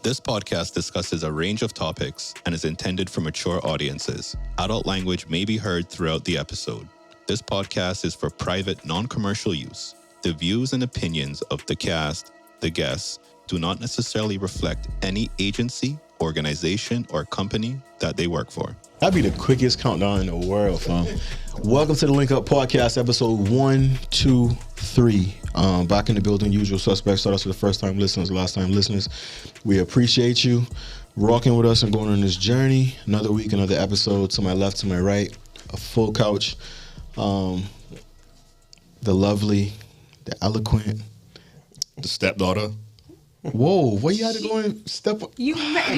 This podcast discusses a range of topics and is intended for mature audiences. Adult language may be heard throughout the episode. This podcast is for private, non-commercial use. The views and opinions of the cast, the guests, do not necessarily reflect any agency, organization, or company that they work for. That'd be the quickest countdown in the world, fam. Welcome to the Link Up Podcast, episode 1, 2, 3. Back in the building, usual suspects. Start us with the first time listeners, last time listeners. We appreciate you rocking with us and going on this journey. Another week, another episode. To my left, to my right, a full couch. The lovely, the eloquent, the stepdaughter. Whoa, what you had to go and step up? You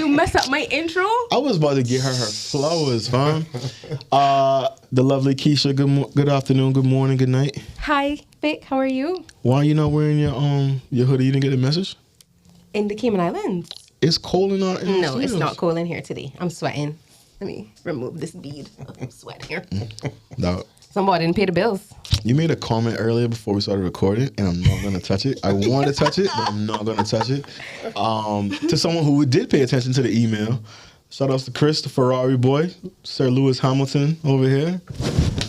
messed up my intro? I was about to get her flowers, fam. The lovely Keisha, good afternoon, good morning, good night. Hi, Vic, how are you? Why are you not wearing your hoodie? You didn't get the message? In the Cayman Islands. It's cold in our No, it's not cold in here today. I'm sweating. Let me remove this bead of sweat here. No. Somebody didn't pay the bills. You made a comment earlier before we started recording, and I'm not going to touch it. I want to touch it, but I'm not going to touch it. To someone who did pay attention to the email, shout out to Chris, the Ferrari boy, Sir Lewis Hamilton over here.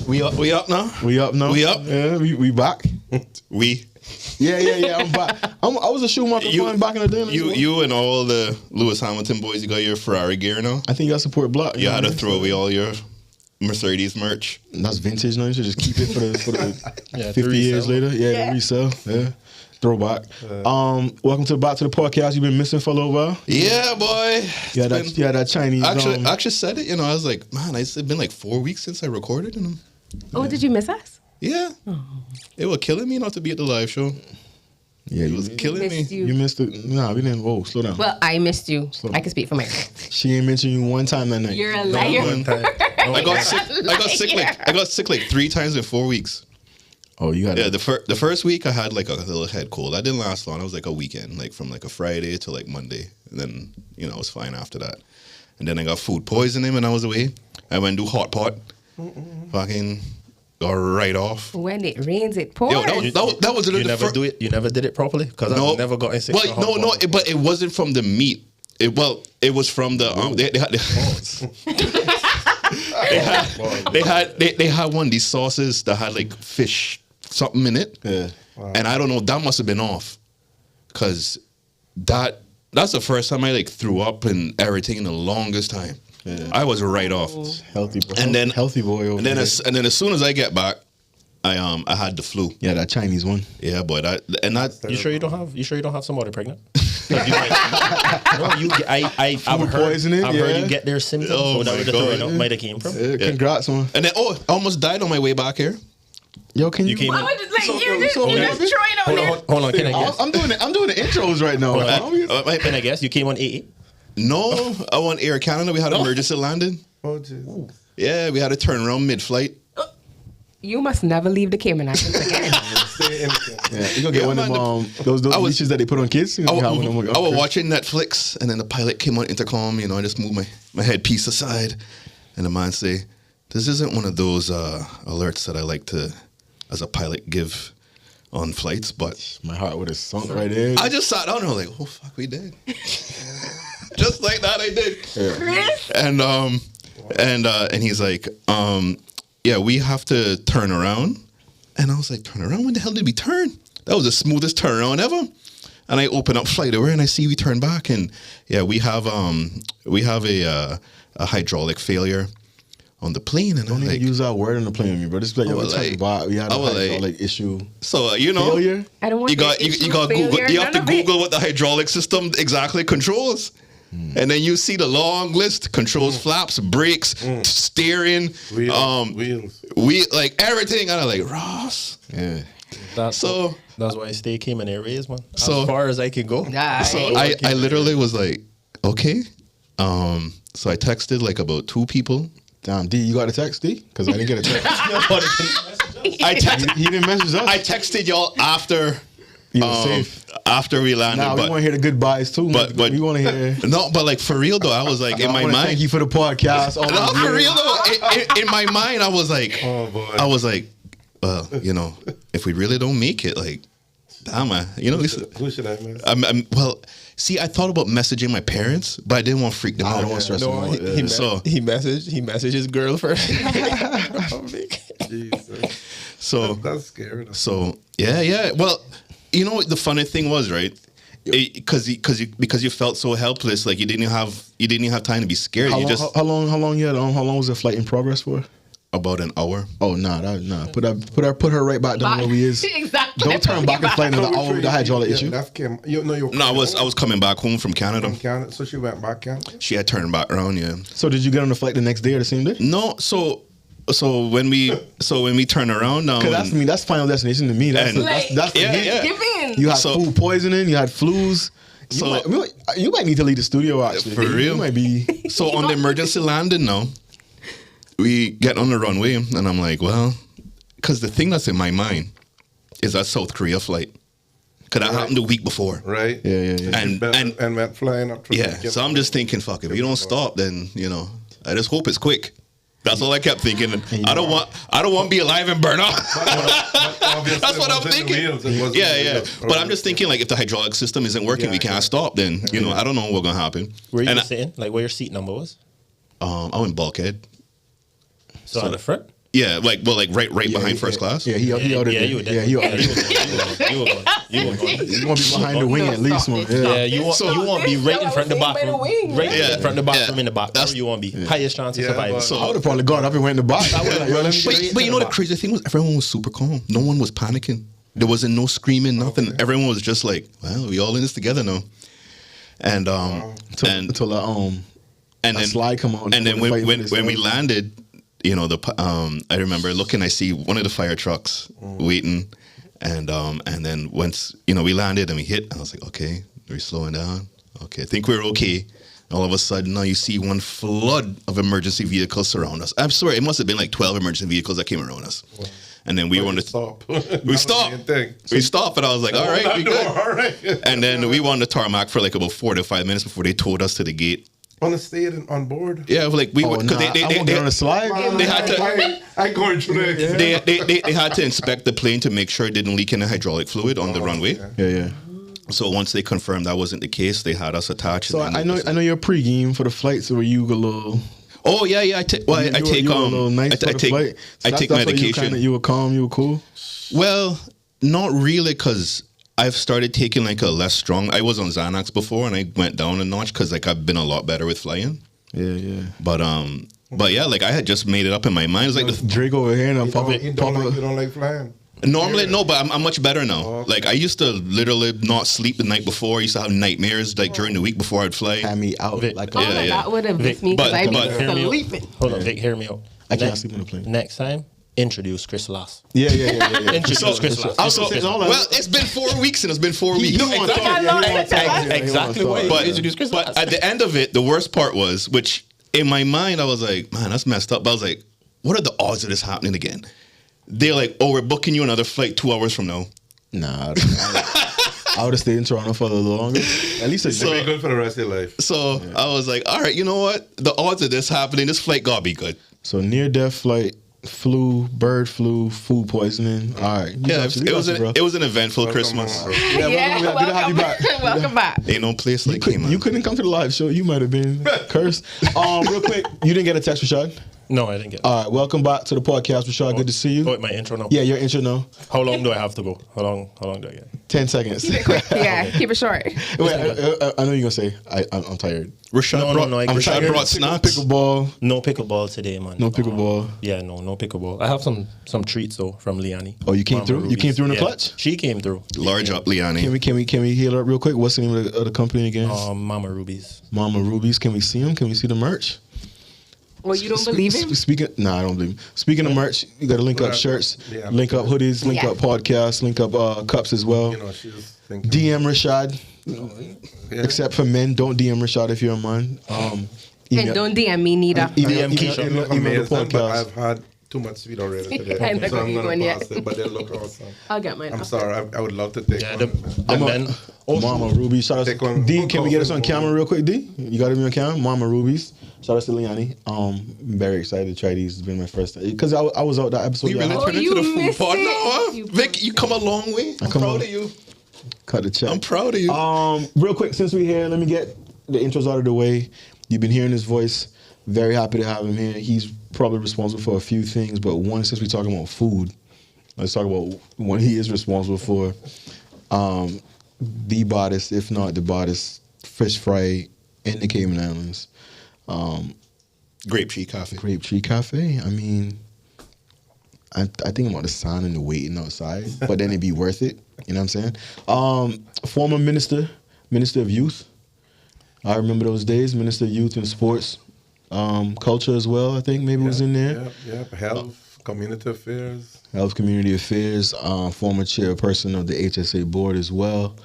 We up now? We up now? We up? Yeah, we back. Yeah, I'm back. I was a Schumacher fan back in the day. You and all the Lewis Hamilton boys, you got your Ferrari gear now? I think you got support block. You had to throw away all your Mercedes merch. That's vintage now. You should just keep it for the 50 years later. Yeah, resell. Yeah. Throwback. Welcome to Back to the Podcast. You've been missing for a little while. Yeah, boy. You had that Chinese. I actually said it. I was like, man, it's been like 4 weeks since I recorded. And Did you miss us? Yeah. Oh. It was killing me not to be at the live show. Yeah, it was killing me. You missed it. Nah, we didn't. Whoa, slow down. Well, I missed you. I can speak for myself. She ain't mentioned you one time that night. You're a liar. I got sick like 3 times in 4 weeks. Oh, you had the first week I had like a little head cold. That didn't last long. It was like a weekend, like from like a Friday to like Monday, and then I was fine after that. And then I got food poisoning when I was away. I went to do hot pot. Fucking got right off. When it rains, it pours. Yo, that was you never do it. You never did it properly because I never got sick. Well, no, but it wasn't from the meat. It was from the they had one of these sauces that had like fish something in it. Yeah. Wow. And I don't know, that must have been off. Cause that's the first time I like threw up and everything in the longest time. Yeah. I was right off. Healthy boy. And then healthy boy over and then as soon as I get back, I had the flu. Yeah, that Chinese one. Yeah, boy. You sure you don't have somebody pregnant? I've heard you get their symptoms. Oh, so that was the might have came from. Yeah, congrats, man. And then I almost died on my way back here. Yo, can you? Hold on. Can I guess? I'm doing the intros right now. Can I guess you came on 88? No, I went Air Canada. We had an emergency landing. Oh, geez. Yeah, we had to turn around mid-flight. You must never leave the Cayman Islands again. Yeah, you gonna get one of them those leashes that they put on kids. I was watching Netflix, and then the pilot came on intercom. I just moved my headpiece aside, and the man say, "This isn't one of those alerts that I like to, as a pilot, give on flights." But my heart would have sunk right there. I just sat down and I was like, "Oh fuck, we did." Just like that, I did. Yeah. And he's like, yeah, we have to turn around. And I was like, turn around? When the hell did we turn? That was the smoothest turnaround ever. And I open up flight over and I see we turn back. And yeah, we have a hydraulic failure on the plane. And don't even use that word on the plane with me, bro. This is like we had a hydraulic issue. So failure. I don't want you got Google. You have to Google what the hydraulic system exactly controls. And then you see the long list: controls, flaps, brakes, steering, wheels, like everything. And I'm like, Ross. Yeah. That's why I stay Cayman Airways, man. As far as I can go. So I literally was like, okay. So I texted like about 2 people. Damn, D, you got a text, D? Because I didn't get a text. He didn't message us. I texted y'all after. You were safe. After we landed. Nah, we want to hear the goodbyes too. But we want to hear. No, but like for real though, I was like in my mind. Thank you for the podcast. No, for real though, in my mind, I was like, oh boy. I was like, well, if we really don't make it, like, Damn, man. You know, Who should I miss? well, see, I thought about messaging my parents, but I didn't want to freak them I out. don't want to stress them out. He messaged his girl first. Jesus. So That's scary. So yeah. Well, you know what the funny thing was, right? Because you felt so helpless, like you didn't have time to be scared. How long you had? How long was the flight in progress for? About an hour. Oh nah. Put her right back down where we is. Exactly. Don't turn back and fly another hour with the hydraulic issue. That's Kim. No, I was coming back home from Canada. From Canada. So she went back, Canada? She had turned back around, yeah. So did you get on the flight the next day or the same day? No, so when we turn around now, Because that's final destination to me. That's the hint. Give in. You had So- food poisoning. You had flus. You might need to leave the studio actually. For real? You might be. So on the emergency landing now, we get on the runway, and I'm like, well, because the thing that's in my mind is that South Korea flight. Because that happened the week before. Right? Yeah. And went flying up to Yeah. So I'm just thinking, fuck, if you don't stop, then, I just hope it's quick. That's all I kept thinking. And I don't want to be alive and burn up. That's what I'm thinking. Yeah. But I'm just thinking, like, if the hydraulic system isn't working, we can't stop, then, I don't know what's going to happen. Where you sitting? Like where your seat number was? I went bulkhead. So at the front? Yeah, right behind first class. Yeah, he out there. You were Yeah, he out there. You were going. You want to be behind the wing at least, man. Yeah, you want to be right in front of the bathroom. Right in front of the bathroom in the back. That's where you want to be. Highest chance of surviving. So I would have probably gone up and went in the box. But you know the crazy thing was everyone was super calm. No one was panicking. There wasn't no screaming, nothing. Okay. Everyone was just like, well, we all in this together now. And until and then slide come on. And then when we landed, I remember looking, I see one of the fire trucks waiting, and then once we landed and we hit, I was like, okay, we're slowing down. Okay, I think we're okay. And all of a sudden, now you see one flood of emergency vehicles surround us. I'm sorry, it must have been like 12 emergency vehicles that came around us. Wow. And then we wanted to stop. We stopped, and I was like, all right, we good. All right. And then we were on the tarmac for like about 4 to 5 minutes before they towed us to the gate. On the state on board? Yeah, like we would, because they on the slide. They had to. I going through it. They had to inspect the plane to make sure it didn't leak any hydraulic fluid on the runway. Yeah. So once they confirmed that wasn't the case, they had us attached. So I know you're pre-game for the flight, so were you a little? Oh yeah. I take medication. You were calm. You were cool. Well, not really, because I've started taking like a less strong. I was on Xanax before, and I went down a notch because like I've been a lot better with flying. Yeah. But yeah, like I had just made it up in my mind. It's like Drake over here, and I'm You don't like flying. Normally, no, but I'm much better now. Oh, okay. Like I used to literally not sleep the night before. I used to have nightmares like during the week before I'd fly. Had me out. That would have missed me because I'd be sleeping. Hold on, Vic, hear me out. I can't sleep on the plane. Next time, introduce Chris Last. Yeah. Introduce Chris Last. Well, it's been 4 weeks, and it's been 4 weeks. Exactly why. But at the end of it, the worst part was, which in my mind I was like, man, that's messed up. But I was like, what are the odds of this happening again? They're like, oh, we're booking you another flight 2 hours from now. Nah, I would have stayed in Toronto for a little longer. At least it's be good for the rest of your life. So I was like, all right, you know what? The odds of this happening, this flight gotta be good. So near-death flight, flu, bird flu, food poisoning. All right. It was an eventful Christmas. Welcome back. Ain't no place like you couldn't come to the live show. You might have been cursed. Real quick, you didn't get a text, Rashad? No, I didn't get it. All right, welcome back to the podcast, Rashad. Good to see you. Oh, my intro now? Yeah, your intro now. How long do I have to go? How long do I get? 10 seconds. Keep it quick. Yeah, keep it short. Wait, I know you're going to say, I'm tired. Rashad brought snacks. Pickleball. No pickleball today, man. No pickleball. No pickleball. I have some treats, though, from Liani. Oh, you came through? Ruby's. You came through in the clutch? She came through. Large up, Liani. Can we heal up real quick? What's the name of the company again? Mama Ruby's. Mama Ruby's. Can we see them? Can we see the merch? Well, you don't believe him? I don't believe him. Speaking of merch, you got to link up shirts, link up hoodies, link up podcasts, link up cups as well. DM Rashad. Except for men, don't DM Rashad if you're a man. And don't DM me neither. Email the podcast. I've had too much sweet already today. So I'm going to pass it, but they look awesome. I'll get mine. I'm sorry. I would love to take one. Mama Ruby. Shout out to D. Can we get us on camera real quick, D? You got to be on camera? Mama Ruby's. Shout out to Liani. I'm very excited to try these. It's been my first time. Because I was out that episode. You really turned into the food part now, huh? Vic, you come a long way. I'm proud of you. Cut the check. I'm proud of you. Real quick, since we're here, let me get the intros out of the way. You've been hearing his voice. Very happy to have him here. He's probably responsible for a few things, but one, since we're talking about food, let's talk about what he is responsible for. The boddest, if not the boddest, fish fry in the Cayman Islands. Grape Tree Cafe. Grape Tree Cafe. I mean, I think about the sun and the waiting outside, but then it'd be worth it. You know what I'm saying? Former Minister of Youth. I remember those days. Minister of Youth and Sports, Culture as well. I think maybe was in there. Yeah. Health, Community Affairs. Health, Community Affairs. Former chairperson of the HSA board as well.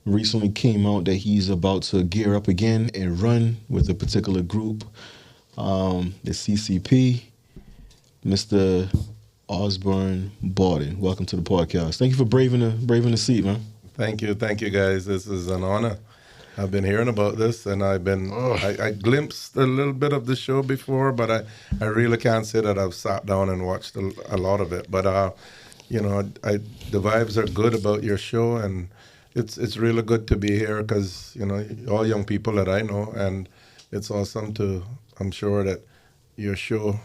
Recently came out that he's about to gear up again and run with a particular group, the CCP. Mr. Osbourne Bodden, welcome to the podcast. Thank you for braving the seat, man. Thank you, guys. This is an honor. I've been hearing about this, and I glimpsed a little bit of the show before, but I really can't say that I've sat down and watched a lot of it. But the vibes are good about your show, and it's really good to be here because all young people that I know, and it's awesome to. I'm sure that your show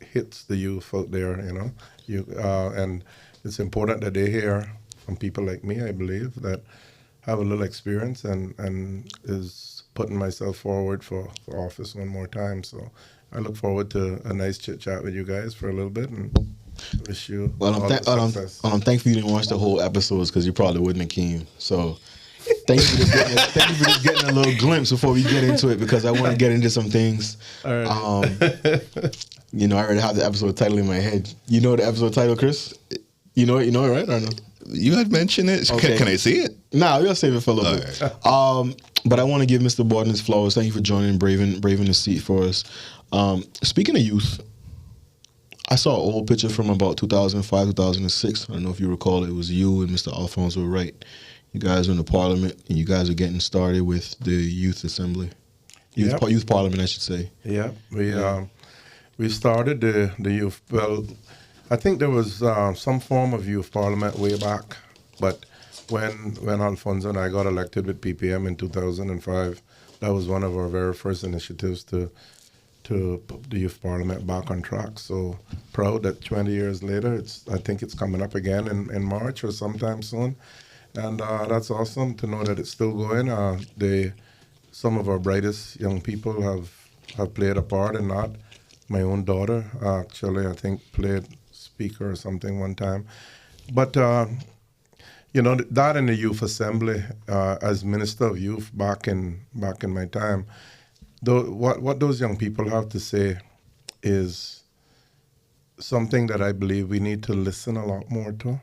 hits the youth out there, and it's important that they hear from people like me, I believe, that have a little experience and is putting myself forward for office one more time. So I look forward to a nice chit chat with you guys for a little bit and wish you all the success. I'm thankful you didn't watch the whole episodes because you probably wouldn't have came. So thank you for just getting a little glimpse before we get into it because I want to get into some things. All right. I already have the episode title in my head. You know the episode title, Chris? You know it, right? Or no? You had mentioned it. Okay. Can I see it? Nah, we'll save it for a little bit. Right. But I want to give Mr. Bodden his flowers. Thank you for joining, braving the seat for us. Speaking of youth, I saw an old picture from about 2005, 2006. I don't know if you recall. It was you and Mr. Alphonse were right. You guys were in the parliament, and you guys are getting started with the youth assembly. Youth parliament, I should say. Yeah, we started the youth. Well, I think there was some form of youth parliament way back, but when Alfonso and I got elected with PPM in 2005, that was one of our very first initiatives to put the youth parliament back on track. So proud that 20 years later, I think it's coming up again in March or sometime soon, and that's awesome to know that it's still going. Some of our brightest young people have played a part in that. My own daughter actually, I think, played speaker or something one time. But, that in the youth assembly, as Minister of Youth back in my time, what those young people have to say is something that I believe we need to listen a lot more to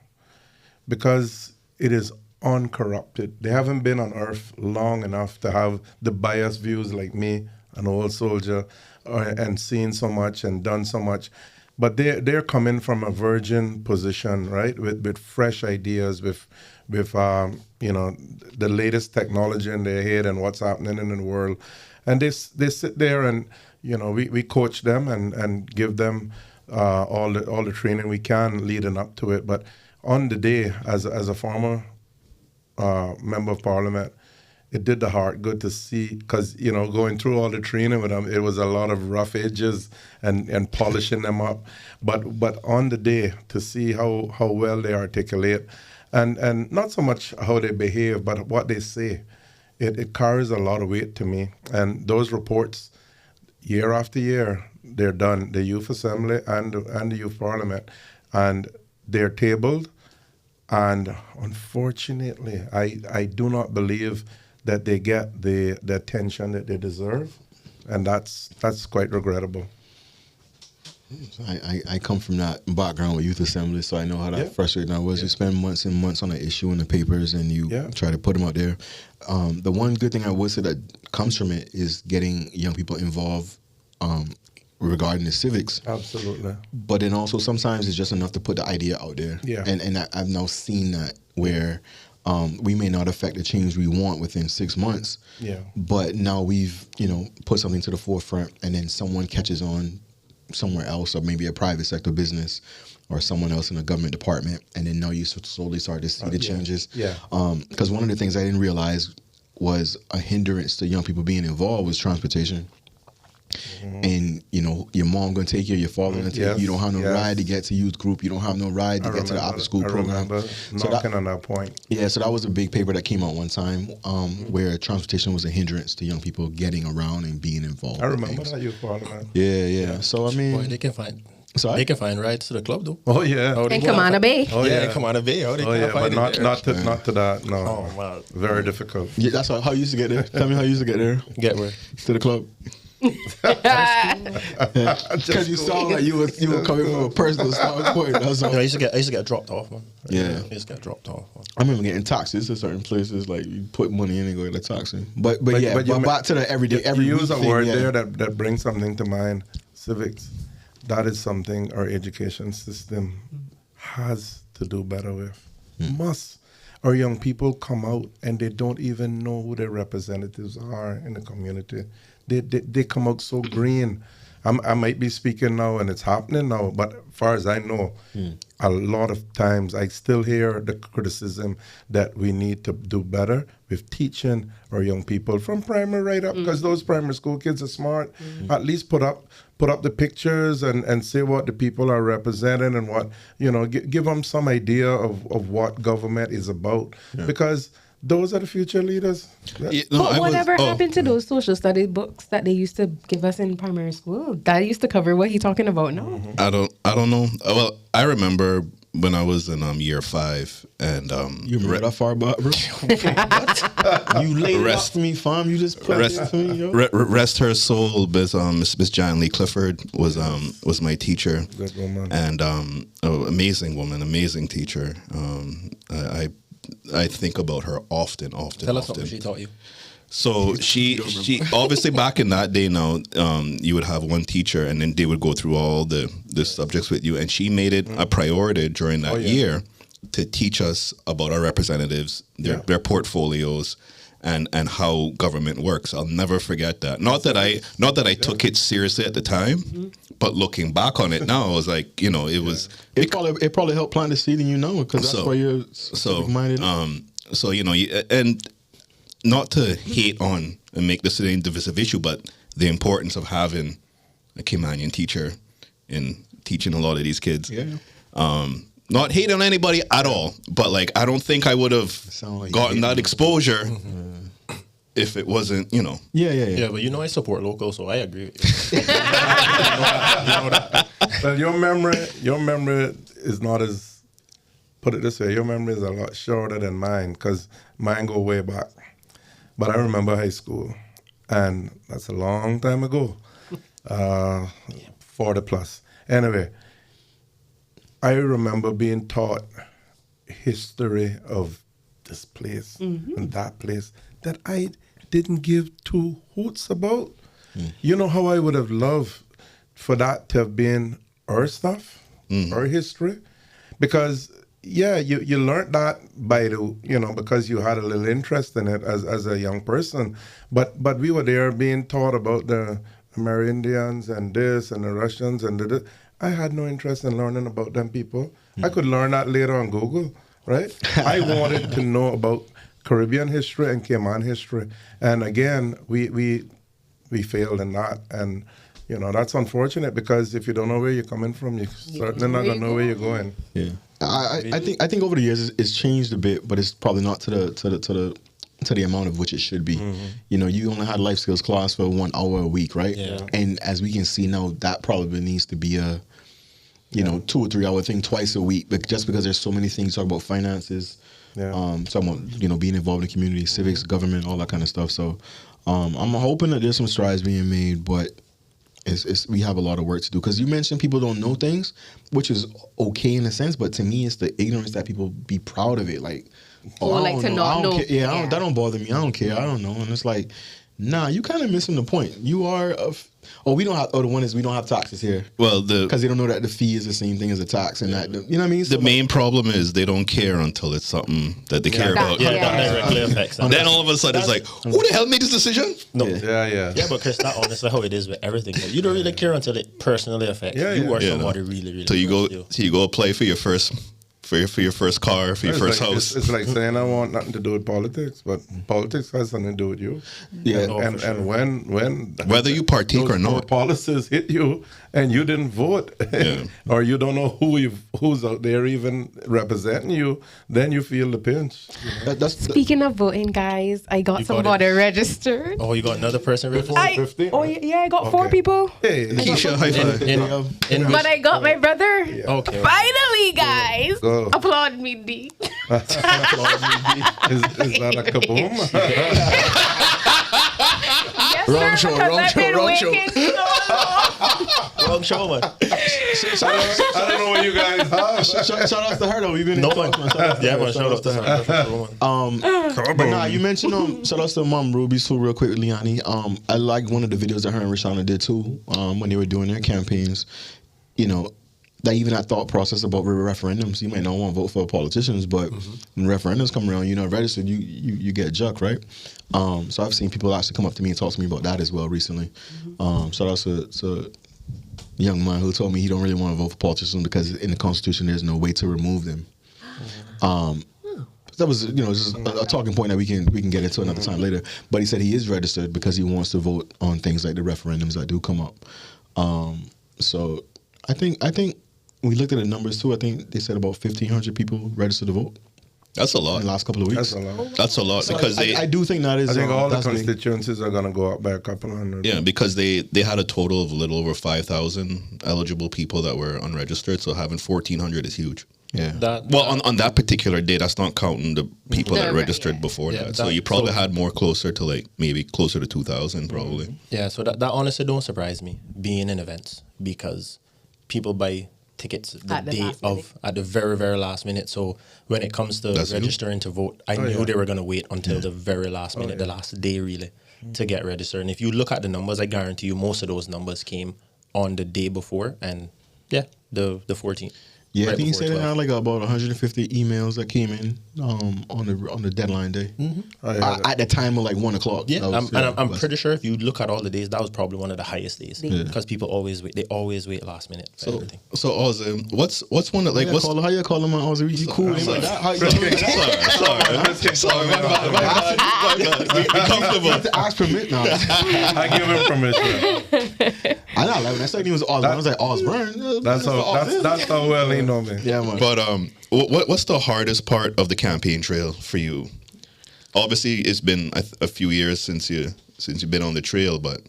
because it is uncorrupted. They haven't been on earth long enough to have the biased views like me, an old soldier, and seen so much and done so much. But they're coming from a virgin position, right? With fresh ideas, with the latest technology in their head and what's happening in the world, and they sit there and we coach them and give them all the training we can leading up to it. But on the day, as a former member of Parliament, it did the heart good to see, because, going through all the training with them, it was a lot of rough edges and polishing them up. But on the day, to see how well they articulate, and not so much how they behave, but what they say, it carries a lot of weight to me. And those reports, year after year, they're done, the Youth Assembly and the Youth Parliament, and they're tabled. And unfortunately, I do not believe that they get the attention that they deserve, and that's quite regrettable. I come from that background with youth assembly, so I know how that frustrating I was. You spend months and months on an issue in the papers, and you try to put them out there. The one good thing I would say that comes from it is getting young people involved regarding the civics. Absolutely. But then also sometimes it's just enough to put the idea out there. Yeah. And I've now seen that where we may not affect the change we want within 6 months. Yeah. But now we've, put something to the forefront, and then someone catches on somewhere else, or maybe a private sector business, or someone else in a government department, and then now you slowly start to see the changes. Yeah. Because one of the things I didn't realize was a hindrance to young people being involved was transportation. And your mom gonna take you, your father gonna take you. You don't have no ride to get to youth group. You don't have no ride to get to the after school program. Knocking on that point. Yeah, so that was a big paper that came out one time, where transportation was a hindrance to young people getting around and being involved. I remember that youth parliament. Yeah. So I mean, Boy, they can find. Sorry? They can find rides to the club though. Oh yeah. And Kamana Bay. Oh yeah. Kamana Bay. Oh, But not to that. No. Oh wow. Very difficult. yeah, that's how you used to get there. Tell me how you used to get there Get where? to the club. Because you sound like you were coming from a personal standpoint. That's all. I used to get dropped off, man. Yeah. I used to get dropped off. Man. I remember getting taxis to certain places, like you put money in and go get a taxi. But back to the everyday. You use a word there that brings something to mind. Civics. That is something our education system has to do better with. Must. Our young people come out and they don't even know who their representatives are in the community. They come out so green. I might be speaking now and it's happening now, but as far as I know, a lot of times I still hear the criticism that we need to do better with teaching our young people from primary right up, because those primary school kids are smart. At least put up the pictures and say what the people are representing and what, give them some idea of what government is about, because those are the future leaders. But whatever happened to those social studies books that they used to give us in primary school? That used to cover what he's talking about now. I don't know. Well, I remember when I was in year 5, and You remember that far back, bro? What? You laid it out for me, fam. You just put it for me, yo. Rest her soul, Miss Jan Lee Clifford was my teacher. Good woman. And amazing woman, amazing teacher. I think about her often. Tell us something she taught you. So she obviously back in that day now, you would have one teacher and then they would go through all the subjects with you, and she made it a priority during that year to teach us about our representatives, their portfolios, and how government works. I'll never forget that. Not that I took it seriously at the time, but looking back on it now, I was like, it was It probably helped plant the seed in you now, because that's why you're minded. So and not to hate on and make this a divisive issue, but the importance of having a Kimanian teacher in teaching a lot of these kids. Yeah. Not hate on anybody at all, but I don't think I would have gotten that exposure if it wasn't, Yeah. Yeah, but I support local, so I agree with you. Well, your memory is not as, put it this way, your memory is a lot shorter than mine, because mine go way back. But I remember high school, and that's a long time ago, 40 plus. Anyway, I remember being taught history of this place and that place that I didn't give two hoots about. You know how I would have loved for that to have been our stuff, our history? Because you learned that by because you had a little interest in it as a young person. But we were there being taught about the Amerindians and this and the Russians and the. I had no interest in learning about them people. I could learn that later on Google, right? I wanted to know about Caribbean history and Cayman history. And again, we failed in that. And that's unfortunate, because if you don't know where you're coming from, you're certainly not gonna know where you're going. Yeah. I think over the years it's changed a bit, but it's probably not to the amount of which it should be. You only had life skills class for 1 hour a week, right? Yeah. And as we can see now, that probably needs to be a 2 or 3 hour thing twice a week. But just because there's so many things, talk about finances, talk about being involved in community, civics, government, all that kind of stuff. So I'm hoping that there's some strides being made, but we have a lot of work to do, because you mentioned people don't know things, which is okay in a sense, but to me it's the ignorance that people be proud of it, that don't bother me, I don't care, I don't know. And it's like, Nah, you kind of missing the point. You are we don't have. Oh, the one is we don't have taxes here. Well, because they don't know that the fee is the same thing as a tax, and that you know what I mean. So the main problem is they don't care until it's something that they care about. That directly affects them. Then all of a sudden it's like, who the hell made this decision? No. Yeah. Yeah, but Chris, that's honestly how it is with everything. You don't really care until it personally affects you or somebody really. So you go apply for your first car, for your first house. It's like saying I want nothing to do with politics, but politics has something to do with you. Yeah, and when whether you partake or not, policies hit you and you didn't vote, or you don't know who's out there even representing you, then you feel the pinch. Speaking of voting, guys, I got somebody registered. Oh, you got another person registered? 15? I got 4 people. Hey, Keisha, high five. But I got my brother. Yeah. Okay. Finally, guys. Go. Applaud me, D. Is that a kaboom? Yes, Wrong sir, show, because wrong I've show, been wrong show. waiting so long. Wrong show, man. I don't know what you guys have. shout out to her though. We've been No, in man. talks, man. Yeah, man. Shout out to her. But nah, you mentioned shout out to Mom Ruby's too, real quick, Liani. I liked one of the videos that her and Rashana did too, when they were doing their campaigns. You know, that even that thought process about referendums. You might not want to vote for politicians, but when referendums come around, you're not registered, you get jucked, right? So I've seen people actually come up to me and talk to me about that as well recently. Shout out to a young man who told me he don't really want to vote for politicians because in the Constitution there's no way to remove them. That was just a talking point that we can get into another time later. But he said he is registered because he wants to vote on things like the referendums that do come up. So I think we looked at the numbers too. I think they said about 1,500 people registered to vote. That's a lot. In the last couple of weeks. That's a lot So because I do think that is. I think all the that's big. constituencies are going to go up by a couple hundred. Yeah, because they had a total of a little over 5,000 eligible people that were unregistered. So having 1,400 is huge. Yeah. On that particular day, that's not counting the people that registered before that. So you probably had more closer to maybe closer to 2,000 probably. Yeah, so that honestly don't surprise me being in events because people buy tickets at the very, very last minute. So when it comes to registering to vote, I knew they were going to wait until the very last minute, the last day really, to get registered. And if you look at the numbers, I guarantee you most of those numbers came on the day before and the 14th. Yeah, right I think he said it 12. had like about 150 emails that came in on the deadline day. At the time of like 1 o'clock. Yeah, I'm pretty sure if you look at all the days, that was probably one of the highest days because people always wait. They always wait last minute for everything. So Ozzy, what's one that how you call him on Ozzy? You cool? Like that? How you Sorry, be comfortable. Ask permit now. I give him permission. I know. Like, when I said he was Osbourne, I was like Osbourne. That's how well he know me. Yeah, man. But what's the hardest part of the campaign trail for you? Obviously, it's been a few years since you've been on the trail, but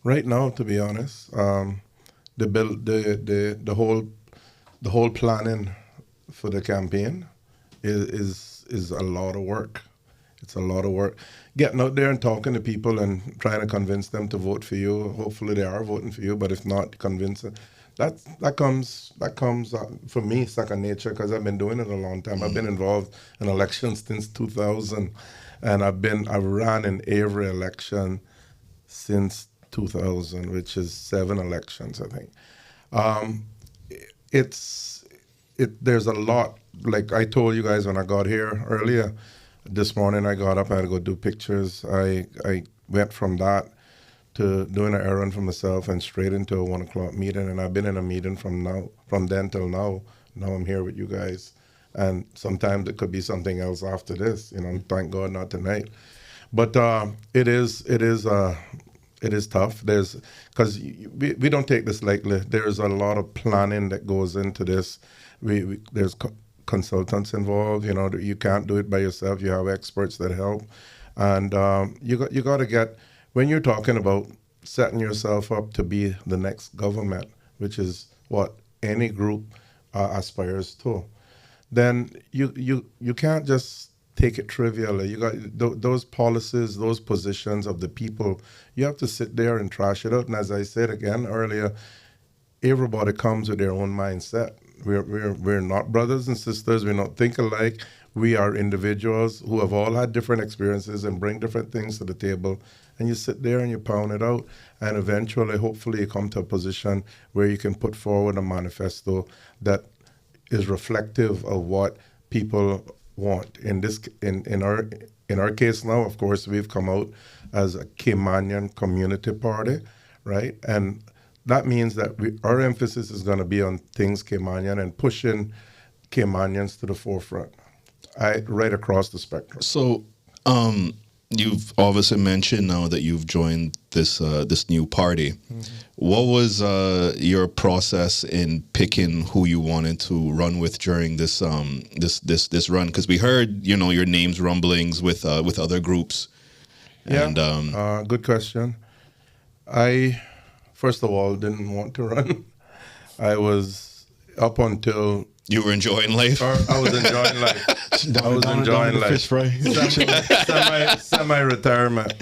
Right now, to be honest, the whole planning for the campaign is a lot of work. It's a lot of work. Getting out there and talking to people and trying to convince them to vote for you. Hopefully, they are voting for you, but if not, convince them. That comes for me second nature because I've been doing it a long time. I've been involved in elections since 2000, and I ran in every election since 2000, which is 7 elections, I think. There's a lot. Like I told you guys when I got here earlier this morning, I got up, I had to go do pictures. I went from that to doing an errand for myself and straight into a 1 o'clock meeting. And I've been in a meeting from then till now. Now I'm here with you guys. And sometimes it could be something else after this, thank God not tonight. But it is tough. Because we don't take this lightly. There's a lot of planning that goes into this. There's consultants involved. You can't do it by yourself. You have experts that help. And you got to get, when you're talking about setting yourself up to be the next government, which is what any group aspires to, then you can't just take it trivially. You got those policies, those positions of the people. You have to sit there and trash it out. And as I said again earlier, everybody comes with their own mindset. We're not brothers and sisters. We don't think alike. We are individuals who have all had different experiences and bring different things to the table. and you sit there and you pound it out, and eventually, hopefully, you come to a position where you can put forward a manifesto that is reflective of what people want. In our case now, of course, we've come out as a Caymanian community party, right? And that means that our emphasis is going to be on things Caymanian and pushing Caymanians to the forefront, right across the spectrum. So, you've obviously mentioned now that you've joined this new party. Mm-hmm. What was your process in picking who you wanted to run with during this run? Because we heard your name's rumblings with other groups. Yeah, and good question. I first of all didn't want to run. I was up until. You were enjoying life? I was enjoying life. I was enjoying life. Fish fry. Semi-retirement.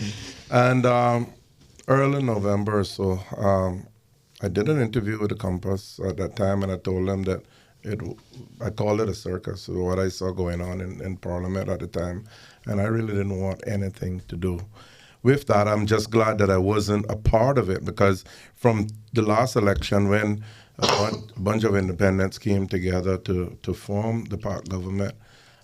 And early November or so, I did an interview with the Compass at that time, and I told them that I called it a circus, what I saw going on in Parliament at the time, and I really didn't want anything to do with that. I'm just glad that I wasn't a part of it, because from the last election, when a bunch of independents came together to form the PAC government,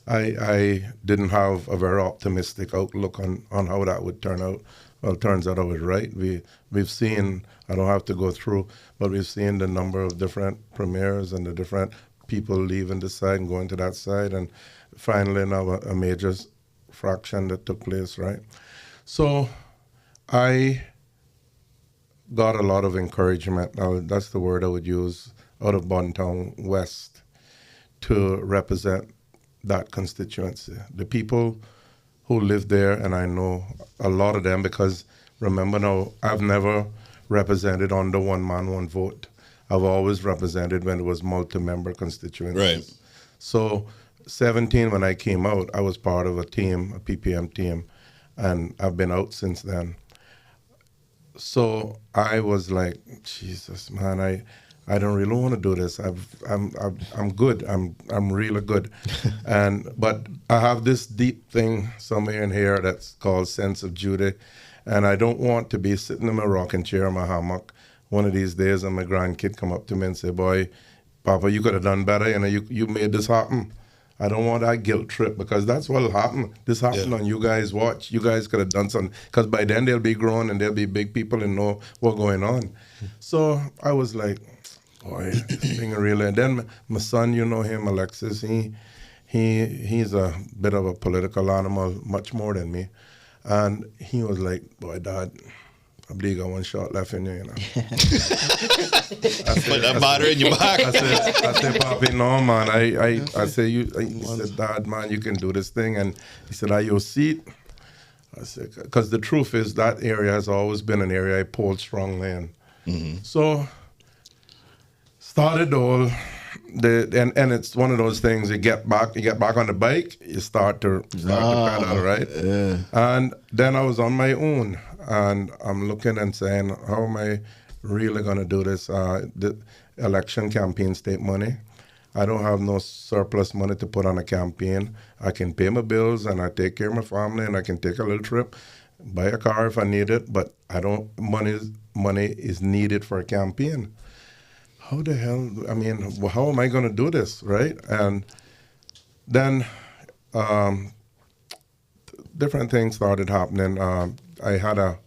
I didn't have a very optimistic outlook on how that would turn out. Well, it turns out I was right. We've seen, I don't have to go through, but we've seen the number of different premiers and the different people leaving this side and going to that side, and finally now a major fraction that took place, right? So I got a lot of encouragement, that's the word I would use, out of Bodden Town West to represent that constituency. The people who live there, and I know a lot of them, because remember now, I've never represented under one man, one vote. I've always represented when it was multi-member constituencies. Right. So 17, when I came out, I was part of a team, a PPM team, and I've been out since then. So I was like, Jesus, man, I don't really want to do this. I'm good. I'm really good. But I have this deep thing somewhere in here that's called sense of duty, and I don't want to be sitting in my rocking chair in my hammock one of these days and my grandkid come up to me and say, "Boy, Papa, you could have done better. You made this happen." I don't want that guilt trip, because that's what'll happen. This happened on you guys' watch. You guys could have done something, because by then they'll be grown and they'll be big people and know what's going on. So I was like, boy, this thing really. And then my son, you know him, Alexis. He's a bit of a political animal, much more than me. And he was like, "Boy, Dad, I believe I got one shot left in you, Put that batter in your back. I said, "Papi, no, man." He said, "Dad, man, you can do this thing." And he said, "Are you a seat?" I said, because the truth is that area has always been an area I pulled strongly in. Mm-hmm. So started all and it's one of those things, you get back on the bike, you start to pedal, right? Yeah. And then I was on my own, and I'm looking and saying, how am I really going to do this? The election campaign state money. I don't have no surplus money to put on a campaign. I can pay my bills, and I take care of my family, and I can take a little trip, buy a car if I need it, but I don't. Money is needed for a campaign. How the hell? I mean, how am I going to do this, right? And then different things started happening. I had a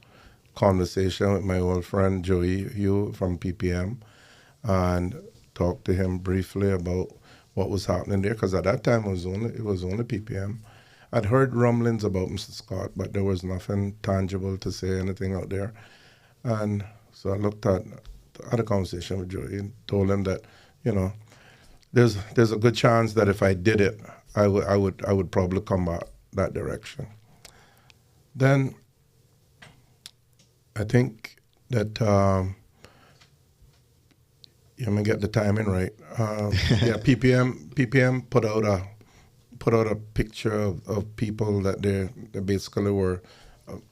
conversation with my old friend Joey Hugh from PPM, and talked to him briefly about what was happening there, because at that time it was only PPM. I'd heard rumblings about Mr. Scott, but there was nothing tangible to say anything out there. And so I had a conversation with Joey and told him that, there's a good chance that if I did it, I would probably come back that direction. Then I think that let me get the timing right. PPM put out a picture of people that they basically were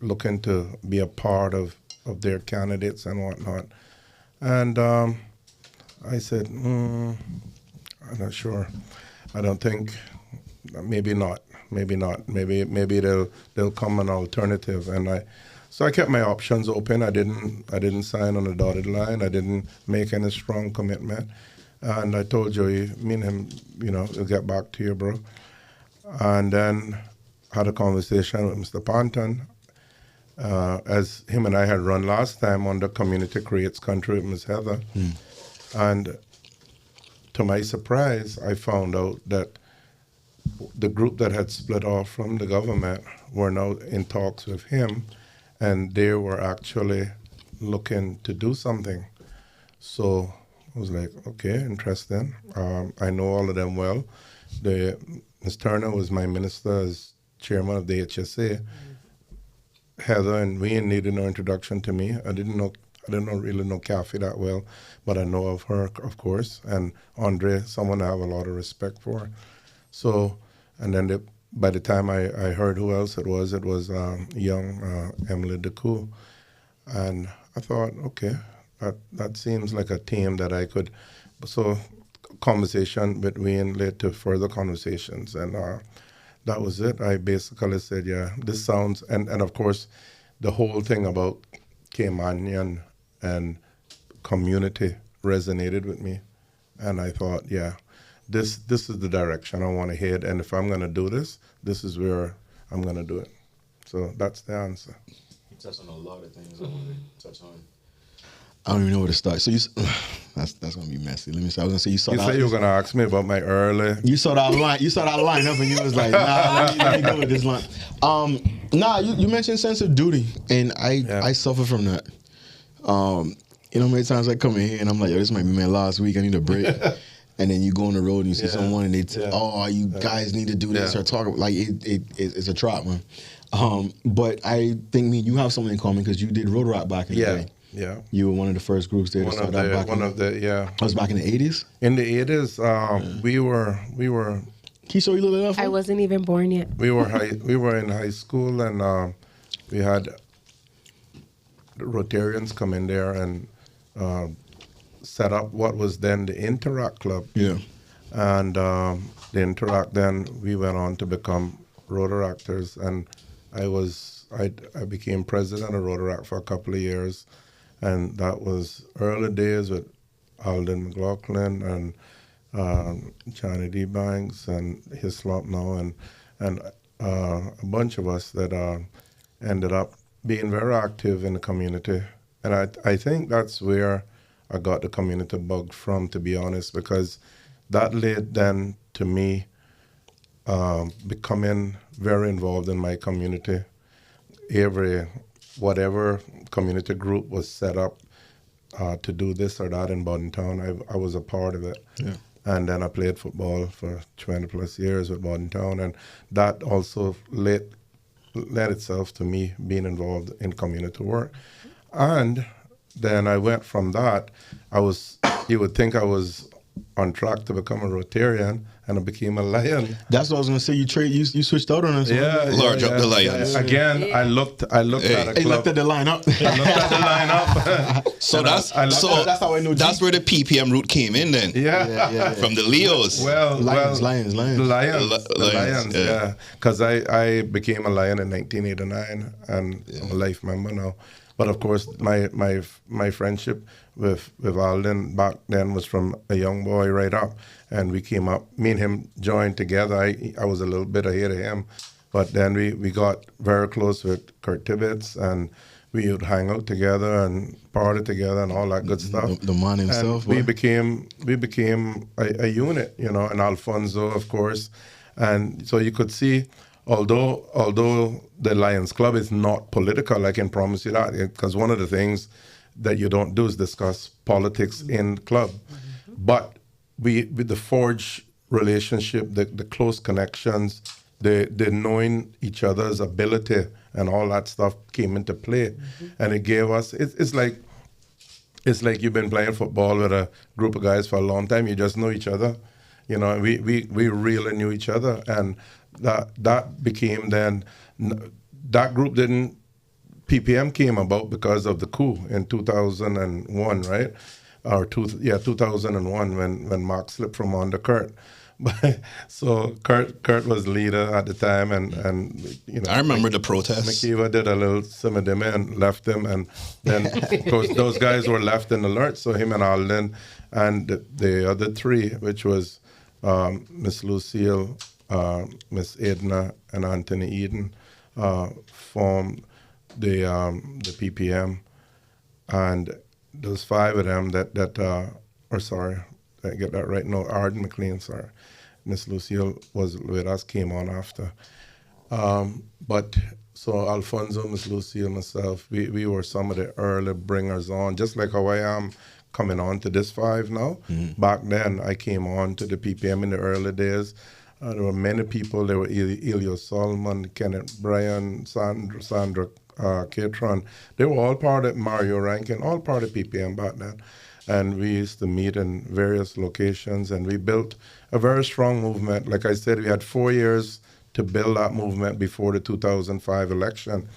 looking to be a part of their candidates and whatnot. And I said, I'm not sure. I don't think. Maybe not. Maybe they'll come an alternative. And So I kept my options open. I didn't sign on the dotted line. I didn't make any strong commitment. And I told Joey, me and him, we'll get back to you, bro. And then had a conversation with Mr. Ponton, as him and I had run last time on the Community Creates Country with Ms. Heather. And to my surprise, I found out that the group that had split off from the government were now in talks with him, and they were actually looking to do something. So I was like, okay, interesting. I know all of them well. Ms. Turner was my minister as chairman of the HSA. Heather and Wayne needed no introduction to me. I didn't really know Kathy that well, but I know of her, of course. And Andre, someone I have a lot of respect for. So, and then by the time I heard who else it was young Emily DeCoux. And I thought, okay, that seems like a team that I could. So conversation with Wayne led to further conversations. And that was it. I basically said, yeah, this sounds, and of course, the whole thing about Caymanian and community resonated with me. And I thought, yeah, this is the direction I want to head. And if I'm going to do this, this is where I'm going to do it. So that's the answer. You touched on a lot of things I want to touch on. I don't even know where to start. So that's gonna be messy. Let me say. I was gonna say you said you were gonna ask me about my early. You saw that line. You saw that line up, and you was like, "Nah, let me go with this line." You mentioned sense of duty, and I suffer from that. Many times I come in here and I'm like, "Yo, this might be my last week. I need a break." And then you go on the road and you see someone, and they you guys need to do this or talk. Like it's a trap, man. But I think you have something in common because you did road rock back in the day. Yeah, you were one of the first groups there to start that back. That was back in the 80s. In the 80s, we were. Can you show you a little enough? I wasn't even born yet. We were in high school, and we had the Rotarians come in there and set up what was then the Interact Club. Yeah, and the Interact. Then we went on to become Rotaractors, and I became president of Rotaract for a couple of years. And that was early days with Alden McLaughlin and Johnny D. Banks and Hislop now and a bunch of us that ended up being very active in the community. And I think that's where I got the community bug from, to be honest, because that led then to me becoming very involved in my community. Whatever community group was set up to do this or that in Bodden Town, I was a part of it. Yeah. And then I played football for 20 plus years with Bodden Town, and that also led itself to me being involved in community work. And then I went from that. You would think I was on track to become a Rotarian, and I became a Lion. That's what I was gonna say. You switched out on us. Large up the Lions. Again, I looked at a club. He looked at the lineup. I looked at the lineup. So that's how I know. That's where the PPM route came in then. Yeah. From the Leos. Lions. The Lions. Yeah. Because I became a Lion in 1989, and I'm a life member now. But of course, my friendship with Alden back then was from a young boy right up, and we came up. Me and him joined together. I was a little bit ahead of him, but then we got very close with Kurt Tibbetts, and we would hang out together and party together and all that good stuff. The man himself. And we became a unit, and Alfonso, of course, and so you could see. Although the Lions Club is not political, I can promise you that, because one of the things that you don't do is discuss politics in the club. But with the forged relationship, the close connections, the knowing each other's ability and all that stuff came into play. And it gave us, it's like you've been playing football with a group of guys for a long time. You just know each other. We really knew each other, and that became then, that group PPM came about because of the coup in 2001, right? 2001 when Mark slipped from under Kurt. But so Kurt was leader at the time, and I remember the protests. McKeever did a little simmer and left him, and then of course those guys were left in the lurch. So him and Alden and the other three, which was Miss Lucille, Miss Edna, and Anthony Eden, formed the PPM, and those five of them I get that right. No, Arden McLean, sorry. Miss Lucille was with us, came on after. But so Alfonso, Miss Lucille, myself, we were some of the early bringers on, just like how I am coming on to this five now. Back then, I came on to the PPM in the early days. There were many people. There were Elio Solomon, Kenneth Bryan, Sandra Catron. They were all part of Mario Rankin, all part of PPM back then. And we used to meet in various locations, and we built a very strong movement. Like I said, we had 4 years to build that movement before the 2005 election.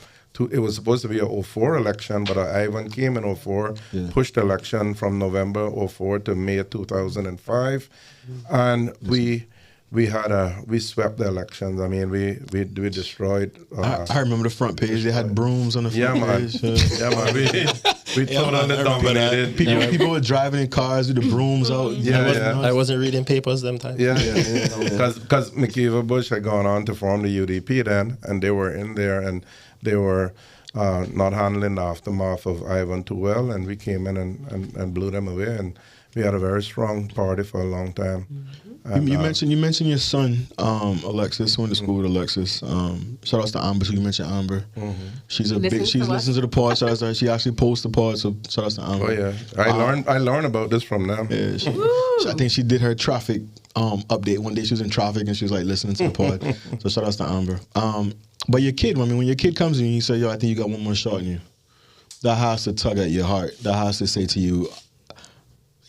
It was supposed to be a 2004 election, but Ivan came in 2004, pushed the election from November 2004 to May 2005, and we swept the elections. I mean, we destroyed. I remember the front page. They had brooms on the front page. Yeah, man. We totally dominated. People were driving in cars with the brooms out. I wasn't reading papers them times. Because McKeever Bush had gone on to form the UDP then, and they were in there, and they were not handling the aftermath of Ivan too well, and we came in and blew them away, and we had a very strong party for a long time. And, you mentioned your son, Alexis. Went to school with Alexis. Shout outs to Amber. So you mentioned Amber. She's listens to the pod. Shout outs to her. She actually posts the pod. So shout outs to Amber. Oh yeah, I learned about this from them. Yeah, I think she did her traffic update one day. She was in traffic and she was like listening to the pod. So shout outs to Amber. But your kid, I mean, when your kid comes in and you say, "Yo, I think you got one more shot in you," that has to tug at your heart. That has to say to you,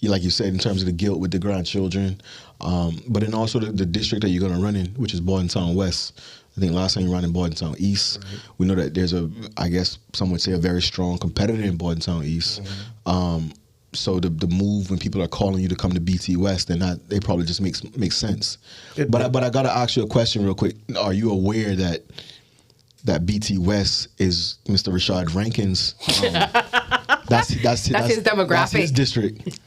like you said, in terms of the guilt with the grandchildren, but then also the district that you're going to run in, which is Bodden Town West. I think last time you ran in Bodden Town East. Right. We know that there's I guess some would say a very strong competitor in Bodden Town East. So the move when people are calling you to come to BT West, they probably just makes sense. But I got to ask you a question real quick. Are you aware that BT West is Mr. Rashad Rankin's? That's his demographic. That's his district.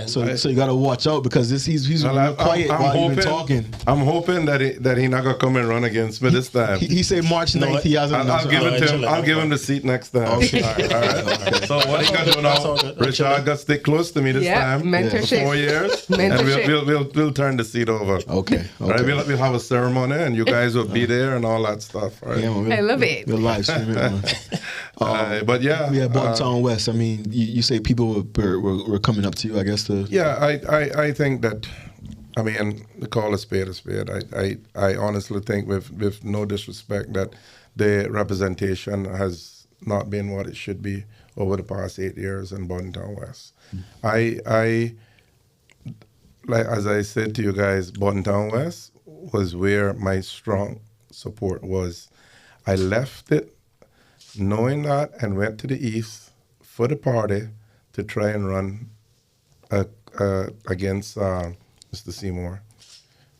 So you got to watch out because he's quiet while you've been talking. I'm hoping that he not gonna come and run against me this time. He said March 9th. He hasn't. I'll give him the seat next time. Okay. All right. So what he gonna do now? Richard got to stick close to me this time. Mentorship. For 4 years, and we'll turn the seat over. Okay. All right. We'll have a ceremony, and you guys will be there and all that stuff. Right? Yeah, I love it. We'll live stream it. But yeah, Bodden Town West. I mean, you say people were coming up to you, I guess. I think that, I mean, to call a spade a spade. I honestly think, with no disrespect, that the representation has not been what it should be over the past 8 years in Bodden Town West. I like, as I said to you guys, Bodden Town West was where my strong support was. I left it knowing that and went to the East for the party to try and run against Mr. Seymour,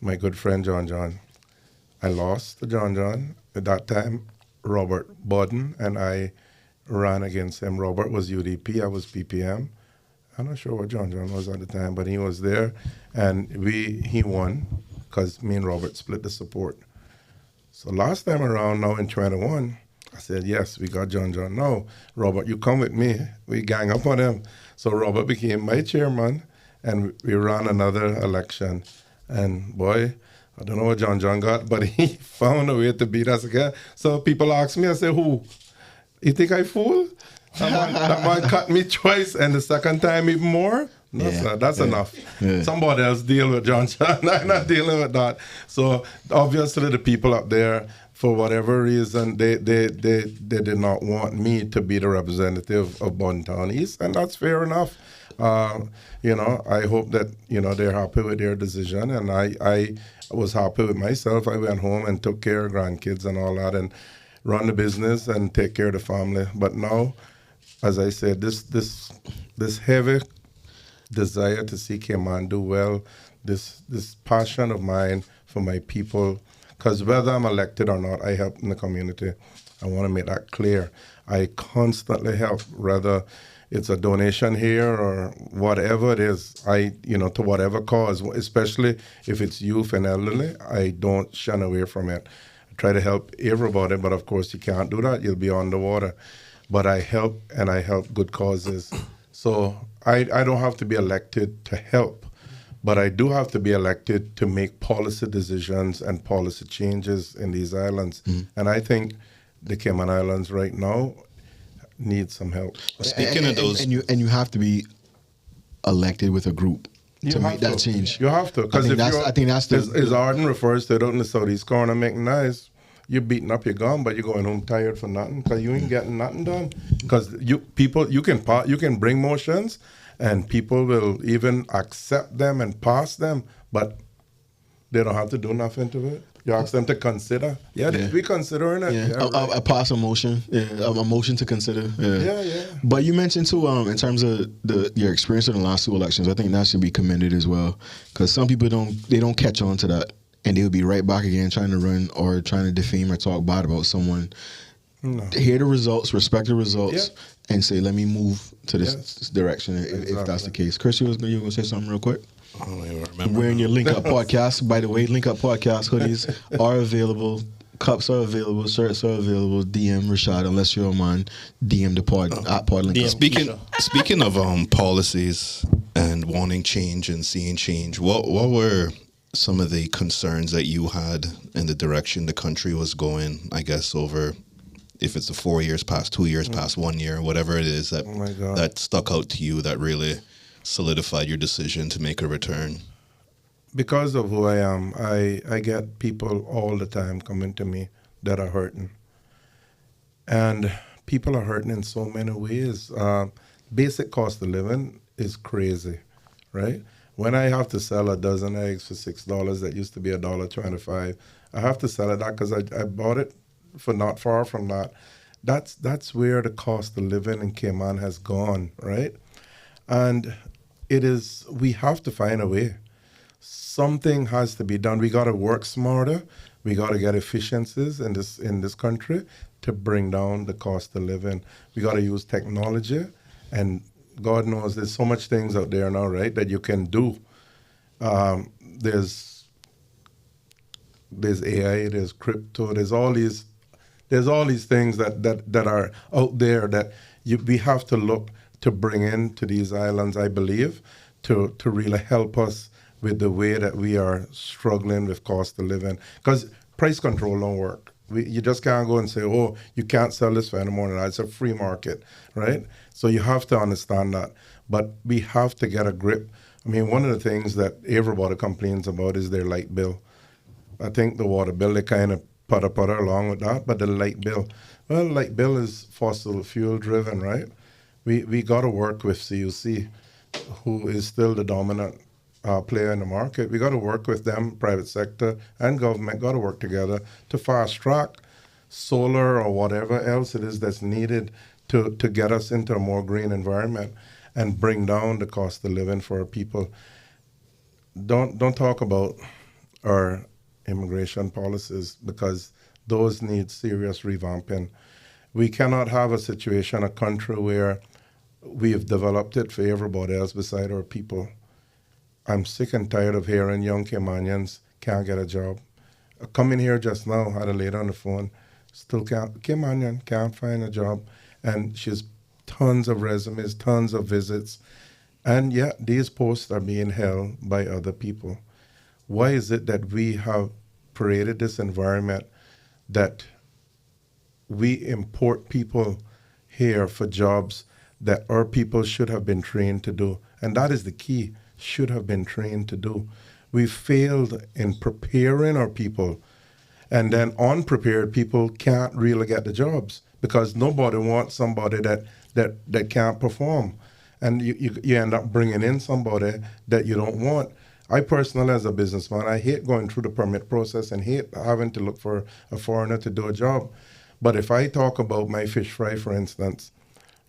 my good friend John. I lost to John. At that time, Robert Bodden, and I ran against him. Robert was UDP, I was PPM. I'm not sure what John was at the time, but he was there, and he won because me and Robert split the support. So last time around, now in 21, I said, yes, we got John. No, Robert, you come with me. We gang up on him. So Robert became my chairman, and we ran another election. And boy, I don't know what John got, but he found a way to beat us again. So people ask me, I say, who? You think I fool? That man cut me twice, and the second time even more? That's enough. Yeah. Somebody else deal with John. I'm not dealing with that. So obviously the people up there, for whatever reason, they did not want me to be the representative of Bodden Town East, and that's fair enough. I hope that they're happy with their decision, and I was happy with myself. I went home and took care of grandkids and all that, and run the business and take care of the family. But now, as I said, this heavy desire to see Cayman do well, this passion of mine for my people, because whether I'm elected or not, I help in the community. I want to make that clear. I constantly help, whether it's a donation here or whatever it is, to whatever cause, especially if it's youth and elderly, I don't shun away from it. I try to help everybody, but of course you can't do that. You'll be underwater. But I help, and I help good causes. So I don't have to be elected to help, but I do have to be elected to make policy decisions and policy changes in these islands. And I think the Cayman Islands right now need some help. Speaking of those, and you have to be elected with a group to make that change. You have to, because I think that's as Arden refers to it out in the southeast corner, making nice. You're beating up your gun, but you're going home tired for nothing because you ain't getting nothing done. Because you can bring motions, and people will even accept them and pass them, but they don't have to do nothing to it. You ask them to consider. We considering it. Yeah, a pass a motion. A motion to consider. Yeah. But you mentioned too, in terms of your experience in the last 2 elections, I think that should be commended as well, because some people don't catch on to that, and they'll be right back again trying to run or trying to defame or talk bad about someone. No. Hear the results, respect the results, and say, let me move to this direction if that's the case. Chris, you were going to say something real quick? I don't even remember. Wearing your Link Up podcast. By the way, Link Up podcast hoodies are available. Cups are available. Shirts are available. DM Rashad, unless you're on mine. DM the pod at Pod Link Up. Speaking of policies and wanting change and seeing change, what were some of the concerns that you had in the direction the country was going, I guess, over, if it's 4 years past, 2 years past, 1 year, whatever it is that stuck out to you, that really solidified your decision to make a return? Because of who I am, I get people all the time coming to me that are hurting. And people are hurting in so many ways. Basic cost of living is crazy, right? When I have to sell a dozen eggs for $6 that used to be $1.25, I have to sell it that because I bought it for not far from that. That's where the cost of living in Cayman has gone, right? And we have to find a way. Something has to be done. We got to work smarter. We got to get efficiencies in this country to bring down the cost of living. We got to use technology, and God knows there's so much things out there now, right, that you can do. There's AI, there's crypto, there's all these things that are out there that we have to look to bring into these islands, I believe, to really help us with the way that we are struggling with cost of living. Because price control don't work. You just can't go and say, oh, you can't sell this for any more than that. It's a free market, right? So you have to understand that. But we have to get a grip. I mean, one of the things that everybody complains about is their light bill. I think the water bill, they kind of putter along with that, but the light bill, well, light bill is fossil fuel driven, right? We got to work with CUC, who is still the dominant player in the market. We got to work with them, private sector and government got to work together to fast track solar or whatever else it is that's needed to get us into a more green environment and bring down the cost of living for our people. Don't talk about our immigration policies, because those need serious revamping. We cannot have a situation, a country where we've developed it for everybody else beside our people. I'm sick and tired of hearing young Caymanians can't get a job. Coming here just now, had a lady on the phone, Caymanian can't find a job, and she's tons of resumes, tons of visits, and yet these posts are being held by other people. Why is it that we have created this environment that we import people here for jobs that our people should have been trained to do? And that is the key, should have been trained to do. We failed in preparing our people, and then unprepared people can't really get the jobs because nobody wants somebody that can't perform. And you end up bringing in somebody that you don't want. I personally, as a businessman, I hate going through the permit process and hate having to look for a foreigner to do a job. But if I talk about my fish fry, for instance,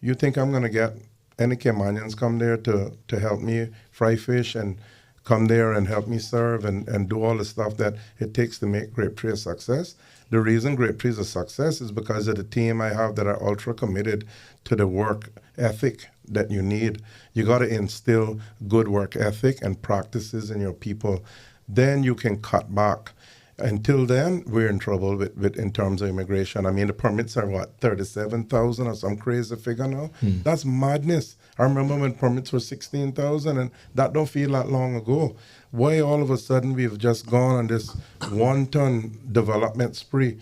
you think I'm going to get any Caymanians come there to help me fry fish and come there and help me serve and do all the stuff that it takes to make Grape Tree a success. The reason Grape Tree is a success is because of the team I have that are ultra committed to the work ethic that you need. You got to instill good work ethic and practices in your people. Then you can cut back. Until then, we're in trouble with in terms of immigration. I mean, the permits are, 37,000 or some crazy figure now? That's madness. I remember when permits were 16,000, and that don't feel that long ago. Why all of a sudden we've just gone on this wanton development spree?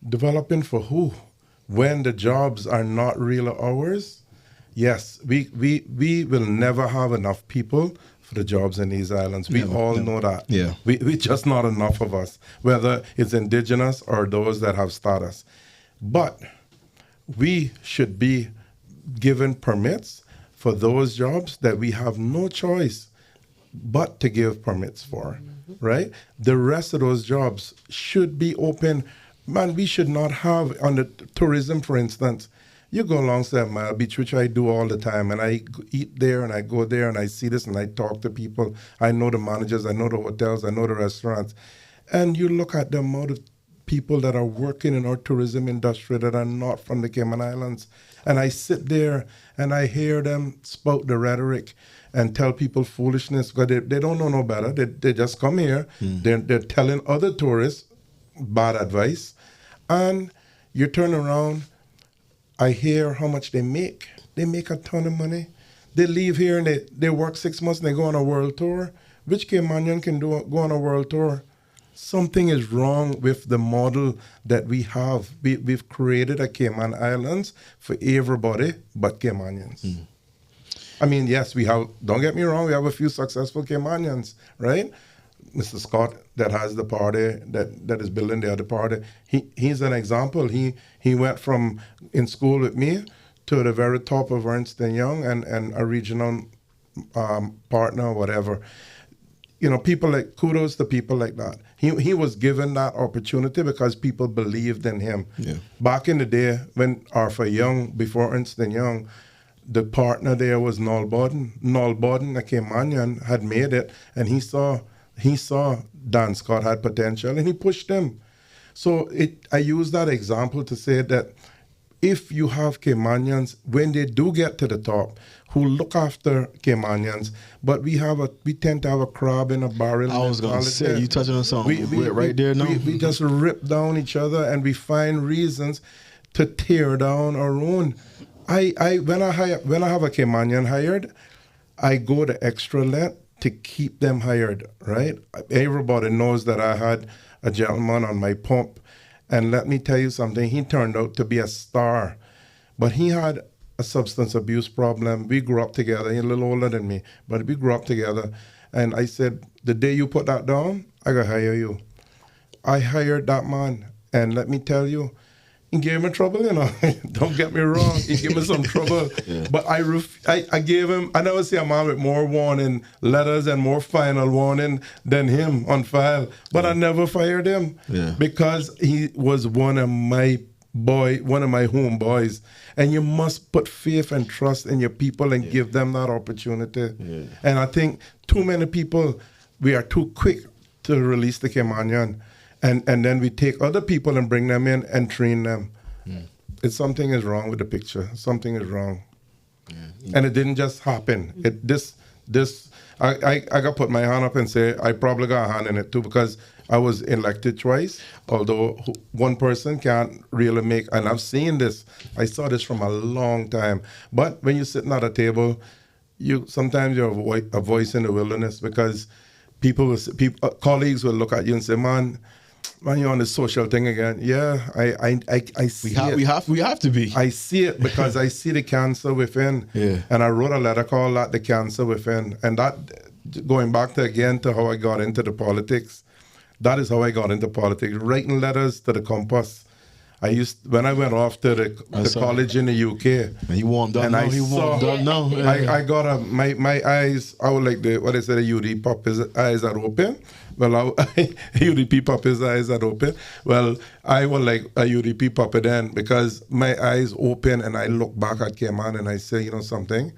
Developing for who? When the jobs are not really ours? Yes, we will never have enough people for the jobs in these islands. We all know that. Yeah. We just not enough of us, whether it's indigenous or those that have status. But we should be given permits for those jobs that we have no choice but to give permits for, right? The rest of those jobs should be open. Man, we should not have, on the tourism, for instance, you go along 7 Mile Beach, which I do all the time, and I eat there and I go there and I see this and I talk to people. I know the managers, I know the hotels, I know the restaurants. And you look at the amount of people that are working in our tourism industry that are not from the Cayman Islands. And I sit there and I hear them spout the rhetoric and tell people foolishness because they don't know no better. They just come here. They're telling other tourists bad advice. And you turn around, I hear how much they make. They make a ton of money. They leave here and they work 6 months and they go on a world tour. Which Caymanian can go on a world tour? Something is wrong with the model that we have. We've created a Cayman Islands for everybody but Caymanians. I mean, yes, we have, don't get me wrong, we have a few successful Caymanians, right? Mr. Scott that has the party, that is building the other party. He's an example. He went from in school with me to the very top of Ernst & Young and a regional partner or whatever. You know, kudos to people like that. He was given that opportunity because people believed in him. Yeah. Back in the day when Arthur Young, before Ernst & Young, the partner there was Noel Bodden. Noel Bodden, a Caymanian, had made it, and he saw Dan Scott had potential, and he pushed him. So I use that example to say that if you have Caymanians, when they do get to the top, who look after Caymanians, but we tend to have a crab in a barrel. I was going to say, you touching on something right there now. We just rip down each other and we find reasons to tear down our own. When I have a Caymanian hired, I go the extra length to keep them hired, right? Everybody knows that I had a gentleman on my pump, and let me tell you something, he turned out to be a star, but he had a substance abuse problem. We grew up together. He's a little older than me, but we grew up together. And I said, the day you put that down, I gotta hire you. I hired that man, and let me tell you, he gave me trouble, you know. Don't get me wrong, he gave me some trouble. Yeah. But I gave him, I never see a man with more warning letters and more final warning than him on file. But I never fired him because he was one of my homeboys. And you must put faith and trust in your people and give them that opportunity. Yeah. And I think too many people, we are too quick to release the Caymanian. And then we take other people and bring them in and train them. Something is wrong with the picture. Something is wrong. And it didn't just happen. I got to put my hand up and say, I probably got a hand in it too, because I was elected twice, although one person can't really make, and I've seen this, I saw this from a long time. But when you're sitting at a table, sometimes you're a voice in the wilderness, because colleagues will look at you and say, man, you're on the social thing again. Yeah, I see it. We have to be. I see it because I see the cancer within. Yeah. And I wrote a letter called that The Cancer Within. And that, going back to how I got into the politics, that is how I got into politics, writing letters to the compass. when I went off to the college in the UK. And he warmed up. And I got my eyes, I was like what they say, the UD pop, his eyes are open. Well, UDP pop, his eyes are open. Well, I was like a UDP pop then because my eyes open and I look back at Cayman and I say, something,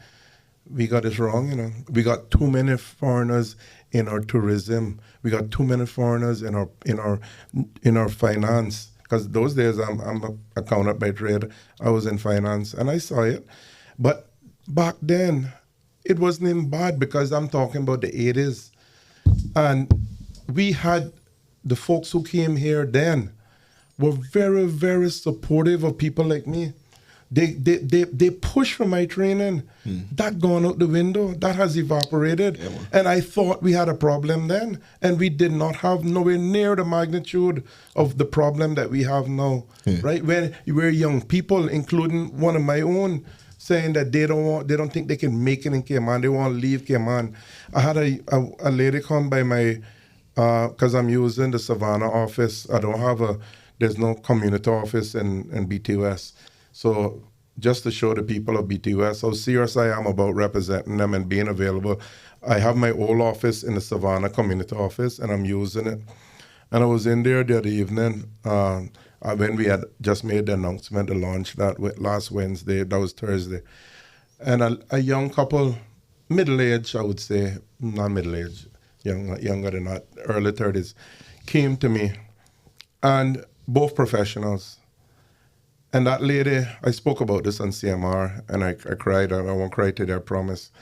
we got it wrong, We got too many foreigners in our tourism. We got too many foreigners in our finance. Because those days I'm an accountant by trade. I was in finance and I saw it. But back then, it wasn't even bad because I'm talking about the 80s. And we had the folks who came here then were very, very supportive of people like me. They pushed for my training. That gone out the window. That has evaporated. Yeah, and I thought we had a problem then. And we did not have nowhere near the magnitude of the problem that we have now. Right? When we're young people, including one of my own, saying that they don't think they can make it in Cayman. They want to leave Cayman. I had a lady come by my, because I'm using the Savannah office. There's no community office in BTUS. So just to show the people of BTUS how serious I am about representing them and being available, I have my old office in the Savannah community office and I'm using it. And I was in there the other evening when we had just made the announcement to launch that last Wednesday, that was Thursday. And a young couple, middle-aged, I would say, not middle-aged, younger than that, early 30s, came to me, and both professionals. And that lady, I spoke about this on CMR, and I cried. I won't cry today, I promise.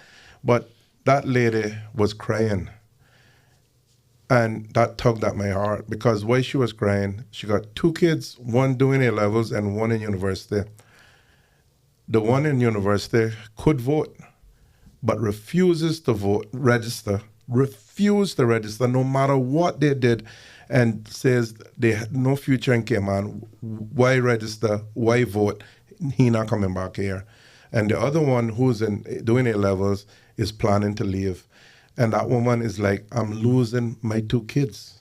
But that lady was crying. And that tugged at my heart because while she was crying, she got 2 kids, one doing A-levels and one in university. The one in university could vote, but refuses to refused to register no matter what they did, and says they had no future in Cayman. Why register? Why vote? He not coming back here. And the other one who's doing A-levels is planning to leave. And that woman is like, I'm losing my 2 kids.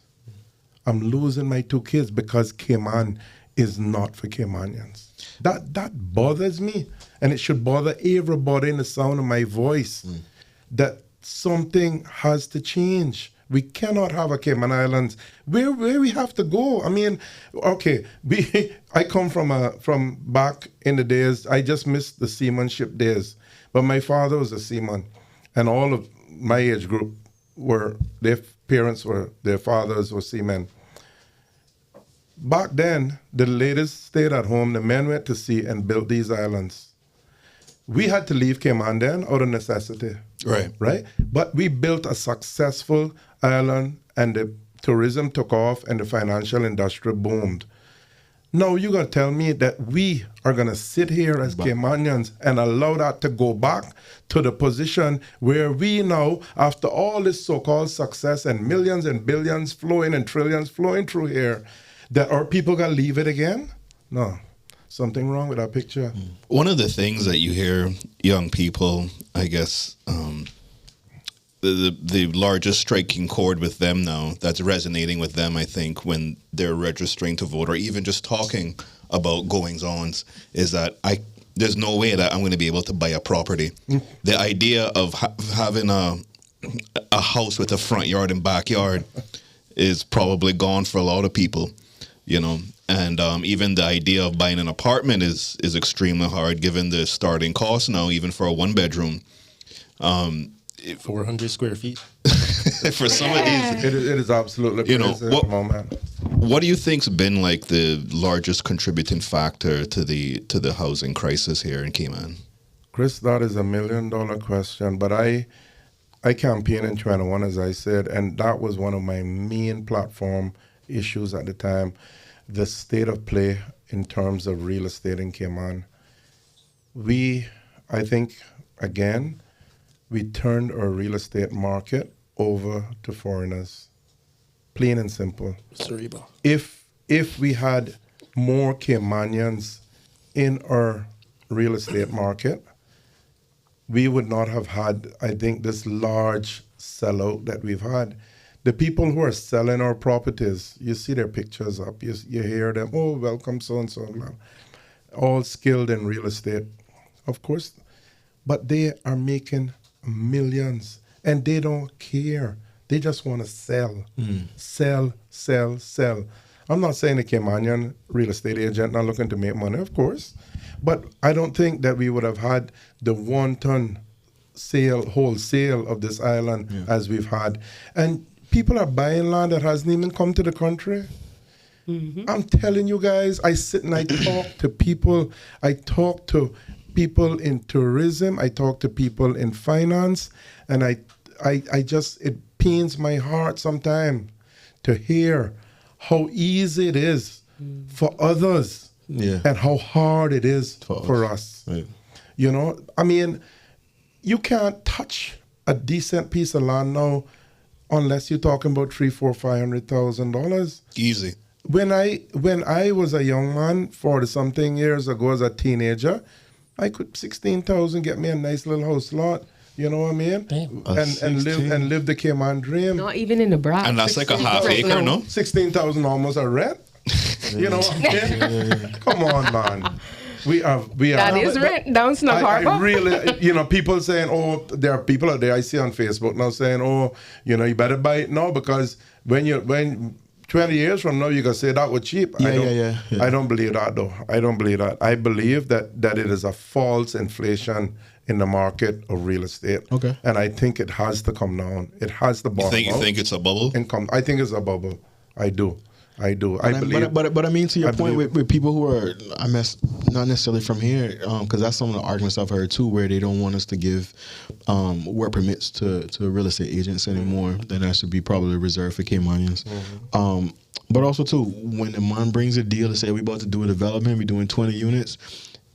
I'm losing my 2 kids because Cayman is not for Caymanians. That bothers me. And it should bother everybody in the sound of my voice that something has to change. We cannot have a Cayman Islands. Where we have to go? I mean, okay, I come from back in the days. I just missed the seamanship days. But my father was a seaman. And all of my age group their fathers were seamen. Back then, the ladies stayed at home, the men went to sea and built these islands. We had to leave Cayman then out of necessity. Right? But we built a successful island and the tourism took off and the financial industry boomed. Now you're going to tell me that we are going to sit here as Caymanians and allow that to go back to the position where we now, after all this so-called success and millions and billions flowing and trillions flowing through here, that our people going to leave it again? No. Something wrong with that picture. One of the things that you hear young people, I guess, the largest striking chord with them now, that's resonating with them, I think, when they're registering to vote or even just talking about goings-ons, is that there's no way that I'm going to be able to buy a property. The idea of having a house with a front yard and backyard is probably gone for a lot of people, And even the idea of buying an apartment is extremely hard given the starting cost now, even for a 1-bedroom. 400 square feet. For some of these, it is absolutely crazy at the moment. What do you think's been like the largest contributing factor to the housing crisis here in Cayman? Chris, that is $1 million question. But I campaigned in 21, as I said, and that was one of my main platform issues at the time. The state of play in terms of real estate in Cayman. I think, again, we turned our real estate market over to foreigners. Plain and simple. Cerebral. If we had more Caymanians in our real estate market, we would not have had, I think, this large sellout that we've had. The people who are selling our properties, you see their pictures up. You hear them, oh, welcome, so-and-so. All skilled in real estate, of course. But they are making millions, and they don't care. They just want to sell. Sell. I'm not saying the Caymanian real estate agent not looking to make money, of course. But I don't think that we would have had the one-ton wholesale of this island as we've had. And people are buying land that hasn't even come to the country. I'm telling you guys, I sit and I talk to people. I talk to people in tourism. I talk to people in finance. And I just, it pains my heart sometimes to hear how easy it is for others and how hard it is for us. Right. You know, I mean, you can't touch a decent piece of land now unless you're talking about $300,000-$500,000. Easy. When I was a young man, 40-something years ago as a teenager, I could $16,000 get me a nice little house lot. You know what I mean? And live the Cayman dream. Not even in the Bronx. And that's like a half acre, no? 16,000 almost a rent. You know what I mean? Come on, man. We are. That is rent down Snug Harbor. I really, you know, people saying, oh, there are people out there I see on Facebook now saying, oh, you know, you better buy it now because when 20 years from now, you're going to say that was cheap. I don't believe that, though. I don't believe that. I believe that it is a false inflation in the market of real estate. Okay. And I think it has to come down. It has to bottom out. You think it's a bubble? I think it's a bubble. I do. I believe. But I mean, to your point with people who are, not necessarily from here, because that's some of the arguments I've heard too, where they don't want us to give work permits to real estate agents anymore. Then that should be probably reserved for Caymanians. But also too, when the man brings a deal to say we about to do a development, we doing 20 units,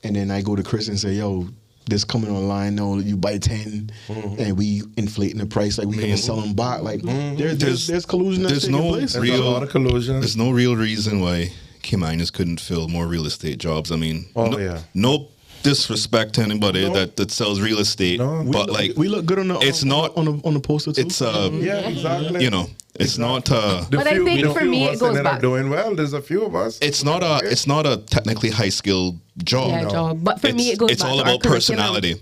and then I go to Chris and say, yo, this coming online, no, you buy 10 and we inflating the price, like we can sell them back. Like there's collusion that's taking place. There's a lot of collusion. There's no real reason why Caymanians couldn't fill more real estate jobs. I mean, no disrespect to anybody that sells real estate, but we look good on the it's not on the poster too. It's exactly. You know, it's not. But I think for me it goes back. Doing well. There's a few of us. It's not a technically high skilled job. Yeah, job. But for me it goes back. It's all about personality.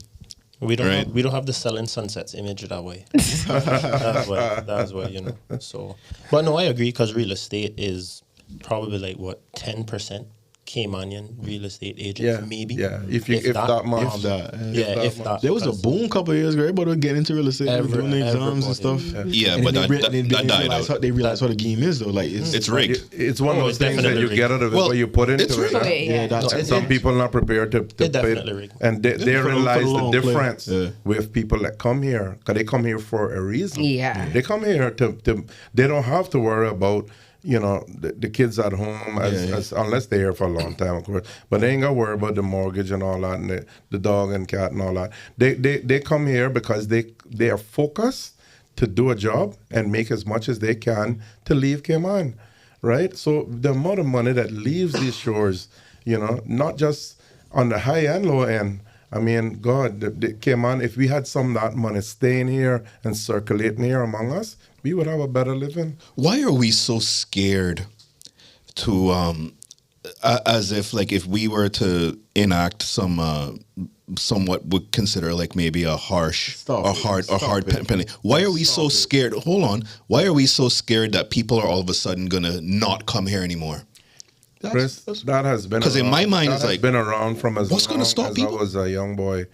We don't have the selling sunsets image that way. That's why you know. So, but no, I agree because real estate is probably like what 10%. Caymanian real estate agents, maybe. Yeah, if that much. If that. There was a boom a couple of years ago. Everybody was getting into real estate, doing the exams and stuff. Yeah, but that died out. They realized what the game is, though. Like it's rigged. It's one of those things that you get out of it, what you put into it. Some people are not prepared to pay, and they realize the difference with people that come here because they come here for a reason. Yeah, they come here to. They don't have to worry about. You know, the kids at home, unless they're here for a long time, of course. But they ain't got to worry about the mortgage and all that, and the dog and cat and all that. They come here because they are focused to do a job and make as much as they can to leave Cayman, right? So the amount of money that leaves these shores, you know, not just on the high and low end. I mean, God, the Cayman, if we had some of that money staying here and circulating here among us, we would have a better living. Why are we so scared to, as if like if we were to enact some, somewhat would consider like maybe a harsh or hard penalty? Why are we so scared? Hold on. Why are we so scared that people are all of a sudden gonna not come here anymore? Chris, that has been because in my mind it's like been around from as what's going to stop people? I was a young boy.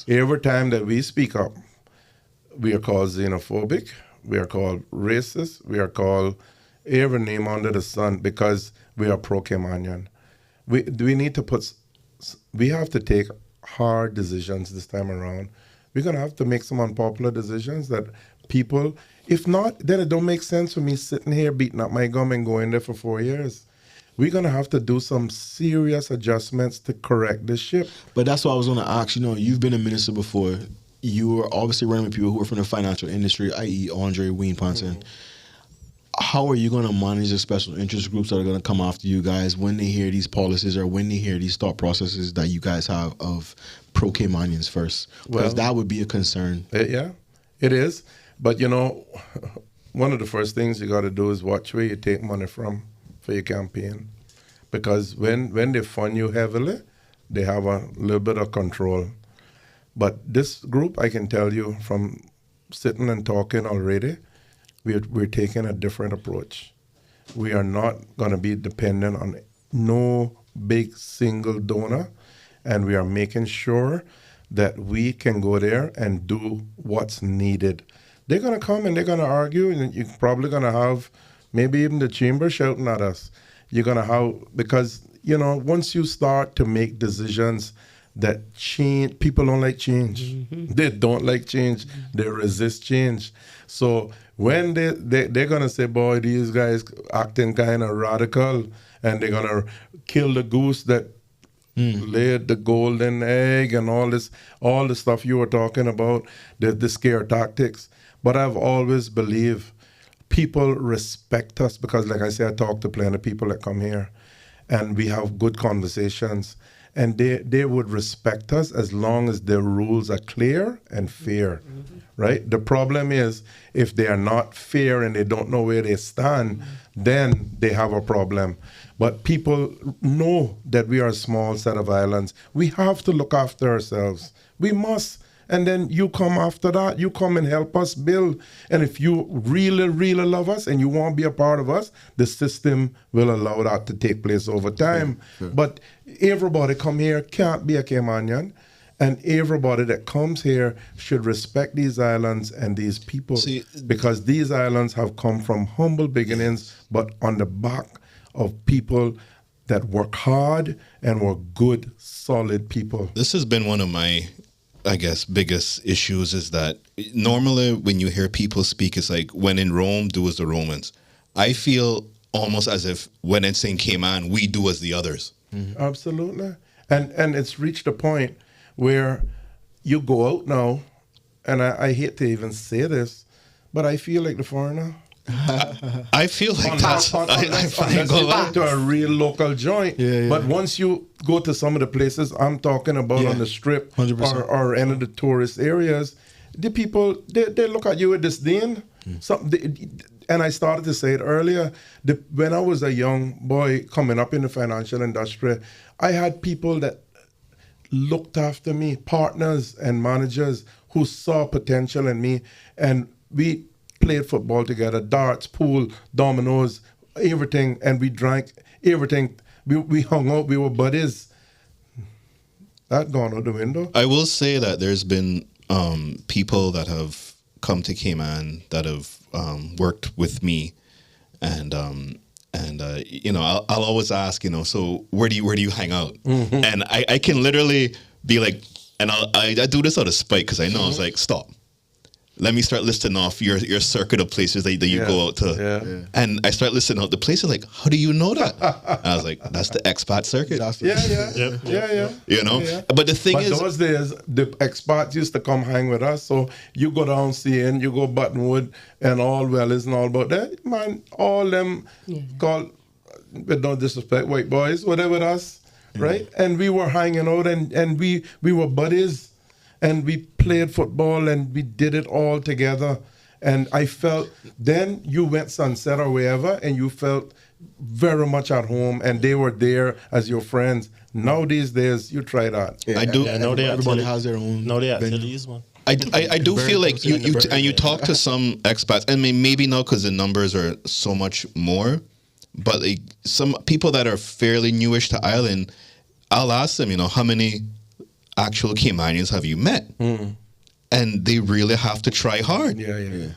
Every time that we speak up, we are called xenophobic, we are called racist, we are called every name under the sun because we are pro-Caymanian. We have to take hard decisions this time around. We're going to have to make some unpopular decisions that people, if not, then it don't make sense for me sitting here beating up my gum and going there for 4 years. We're going to have to do some serious adjustments to correct this ship. But that's what I was going to ask. You know, you've been a minister before. You were obviously running with people who are from the financial industry, i.e. Andre Wien-Ponson. How are you going to manage the special interest groups that are going to come after you guys when they hear these policies or when they hear these thought processes that you guys have of pro-Caymanians first? Because that would be a concern. Yeah, it is. But, you know, one of the first things you got to do is watch where you take money from for your campaign. Because when they fund you heavily, they have a little bit of control. But this group, I can tell you from sitting and talking already, we're taking a different approach. We are not going to be dependent on no big single donor, and we are making sure that we can go there and do what's needed. They're going to come and they're going to argue, and you're probably going to have maybe even the chamber shouting at us. You're going to have, because, you know, once you start to make decisions that change, people don't like change. Mm-hmm. They don't like change. Mm-hmm. They resist change. So when they're going to say, boy, these guys acting kind of radical, and they're going to kill the goose that laid the golden egg and all the stuff you were talking about, the scare tactics. But I've always believed people respect us because, like I said, I talk to plenty of people that come here, and we have good conversations. And they would respect us as long as the rules are clear and fair, right? The problem is if they are not fair and they don't know where they stand, then they have a problem. But people know that we are a small set of islands. We have to look after ourselves. We must. And then you come after that. You come and help us build. And if you really, really love us and you want to be a part of us, the system will allow that to take place over time. Sure. But everybody come here can't be a Caymanian. And everybody that comes here should respect these islands and these people. Because these islands have come from humble beginnings, but on the back of people that work hard and were good, solid people. This has been one of my, I guess, biggest issues is that normally when you hear people speak, it's like, when in Rome, do as the Romans. I feel almost as if when in St. Cayman, we do as the others. Mm-hmm. Absolutely. And it's reached a point where you go out now, and I hate to even say this, but I feel like the foreigner. I feel like that's unless you go to a real local joint. Yeah. But once you go to some of the places I'm talking about on the strip or any of the tourist areas, the people they look at you with disdain. And I started to say it earlier. When I was a young boy coming up in the financial industry, I had people that looked after me, partners and managers who saw potential in me, and we played football together, darts, pool, dominoes, everything, and we drank everything. We hung out, we were buddies. That gone out the window. I will say that there's been people that have come to Cayman that have worked with me, and you know, I'll always ask, you know, so where do you hang out? Mm-hmm. And I can literally be like, and I do this out of spite because I know I was like, stop. Let me start listing off your circuit of places that you go out to. Yeah. And I start listing out the places, like, how do you know that? And I was like, that's the expat circuit. Yeah. You know? Yeah. But the thing is, those days, the expats used to come hang with us. So you go down CN, you go Buttonwood and all Wellies and all about that. Man, all them called, with no disrespect, white boys, whatever us, right? And we were hanging out and we were buddies. And we played football and we did it all together. And I felt, then you went Sunset or wherever and you felt very much at home and they were there as your friends. Now these days, you try that. Yeah, I do. Everybody has their own. No, they actually use one. I do feel like you talk to some expats, and maybe not because the numbers are so much more, but like some people that are fairly newish to Ireland, I'll ask them, you know, how many actual Caymanians have you met? And they really have to try hard. Yeah.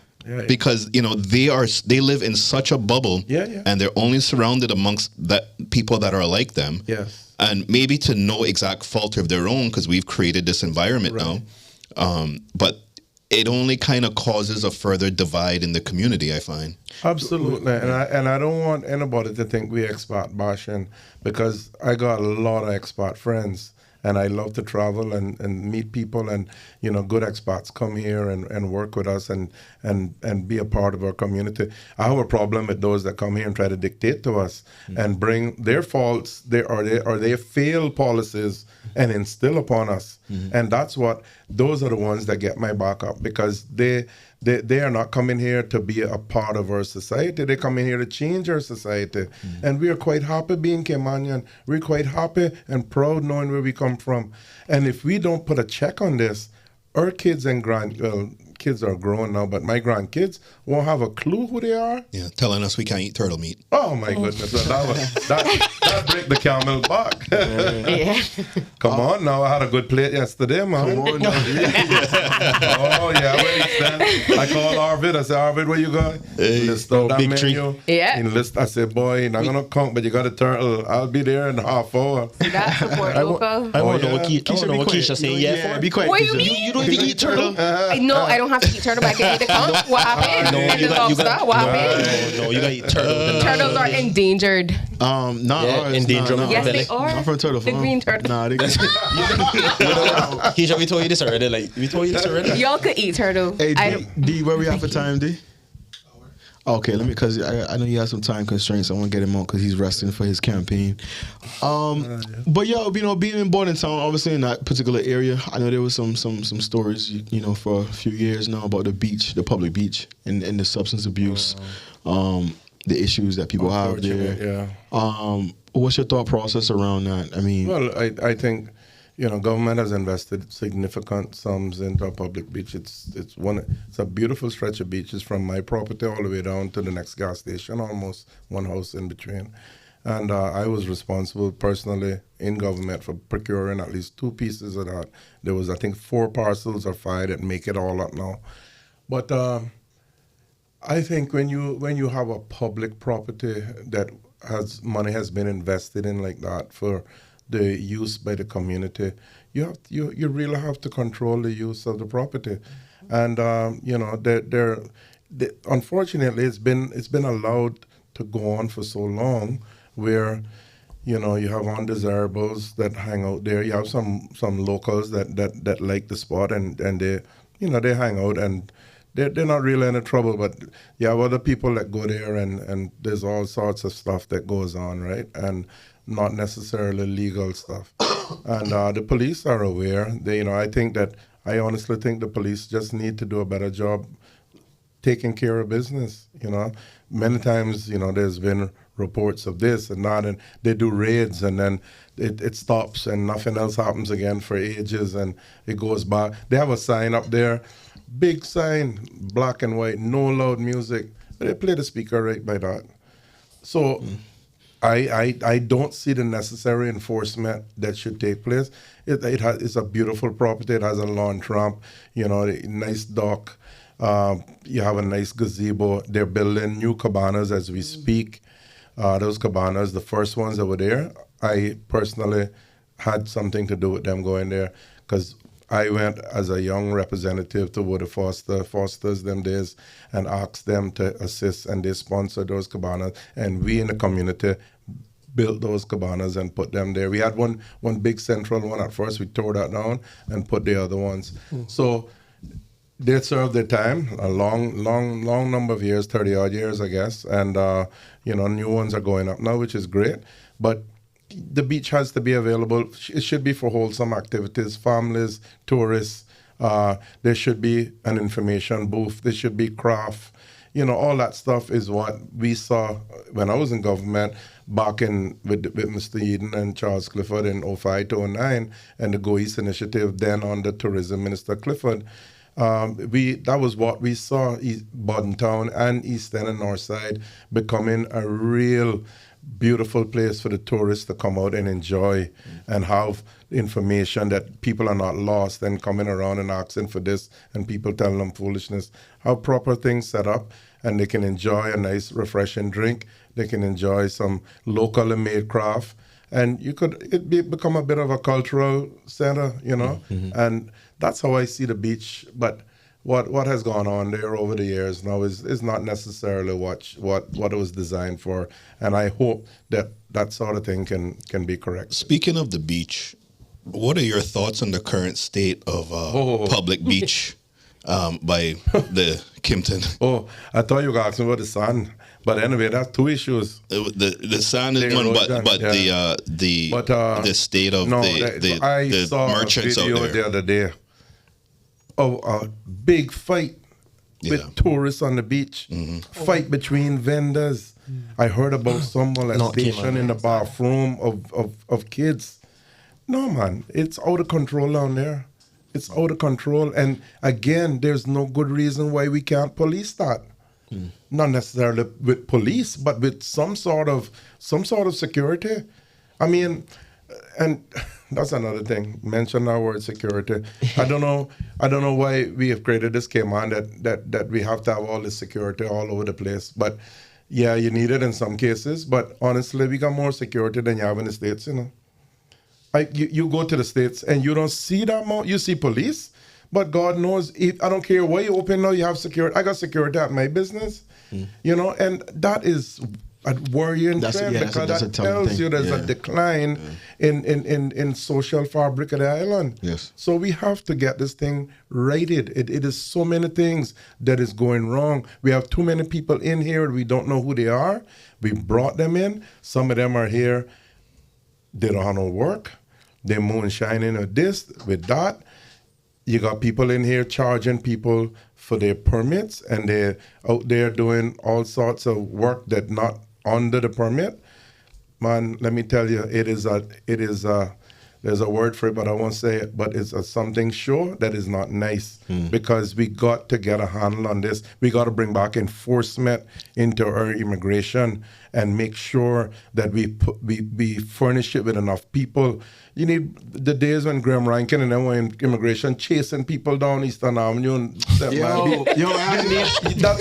Because, you know, they live in such a bubble, and they're only surrounded amongst that people that are like them. Yes. And maybe to no exact fault of their own, because we've created this environment now. But it only kind of causes a further divide in the community, I find. Absolutely. And I don't want anybody to think we expat bashing, because I got a lot of expat friends. And I love to travel and meet people, and good expats come here and work with us and be a part of our community. I have a problem with those that come here and try to dictate to us and bring their faults, their failed policies and instill upon us. And those are the ones that get my back up, because they are not coming here to be a part of our society. They come in here to change our society. And we are quite happy being Caymanian. We're quite happy and proud knowing where we come from. And if we don't put a check on this, our kids and kids are grown now, but my grandkids won't have a clue who they are. Yeah, telling us we can't eat turtle meat. Oh my goodness, that break the camel back. Come on now, I had a good plate yesterday, man. Come on now. Oh yeah, where you stand? I called Arvid. I said, Arvid, where you going? List out that menu. I said, boy, you're not gonna come, but you got a turtle. I'll be there in a half hour. That support local. I want to know what Keisha saying. Yeah, be quiet. What do you mean? You don't even eat turtle? No, I don't have to eat turtle, but I can eat the conch. What happened? What happened? No, you gotta eat turtle. Turtles are endangered. Endangered. Yes, they are. Not from turtle The farm. green turtle. Nah, they Keisha, we told you this already. Y'all could eat turtle. Hey, D, where we at for time, D? Okay, because I know you have some time constraints. I want to get him on because he's resting for his campaign. But being in Bodden Town, obviously in that particular area, I know there was some stories, for a few years now about the beach, the public beach, and the substance abuse, the issues that people have there. Yeah. What's your thought process around that? I mean, well, I think government has invested significant sums into a public beach. It's a beautiful stretch of beaches from my property all the way down to the next gas station, almost one house in between. And I was responsible personally in government for procuring at least 2 pieces of that. There was, I think, 4 parcels or 5 that make it all up now. But I think when you have a public property that money has been invested in like that for the use by the community, you really have to control the use of the property, and unfortunately it's been allowed to go on for so long, where you have undesirables that hang out there. You have some locals that like the spot and they they hang out and they're not really in trouble, but you have other people that go there and there's all sorts of stuff that goes on, right? And not necessarily legal stuff. And the police are aware. I honestly think the police just need to do a better job taking care of business. Many times, there's been reports of this and that, and they do raids and then it stops and nothing else happens again for ages and it goes by. They have a sign up there, big sign, black and white, no loud music. But they play the speaker right by that. So I don't see the necessary enforcement that should take place. It's a beautiful property. It has a lawn tramp, a nice dock. You have a nice gazebo. They're building new cabanas as we speak. Those cabanas, the first ones that were there, I personally had something to do with them going there, because I went as a young representative to Woody Foster's them days and asked them to assist, and they sponsored those cabanas, and we in the community built those cabanas and put them there. We had one big central one at first. We tore that down and put the other ones. So they served their time, a long number of years, 30 odd years, I guess. And, new ones are going up now, which is great. But the beach has to be available. It should be for wholesome activities, families, tourists. There should be an information booth. There should be craft. All that stuff is what we saw when I was in government back with Mr. Eden and Charles Clifford in 05 to 09 and the Go East Initiative, then under Tourism Minister Clifford. That was what we saw, Bodden Town and East End and North Side becoming a real beautiful place for the tourists to come out and enjoy and have information, that people are not lost and coming around and asking for this and people telling them foolishness. Have proper things set up and they can enjoy a nice refreshing drink. They can enjoy some locally made craft, and become a bit of a cultural center, and that's how I see the beach. But what has gone on there over the years now is not necessarily what it was designed for, and I hope that sort of thing can be corrected. Speaking of the beach, What are your thoughts on the current state of public beach by the Kimpton? Oh, I thought you were asking about the sun. But anyway, that's two issues. The sun is one, but the state of the merchants out there. The other day of a big fight with tourists on the beach. Fight between vendors. I heard about some molestation in the bathroom of kids. No, man, it's out of control down there. It's out of control. And again, there's no good reason why we can't police that. Not necessarily with police, but with some sort of security. I mean, and that's another thing. Mention our word security. I don't know why we have created this Cayman that we have to have all this security all over the place. But yeah, you need it in some cases. But honestly, we got more security than you have in the States, you know. You go to the States and you don't see that more. You see police, but God knows, I don't care where you open now, you have security. I got security at my business, you know, and that is a worrying trend because that tells you there's a decline in social fabric of the island. Yes. So we have to get this thing righted. It is so many things that is going wrong. We have too many people in here. We don't know who they are. We brought them in. Some of them are here. They don't have no work. They're moonshining with this, with that. You got people in here charging people for their permits, and they're out there doing all sorts of work that not under the permit. Man, let me tell you, there's a word for it, but I won't say it, but it's something sure that is not nice because we got to get a handle on this. We got to bring back enforcement into our immigration and make sure that we furnish it with enough people. You need the days when Graham Rankin and then when immigration chasing people down Eastern Avenue and that's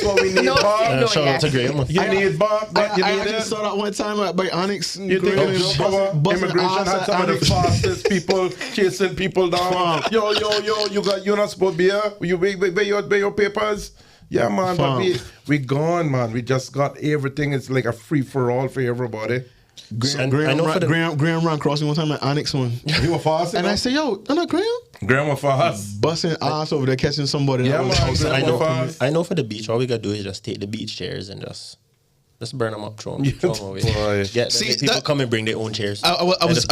what we need, Bob. Shout out to Graham. You need Bob, but you need I just saw that one time by Onyx. You think immigration had some of the fastest people chasing people down? Yo, you're not supposed to be here. You wear your papers. Yeah, man, but we gone, man. We just got everything. It's like a free for all for everybody. Graham ran crossing one time at Onyx one. He was fast, and I said, "Yo, I'm not Graham." Graham was fast, busting ass over there catching somebody. Yeah, man. I know for the beach, all we gotta do is just take the beach chairs and just burn them up, throw them away. People come and bring their own chairs. I was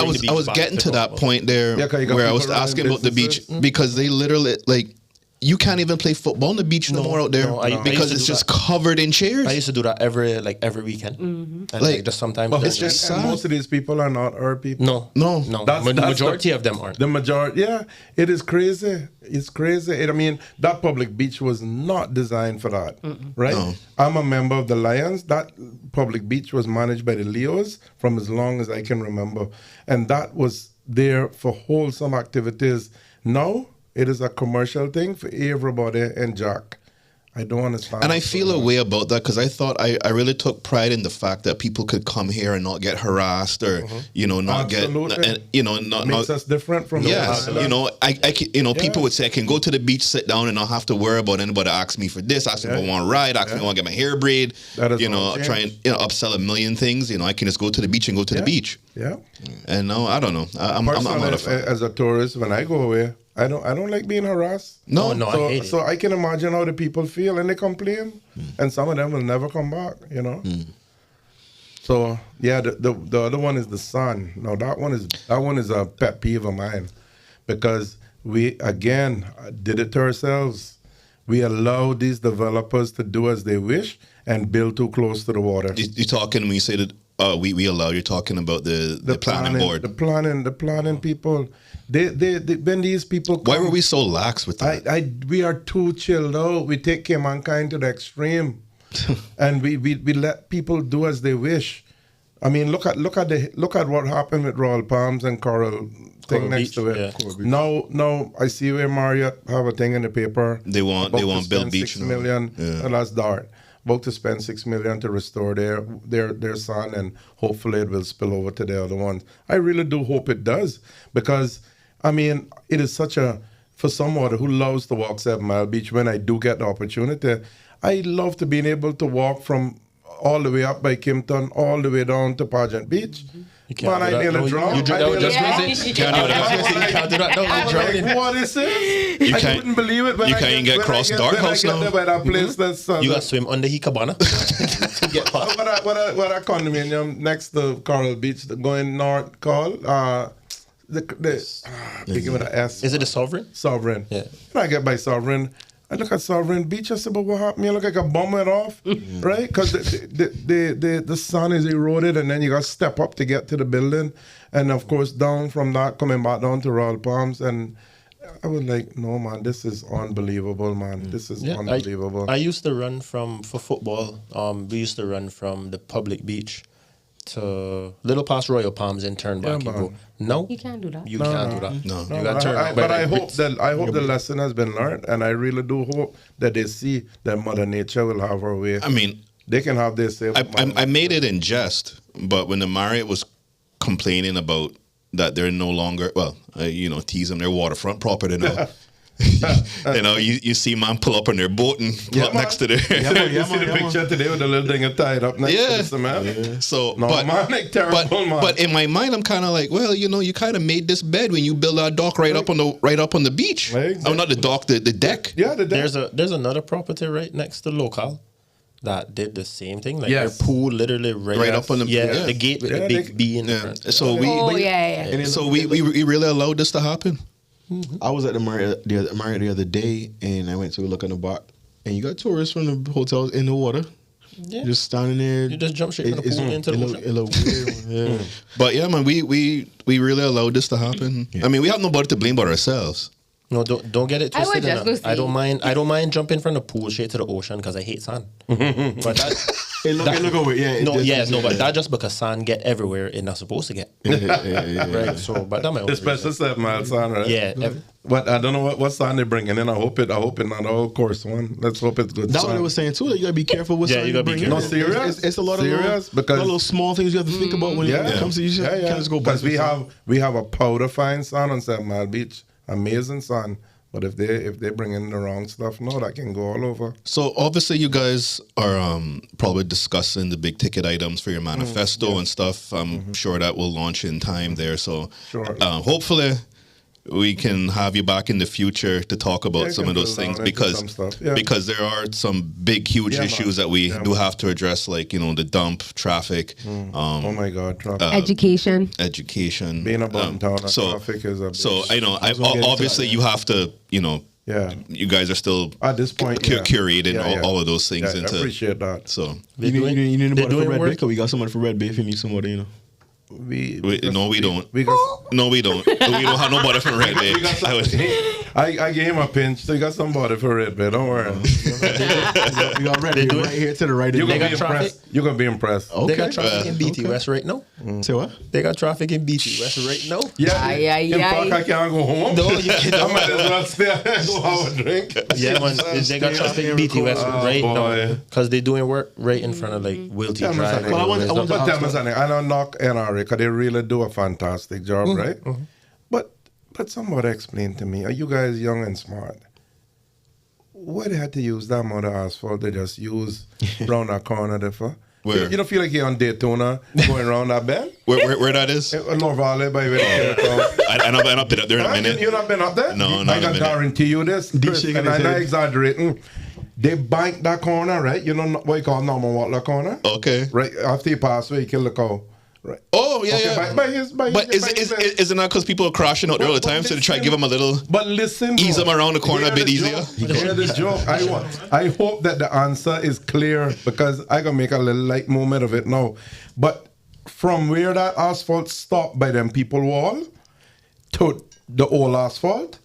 getting to that point there where I was asking about the beach because they literally you can't even play football on the beach no more out there because it's just covered in chairs. I used to do that every weekend. And just sometimes. But it's just sad. Most of these people are not our people. No. The majority of them aren't. The majority, it is crazy. It's crazy. I mean, that public beach was not designed for that, right? No. I'm a member of the Lions. That public beach was managed by the Leos from as long as I can remember. And that was there for wholesome activities. Now, it is a commercial thing for everybody and Jack. I don't understand. And I feel a way about that because I thought I really took pride in the fact that people could come here and not get harassed or not not makes us different from people would say I can go to the beach, sit down, and not have to worry about anybody ask me for this, ask me if I want to ride, ask me if I want to get my hair braid. Try and upsell a million things. I can just go to the beach and go to the beach. Yeah. And no, I don't know. I'm not a fan. As a tourist, when I go away, I don't like being harassed. No, I hate it. So I can imagine how the people feel and they complain, and some of them will never come back. So yeah, the other one is the sun. Now that one is a pet peeve of mine, because we again did it to ourselves. We allow these developers to do as they wish and build too close to the water. You're talking when you say that we allow. You're talking about the planning board. The planning people. They when these people come, why were we so lax with that? We are too chilled out. We take mankind to the extreme, and we let people do as they wish. I mean, look at what happened with Royal Palms and Coral thing next to it. Yeah. Now I see where Marriott have a thing in the paper. They want build beach. $6 million. And that's dark. About to spend $6 million to restore their sun, and hopefully it will spill over to the other ones. I really do hope it does, because I mean, it is for someone who loves to walk 7 Mile Beach, when I do get the opportunity, I love to being able to walk from all the way up by Kimpton, all the way down to Pageant Beach. Man, I nearly drowned. You can't do that. No, you're drowning. What is this? You I can't- couldn't believe it. When you I can't get across dark house now. By that place, that's, You got to swim under the cabana to get past. what a condominium next to Coral Beach, going north, begin with an S. Is it the Sovereign? Sovereign. Yeah. When I get by Sovereign, I look at Sovereign Beach. I said, "But what happened? You look like a bum went off, right? Because the sun is eroded, and then you got to step up to get to the building, and of course down from that, coming back down to Royal Palms, and I was like, no man, this is unbelievable, man. This is unbelievable. I used to run for football. We used to run from the public beach to little past Royal Palms and turn back. Yeah, You go, no, You can't do that. you can't do that. No. You got to turn back. But I hope the lesson has been learned, and I really do hope that they see that Mother Nature will have her way. I mean, They can have their say. I made it in jest, but when the Marriott was complaining about that they're no longer, tease them, their waterfront property now. You see man pull up on their boat and pull up next to their. You see the picture today with the little thing tied up next to the cement? Yeah. So, No, man, like terrible, man. But in my mind, I'm kind of like, well, you kind of made this bed when you build that dock right up on the beach. Exactly. Oh, not the dock, the deck. Yeah, There's another property right next to local that did the same thing. Like Yes. their pool literally right up on the- the gate with the big B in Yeah. front. So we really allowed this to happen. I was at the Marriott the other day, and I went to look on the bar, and you got tourists from the hotels in the water, just standing there. You just jump straight from the pool into the ocean. It look weird. Yeah. But yeah, man, we really allowed this to happen. I mean, we have nobody to blame but ourselves. No, don't get it I would twisted. just go see. I don't mind jumping from the pool straight to the ocean because I hate sand. But that, It look over. Yeah. but that just because sand get everywhere it's not supposed to get. Yeah. Right. So, but that might especially 7 mile sand, right? Yeah. But I don't know what sand they're bringing in. I hope it not all course one. Let's hope it's good. That's sand. what I was saying too. That you gotta be careful with. Yeah, sand you gotta be bring in. careful. No, serious? It's a lot of Serious? because little small things you have to think about when it comes to you. Can't just go because back. we have a powder fine sand on 7 Mile Beach, amazing sand. But if they bring in the wrong stuff, no, that can go all over. So obviously you guys are probably discussing the big ticket items for your manifesto and stuff. I'm sure that will launch in time there. So hopefully we can have you back in the future to talk about some of those things because there are some big, huge issues that we do have to address, like, the dump, traffic. Oh my God, traffic. Education. Being a Bodden Town, traffic is a big. So I know, obviously you have to, you guys are still at this point curating all of those things I into. appreciate that. So You need anybody for Red work? Bay? 'Cause we got somebody for Red Bay if you need somebody. no, we don't. We got, No, we don't. We don't have nobody from Red Bay. I gave him a pinch, so you got somebody for Red Bay. Don't worry. We got Red Bay right here to the right. You're They gonna got be impressed. You're gonna be impressed. Okay. They got traffic in BT West right now. Say what? They got traffic in BT West right now. Yeah. In fact, I can't go home. No, you can't. I might as well stay and go have a drink. Yeah, man. They got traffic in BT West right now boy. because they're doing work right in front of like Wilty Tell me Drive. something. Well, I want But to tell me something. I don't knock NRA because they really do a fantastic job, right? But somebody explain to me, are you guys young and smart? Why they had to use that amount of asphalt? They just use round that corner there for? Where? You don't feel like you're on Daytona going around that bend? Where that is? North Valley by where I not been up there in a minute. You not been up there? No, not I in a can minute. guarantee you this, Chris, shaking and his I'm not head. exaggerating. They bank that corner, right? You know what you call Norman Water corner? Okay. Right after you pass where you kill the cow. Right. Oh yeah, Okay, yeah. by his- But isn't that because people are crashing out there all the time, so they try to give them a little But listen, ease them around the corner a hear bit the easier? joke. Hear the joke. I hope that the answer is clear because I can make a little light moment of it now. But from where that asphalt stopped by them people wall to the old asphalt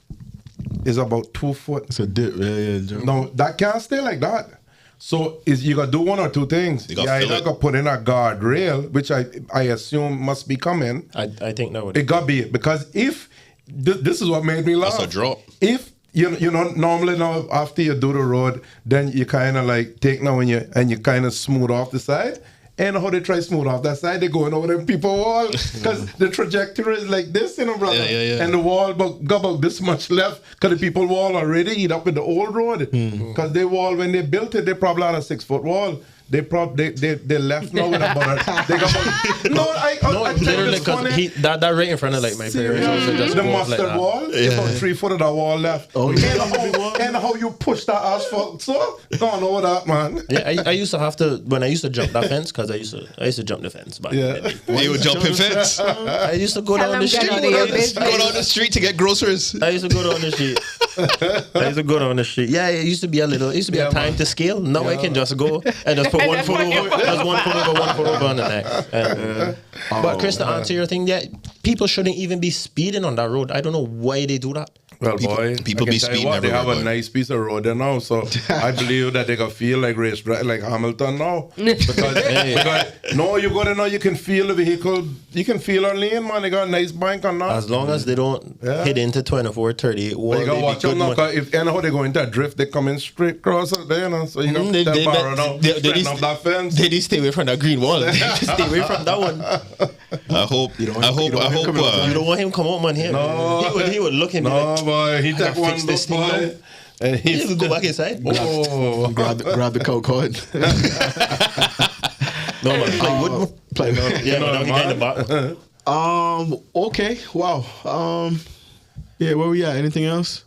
is about 2 foot. It's a dip. Yeah. No, that can't stay like that. So you gotta do one or two things. You gotta You fill either it. gotta put in a guardrail, which I assume must be coming. I think that would. It gotta be because if this is what made me laugh. That's a drop. If you know normally now after you do the road, then you kind of like take now and you kind of smooth off the side. And how they try smooth off that side, they going over them people wall because the trajectory is like this, brother. Yeah. And the wall got about this much left because the people wall already eat up with the old road. Because they wall when they built it, they probably had a 6 foot wall. They left now with about they got I literally, it's funny. because that right in front of like my parents. Also just The go off mustard like that. wall, about 3 foot of that wall left. Oh, And how you push that asphalt, so don't know that, man. Yeah, I used to have to when I used to jump that fence because I used to jump the fence. But Yeah. You would jump in fence. I used to go Tell down them the get street. out of your business. Go down the street to get groceries. I used to go down the street. Yeah, it used to be a time to scale. Now I can just go and just put one foot over, one foot over on the neck. But Chris, to answer your thing, yeah, people shouldn't even be speeding on that road. I don't know why they do that. Well, People- boy, people I can be tell you speeding what, they have everywhere, a boy. nice piece of road there now, so I believe that they can feel like race like Hamilton now. Because no, you go there now, you can feel the vehicle, you can feel our lane, man. They got a nice bank on that. As long as they don't hit into 24, 38, But you gotta watch out now, because if anyhow they go into a drift, they come in straight across out there, you know. So you got to tell Barrow now, straighten up that fence. They stay away from that green wall. They just stay away from that one. I hope. You don't want him come out, man. Here, No. he would look at me No, like, boy, he gotta took one fix this look, thing boy. And he would go back inside. Oh, grab the coke card. No, man, play wood. Play Yeah, man, he got in the back. Okay. Wow. Yeah. Where we at? Anything else?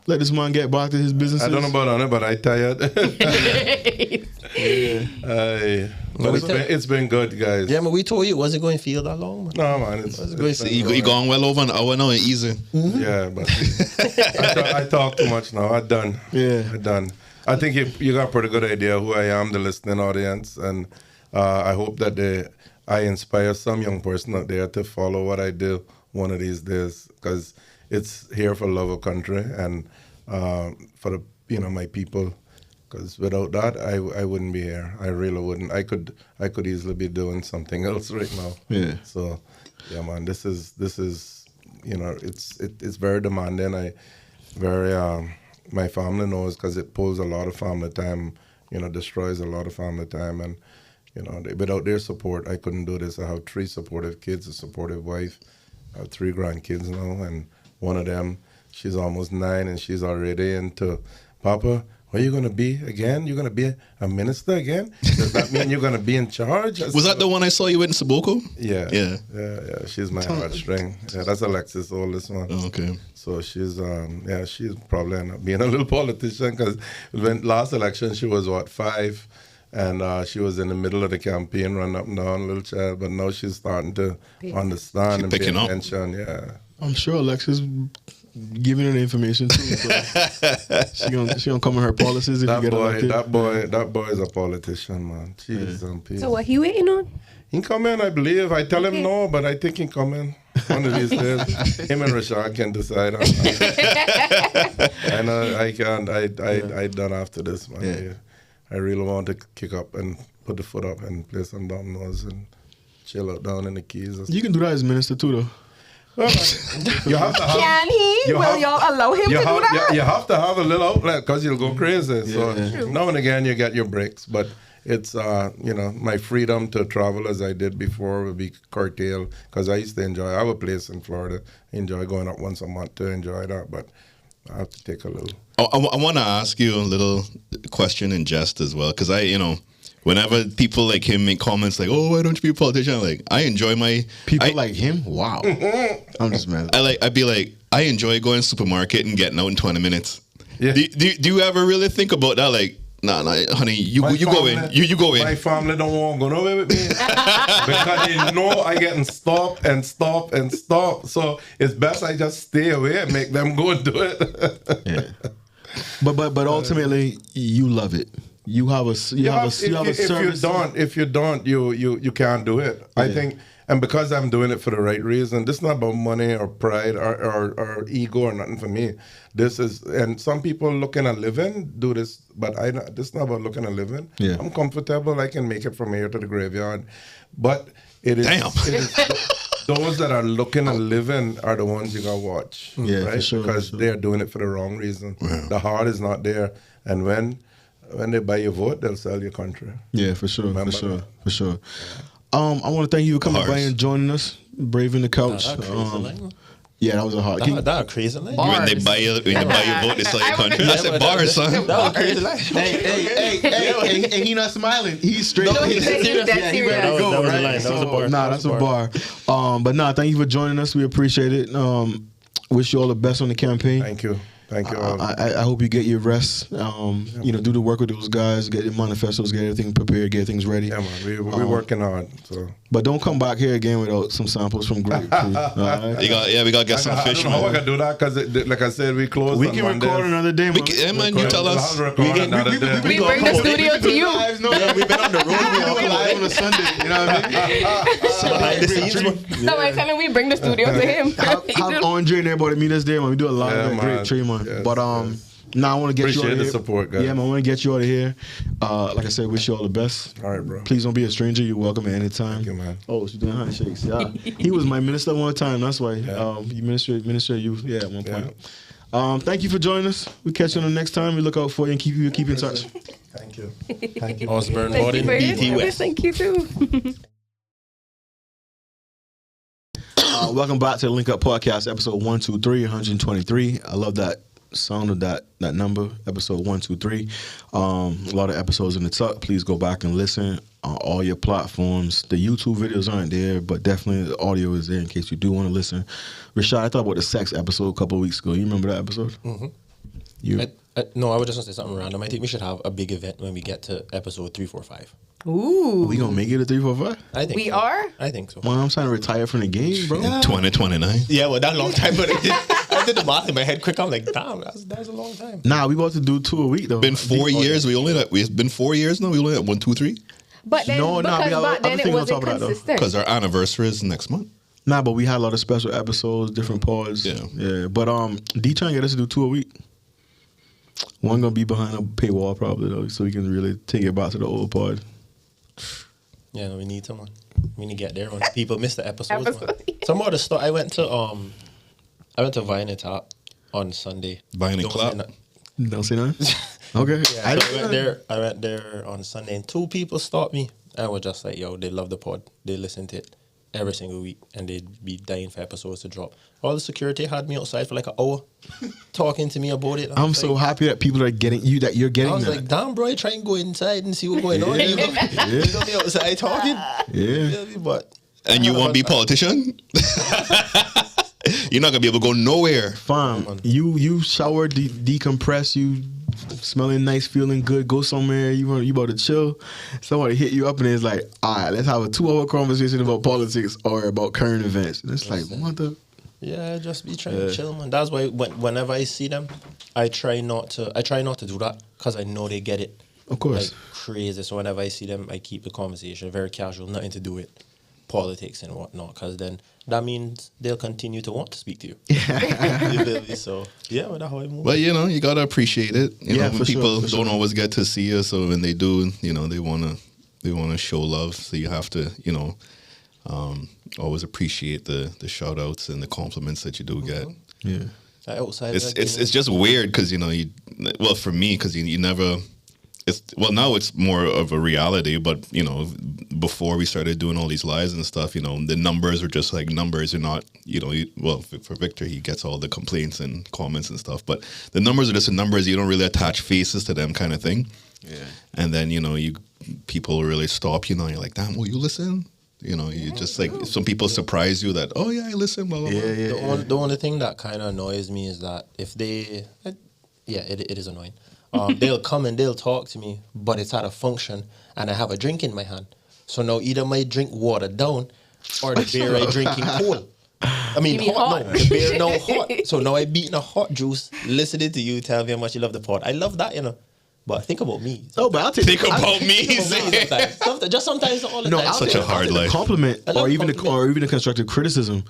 Let this man get back to his business. I don't know about it, but I tired. But it's been good, guys. Yeah, man, we told you it wasn't going to feel that long, man. No, man, it's You gone well over an hour now and easy. Yeah, but I talk too much now. I'm done. Yeah. I'm done. I think you got a pretty good idea who I am, the listening audience, and I hope that I inspire some young person out there to follow what I do one of these days, because it's here for love of country and for the my people. Because without that, I wouldn't be here. I really wouldn't. I could easily be doing something else right now. Yeah. So, yeah, man, this is it's very demanding. My family knows, because it pulls a lot of family time. Destroys a lot of family time, and without their support, I couldn't do this. I have 3 supportive kids, a supportive wife. I have 3 grandkids now, and one of them, she's almost 9, and she's already into, Papa, where are you going to be again? You're going to be a minister again? Does that mean you're going to be in charge? Was that the one I saw you in Saboko? Yeah. She's my heartstring. Yeah, that's Alexis' oldest one. Oh, okay. So she's she's probably end up being a little politician, because when last election she was 5, and she was in the middle of the campaign, running up and down, little child. But now she's starting to understand and pay picking up. attention. Yeah. I'm sure Alexis giving her the information too. So she gonna come in her policies if you get elected. That boy is a politician, man. Jeez, So what he waiting on? he come in, I believe. I tell him no, but I think he come in one of these days. Him and Rashad can decide on that. I know I can't. I done after this, man. Yeah. I really want to kick up and put the foot up and play some dominoes and chill out down in the Keys. You can do that as minister too, though. Well, you have to have. Can he? Will y'all allow him to do that? You have to have a little outlet, because you'll go crazy. So now and again you get your breaks, but it's my freedom to travel as I did before will be curtailed, because I used to enjoy. I have a place in Florida. I enjoy going up once a month to enjoy that, but I have to take a little. I want to ask you a little question in jest as well, because whenever people like him make comments like, "Oh, why don't you be a politician?" I enjoy my People like him. Wow. I'm just mad. I'd be like, I enjoy going to the supermarket and getting out in 20 minutes. Yeah. Do you ever really think about that? Like, nah, honey, you go in. You go in. My family don't want to go nowhere with me because they know I getting stop. So it's best I just stay away and make them go and do it. Yeah. But ultimately, you love it. You have a service. If you don't, you can't do it. I think, and because I'm doing it for the right reason, this is not about money or pride or ego or nothing for me. This is, and some people looking at living do this, but this is not about looking at living. Yeah. I'm comfortable. I can make it from here to the graveyard, but it is. Damn. It is those that are looking at living are the ones you gotta watch. Yeah, right? for sure, because for sure. they're doing it for the wrong reason. Yeah. The heart is not there, and when they buy your vote, they'll sell your country. Yeah, for sure, Remember for sure. I want to thank you for coming by and joining us, braving the couch. Yeah, that was a hard. That was crazy line. When they buy your vote, they sell your country. I said bars, son. That was crazy line. Hey, he not smiling. He's straight. No, he said he was that he serious. ready to go, That was a right? line. That was a bar. Nah, that's a bar. But nah, thank you for joining us. We appreciate it. Wish you all the best on the campaign. Thank you. Thank you all. I hope you get your rest. You know, do the work with those guys, get your manifestos, get everything prepared, get things ready. Yeah, man. We're working hard. So. But don't come back here again without some samples from Grape. All right? We gotta get some fish, I don't know how I man. can do that because, like I said, we closed. We on can Mondays. record another day. Yeah, man, you tell us. We bring the studio to you. We've been on the road. We do live on a Sunday. You know what I mean? Somebody tell him we bring the studio to him. Have Andre and everybody meet us there, man. We do a lot of that Grape Tree, man. Yes, but now I want to get you out appreciate of the here. support, guys. Yeah, man, I want to get you out of here. Like I said, wish you all the best. All right, bro. Please don't be a stranger. You're welcome at any time. Thank you, man. Oh, she's doing handshakes. Yeah, he was my minister one time. That's why. You minister of youth. Yeah, at one point. Thank you for joining us. We catch you on the next time. We look out for you and keep in touch. Thank you. Thank you. Osbourne Thank you Bodden, for your BT service. West. Thank you too. Welcome back to the Link Up Podcast, episode 123, 123. I love that sound of that number, episode 123. A lot of episodes in the tuck. Please go back and listen on all your platforms. The YouTube videos aren't there, but definitely the audio is there in case you do want to listen. Rashad, I thought about the sex episode a couple of weeks ago. You remember that episode? Mm-hmm. No, I was just going to say something random. I think we should have a big event when we get to episode 345. Ooh. We gonna make it a 345? I think We so. are? I think so. Well, I'm trying to retire from the game, bro. 2029. Yeah, well, that long time, but I did the math in my head quick. I'm like, damn, that was a long time. Nah, we about to do 2 a week though. Been 4 years. It's been 4 years now. We only at 1, 2, 3 But then, No, nah, we because got back then other it things on wasn't top of that, though. consistent. because our anniversary is next month. Nah, but we had a lot of special episodes, different pods. Yeah. But D trying to get us to do 2 a week. One gonna be behind a paywall probably though, so we can really take it back to the old pod. Yeah, no, we need someone. We need to get there when people miss the episodes. Man. Some of the stuff I went to Vine and Top on Sunday. Vine and Don't Clap? say nothing. Don't say nothing. Okay. Yeah, so I went there on Sunday and 2 people stopped me and were just like, yo, they love the pod. They listen to it every single week and they'd be dying for episodes to drop. All the security had me outside for like an hour talking to me about it. I'm so happy that people are getting you, that you're getting I was that. like, damn, bro, I try and go inside and see what's going on. You got me outside talking. Yeah. You feel me? But And you want to be politician? You're not gonna be able to go nowhere. Fine. You shower, decompress, you smelling nice, feeling good, go somewhere, you about to chill. Somebody hit you up and it's like, all right, let's have a 2-hour conversation about politics or about current events. And it's like, what the? yeah, just be trying to chill, man. That's why whenever I see them, I try not to do that because I know they get it. Of course. Like crazy. So whenever I see them, I keep the conversation very casual, nothing to do with politics and whatnot, because then that means they'll continue to want to speak to you. You feel me? So yeah, well, that's how I move. But you know, you gotta appreciate it. You know, when for sure, people for don't sure. always get to see you, so when they do, you know, they wanna show love. So you have to, you know, always appreciate the shout outs and the compliments that you do get. Yeah. Outside, It's just weird because, you know, well, for me, because you never. Now it's more of a reality, but you know, before we started doing all these lives and stuff, you know, the numbers are just like numbers. You're not, you know, for Victor, he gets all the complaints and comments and stuff, but the numbers are just the numbers. You don't really attach faces to them, kind of thing. Yeah. And then, you know, people really stop, you know, you're like, damn, will you listen? You know, you just like, some people surprise you that, oh yeah, I listen, blah, blah, blah. The only thing that kind of annoys me is that if they, it is annoying. They'll come and they'll talk to me, but it's at a function and I have a drink in my hand. So now either my drink watered down or the beer I drinking cold. I mean, hot. No, the beer now hot. So now I beating a hot juice, listening to you tell me how much you love the pod. I love that, you know. But think about me. Oh, but I'll take Think about me. Sometimes, not all the No, time. I'll Such take a hard a life. compliment I love or even compliment. a constructive criticism.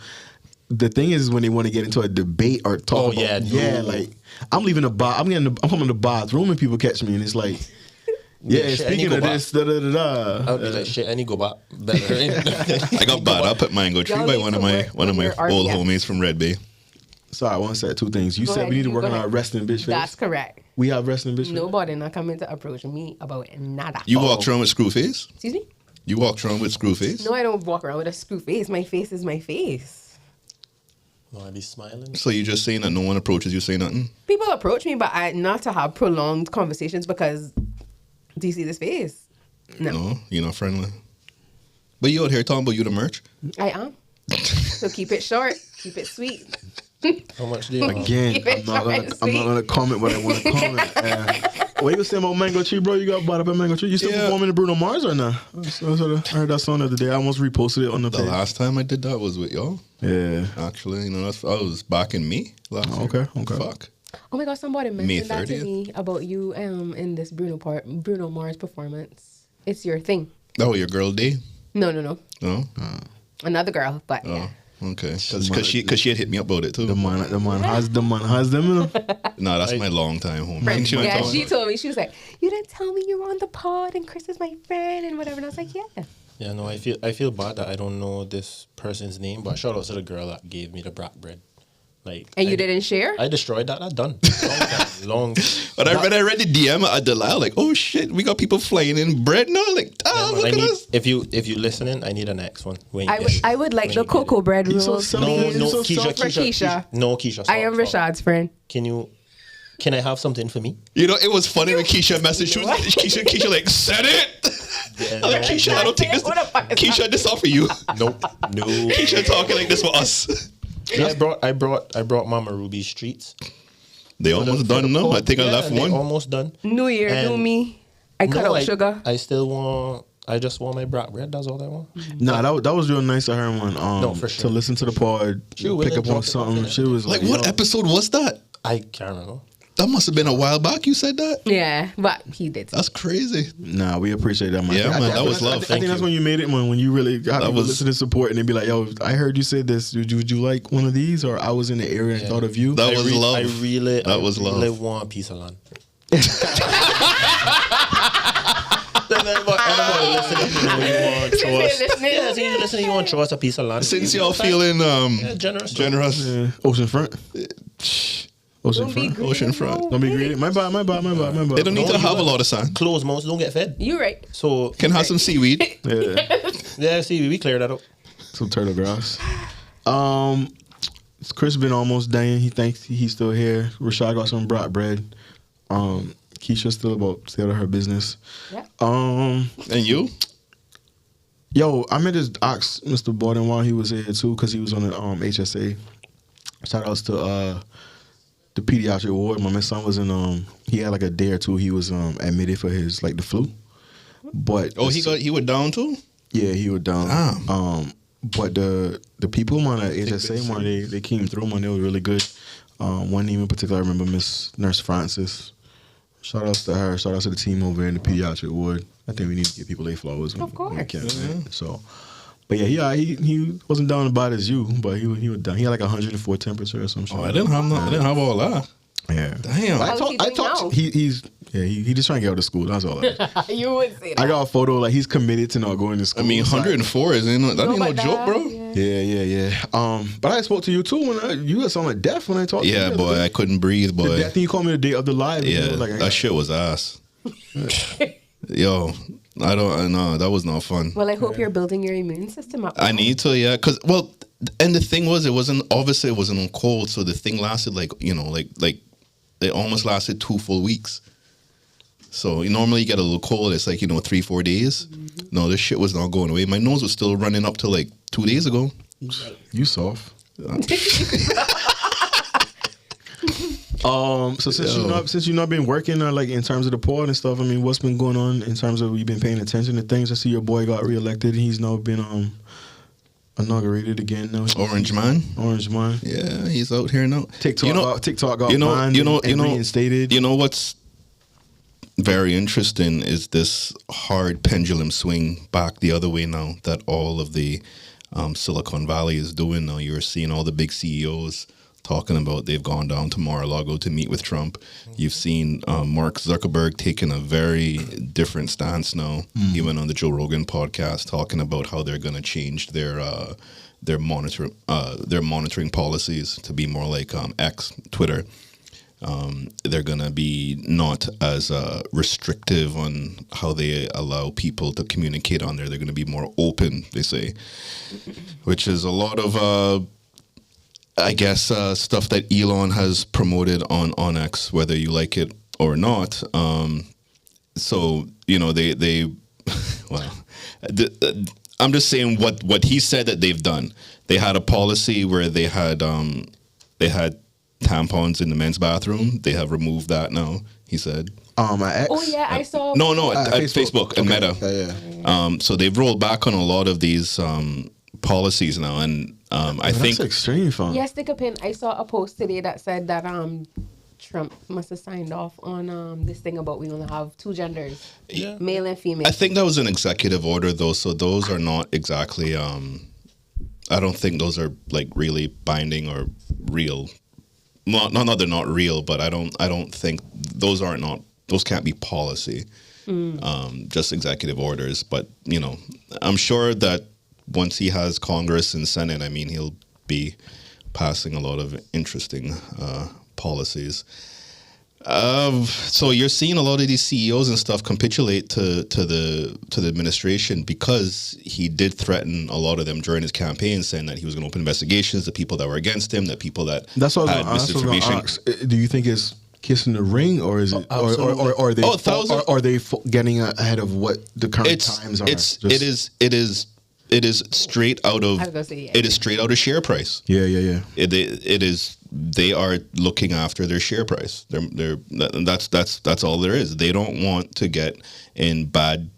The thing is when they want to get into a debate or talk about, like I'm leaving the bar, I'm coming to the bathroom and people catch me and it's like, shit, speaking of this, I would be like, shit, I need to go back. Better. I got bad up at Mango Tree Y'all by need one to of my work with your old RPM. homies from Red Bay. Sorry, I want to say 2 things. You Go said ahead, we need to you work go on our ahead. resting bitch face. That's correct. We have resting bitch face. Nobody not coming to approach me about nada. You walked around with screw face? Excuse me? You walked around with screw face? No, I don't walk around with a screw face. My face is my face. No, I be smiling. So you just saying that no one approaches you, say nothing? People approach me, but not to have prolonged conversations because do you see this face? No. You're not friendly. But you out here talking about you the merch? I am. So keep it short, keep it sweet. How much do you want? Again, I'm not gonna comment what I want to comment. What you was saying about Mango Tree, bro? You got bought up at Mango Tree. You still performing in Bruno Mars or not? I heard that song the other day. I almost reposted it on the page. The last time I did that was with y'all. Yeah. Actually, I was back in May last year. Okay. Fuck. Oh my God, somebody mentioned that to 30th. me about you in this Bruno Mars performance. It's your thing. Oh, your girl day? No. No? Another girl, but yeah. Okay. Because she had hit me up about it too. The man has them, you know? No, that's my long time home. Friend. She Yeah, she told me, she was like, you didn't tell me you were on the pod and Chris is my friend and whatever. And I was like, yeah. Yeah, no, I feel bad that I don't know this person's name, but shout out to the girl that gave me the brat bread. And you didn't share? I destroyed that. That's done. Long. But I read the DM at Delilah, like, oh shit, we got people flying in bread now. Like, look at us. If you listening, I need a next one. I would like the cocoa bread rules. No, Keisha. Keisha. No, Keisha. I am Rashad's friend. Can I have something for me? You know, it was funny when Keisha messaged. Keisha like, said it. Yeah, I'm like, Keisha, I don't think this. Keisha, this off for you. Nope. No. Keisha talking like this for us. Yeah, I brought Mama Ruby's treats. They almost done now. I think I left one. Almost done. New Year, new me. I cut out sugar. I just want my brat bread. That's all I want. Nah, that was real nice of her, man. No, for sure. To listen to the pod, pick up on something. She was like, what episode was that? I can't remember. That must have been a while back. You said that. Yeah, but he did. That's crazy. Nah, we appreciate that, man. Yeah, man, that was love. I think that's when you made it, man. When you really got to listen to support and they be like, "Yo, I heard you said this. Would you like one of these?" Or I was in the area and thought of you. That was love. I really love. want a piece of land. You want to throw us a piece of land. Since y'all feeling generous. Oceanfront. Oceanfront. Don't be greedy. My bad. They don't need to have a lot of sun. Closed mouths don't get fed. You right. So can have some seaweed. Yeah, seaweed. We clear that up. Some turtle grass. Chris been almost dying. He thinks he's still here. Rashad got some brat bread. Keisha's still out of her business. Yeah. And you? Yo, I meant to ask Mr. Bodden while he was here too, because he was on the HSA. Shout outs to the pediatric ward. My son was in he had like a day or two. He was admitted for his the flu. But he went down too? Yeah, he was down. Damn. But the people on the HSA, man, they came through, man. They were really good. One name in particular, I remember Miss Nurse Francis. Shout outs to her. Shout outs to the team over in the pediatric ward. I think we need to give people their flowers. Of course. When we can, right? So, but yeah, he wasn't down as bad as you, but he was down. He had like 104 temperature or some shit. Oh, I didn't have all that. Yeah. Damn. I talked. He just trying to get out of school. That's all. You would say that. I got a photo he's committed to not going to school. I mean, 104 ain't no joke, bro. Yeah. But I spoke to you too when you had something like death when I talked to you. Yeah, boy, I couldn't breathe, boy. I think you called me the day of the live. Yeah, that shit was ass. Yo, I don't know. That was not fun. Well, I hope you're building your immune system up. I need to, yeah. And the thing was, it wasn't on cold, so the thing lasted it almost lasted 2 full weeks. So normally you get a little cold, it's 3-4 days. Mm-hmm. No, this shit was not going away. My nose was still running up to 2 days ago. You soft. So since you've not been working in terms of the pod and stuff, I mean, what's been going on in terms of you been paying attention to things? I see your boy got reelected. He's now been inaugurated again now. Orange man. Yeah, he's out here now. TikTok got banned and reinstated. You know what's very interesting is this hard pendulum swing back the other way now that all of the Silicon Valley is doing now. You're seeing all the big CEOs talking about they've gone down to Mar-a-Lago to meet with Trump. You've seen Mark Zuckerberg taking a very different stance now, even on the Joe Rogan podcast, talking about how they're going to change their monitoring policies to be more like X, Twitter. They're going to be not as restrictive on how they allow people to communicate on there. They're going to be more open, they say, which is a lot of I guess stuff that Elon has promoted on X, whether you like it or not. So they well, I'm just saying what he said that they've done. They had a policy where they had tampons in the men's bathroom. They have removed that now. He said. At X? Oh yeah, I saw. No, at Facebook and Okay. Meta. Yeah. So they've rolled back on a lot of these policies now, and I think that's extreme fun. Yes, Stick a Pin. I saw a post today that said that Trump must have signed off on this thing about we only have two genders, male and female. I think that was an executive order though, so those are not exactly. I don't think those are like really binding or real. Not they're not real, but I don't think those can't be policy. Just executive orders. But I'm sure that once he has Congress and Senate, I mean, he'll be passing a lot of interesting policies. So you're seeing a lot of these CEOs and stuff capitulate to the administration because he did threaten a lot of them during his campaign, saying that he was going to open investigations, the people that were against him, the people that had misinformation. Do you think it's kissing the ring, or is it, or are they, are they getting ahead of what the current times are? It is straight out of. It is straight out of share price. Yeah. It is. They are looking after their share price. That's all there is. They don't want to get in bad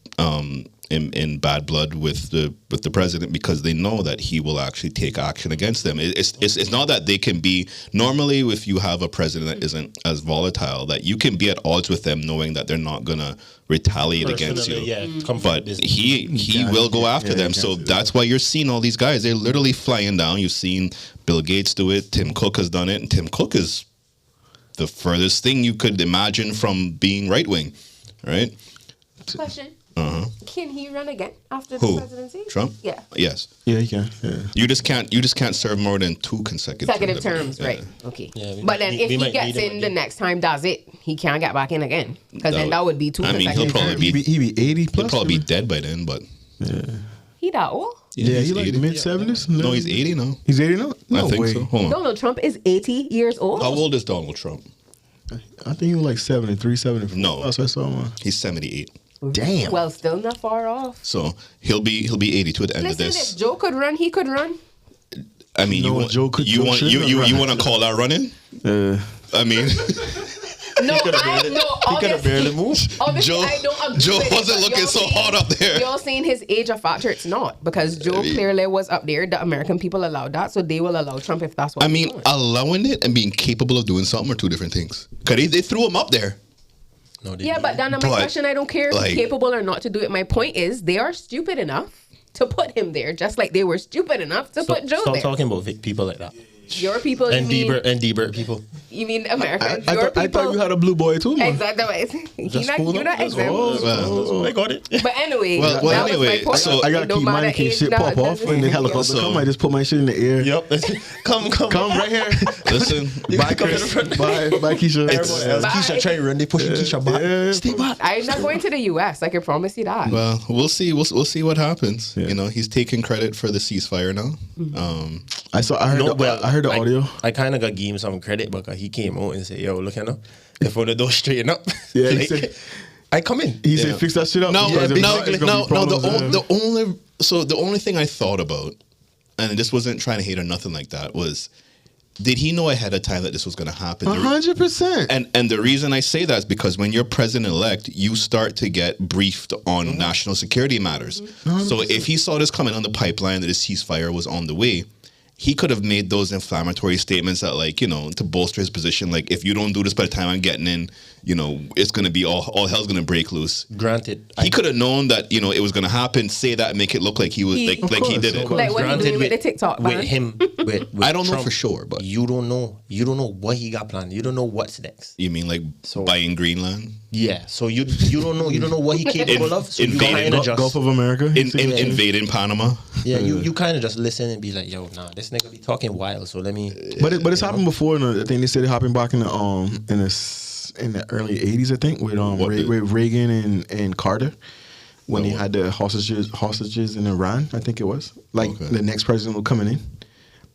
bad blood with the president because they know that he will actually take action against them. It's not that they can be normally if you have a president that isn't as volatile that you can be at odds with them knowing that they're not gonna retaliate against you. But he will go after them. So that's why you're seeing all these guys. They're literally flying down. You've seen Bill Gates do it. Tim Cook has done it, and Tim Cook is the furthest thing you could imagine from being right wing, right? Question. Can he run again after Who? the presidency? Trump? Yeah. Yes. Yeah, he can. Yeah. You just can't serve more than 2 consecutive terms, Yeah. right? Okay. Yeah, but then if he gets in the next time, does it? He can't get back in again because then that would be 2 I mean, he'll consecutive probably terms. be He be 80 plus. he'll probably be dead by then. But He that old? Yeah, he's he like 80. mid 70s. No, he's 80 now. He's 80 now. No I think way. so. Hold on. Donald Trump is 80 years old. How old is Donald Trump? I think he was like 73, 74. No. That's what I saw him. He's 78. Damn. Well, still not far off. So he'll be 82 at the end Listen, of this. if Joe could run, he could run. I mean, No, Joe you want to call that running? I mean, No, He could have barely moved. Obviously, Joe- I don't agree Joe with it, wasn't but looking you're so saying- hot up there. You're saying his age a factor. It's not because Joe clearly was up there. The American people allowed that, so they will allow Trump if that's what I mean, they want. allowing it and being capable of doing something are two different things. Cause they threw him up there. No, they Yeah, but then my But, question, I don't care if like- he's capable or not to do it. My point is they are stupid enough to put him there, just like they were stupid enough to put Joe Stop there. talking about people like that. Your people, And you mean, D-Bird people. you mean Americans? I Your thought people. you had a blue boy too, man. Exactly. You're not That's exempt. all. I got it. But anyway, Well, that was my anyway, point. so- I gotta No keep matter mine in case age, shit no, pop it off doesn't- when the helicopter So- come. I just put my shit in the air. Yep. Come Right here. Listen, Bye, Chris. Bye, Keisha. Everyone else. Bye. Keisha trying to run. They pushing Keisha back. Yeah. Stay back. I'm not going to the U.S. I can promise you that. well, we'll see. We'll see what happens. Yeah. You know, he's taking credit for the ceasefire now. I heard the audio. I kind of got gave him some credit because he came out and said, "Yo, look at now, if all the doors straighten up, Yeah, he like, said- I come in." He said, "Fix that shit up." No, because if no, not, it's gonna no, be no. problems, The only thing I thought about, and this wasn't trying to hate or nothing like that, was did he know ahead of time that this was going to happen? 100%. And the reason I say that is because when you're president-elect, you start to get briefed on national security matters. So if he saw this coming on the pipeline, that this ceasefire was on the way, he could have made those inflammatory statements that, like, you know, to bolster his position, like, if you don't do this by the time I'm getting in, you know, it's going to be all hell's going to break loose. Granted, He could have known that, you know, it was going to happen, say that, and make it look like he was, like he did it. Like what he Granted, doing with the TikTok with ban. him, with I don't know Trump, for sure, but you don't know what he got planned. You don't know what's next. you mean like buying Greenland? Yeah, so you don't know what he capable of. So you invading kind of just Gulf of America. Invading Panama? yeah, you kind of just listen and be like, yo, nah, this nigga be talking wild. So let me. But it's happened before. I think they said it happened back in the early '80s. I think with with Reagan and Carter when they had the hostages in Iran. I think it was like the next president was coming in.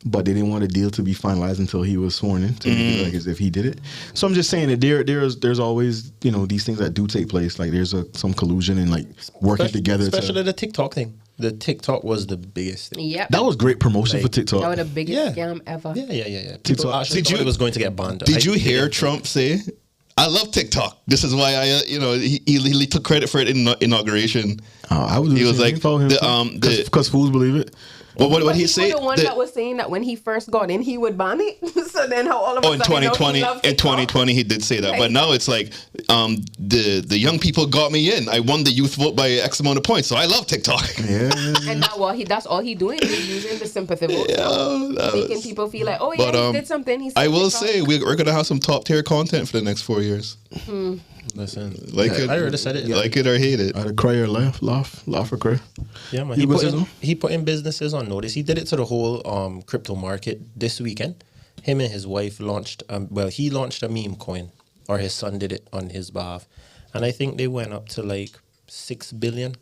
but they didn't want the deal to be finalized until he was sworn in, to make it like as if he did it. So I'm just saying that there's always, you know, these things that do take place. Like there's some collusion and like working together. Especially the TikTok thing. The TikTok was the biggest thing. Yep. That was great promotion for TikTok. That was the biggest scam ever. Yeah. People actually thought it was going to get banned. Did you hear Trump say, I love TikTok. This is why he took credit for it in inauguration. I was. He was like, because fools believe it. Well, what he say? The one that was saying that when he first got in, he would ban it. So then, how all of a sudden, in 2020, he did say that. Right. But now it's like, the young people got me in. I won the youth vote by X amount of points, so I love TikTok. Yeah. And that's all he doing. He's using the sympathy vote, making people feel like, oh yeah, he did something. I will say we're gonna have some top tier content for the next 4 years. Listen, I already said it. Like it or hate it. Either cry or laugh or cry. Yeah, man. He put in businesses on notice. He did it to the whole crypto market this weekend. Him and his wife launched. He launched a meme coin, or his son did it on his behalf, and I think they went up to like $6 billion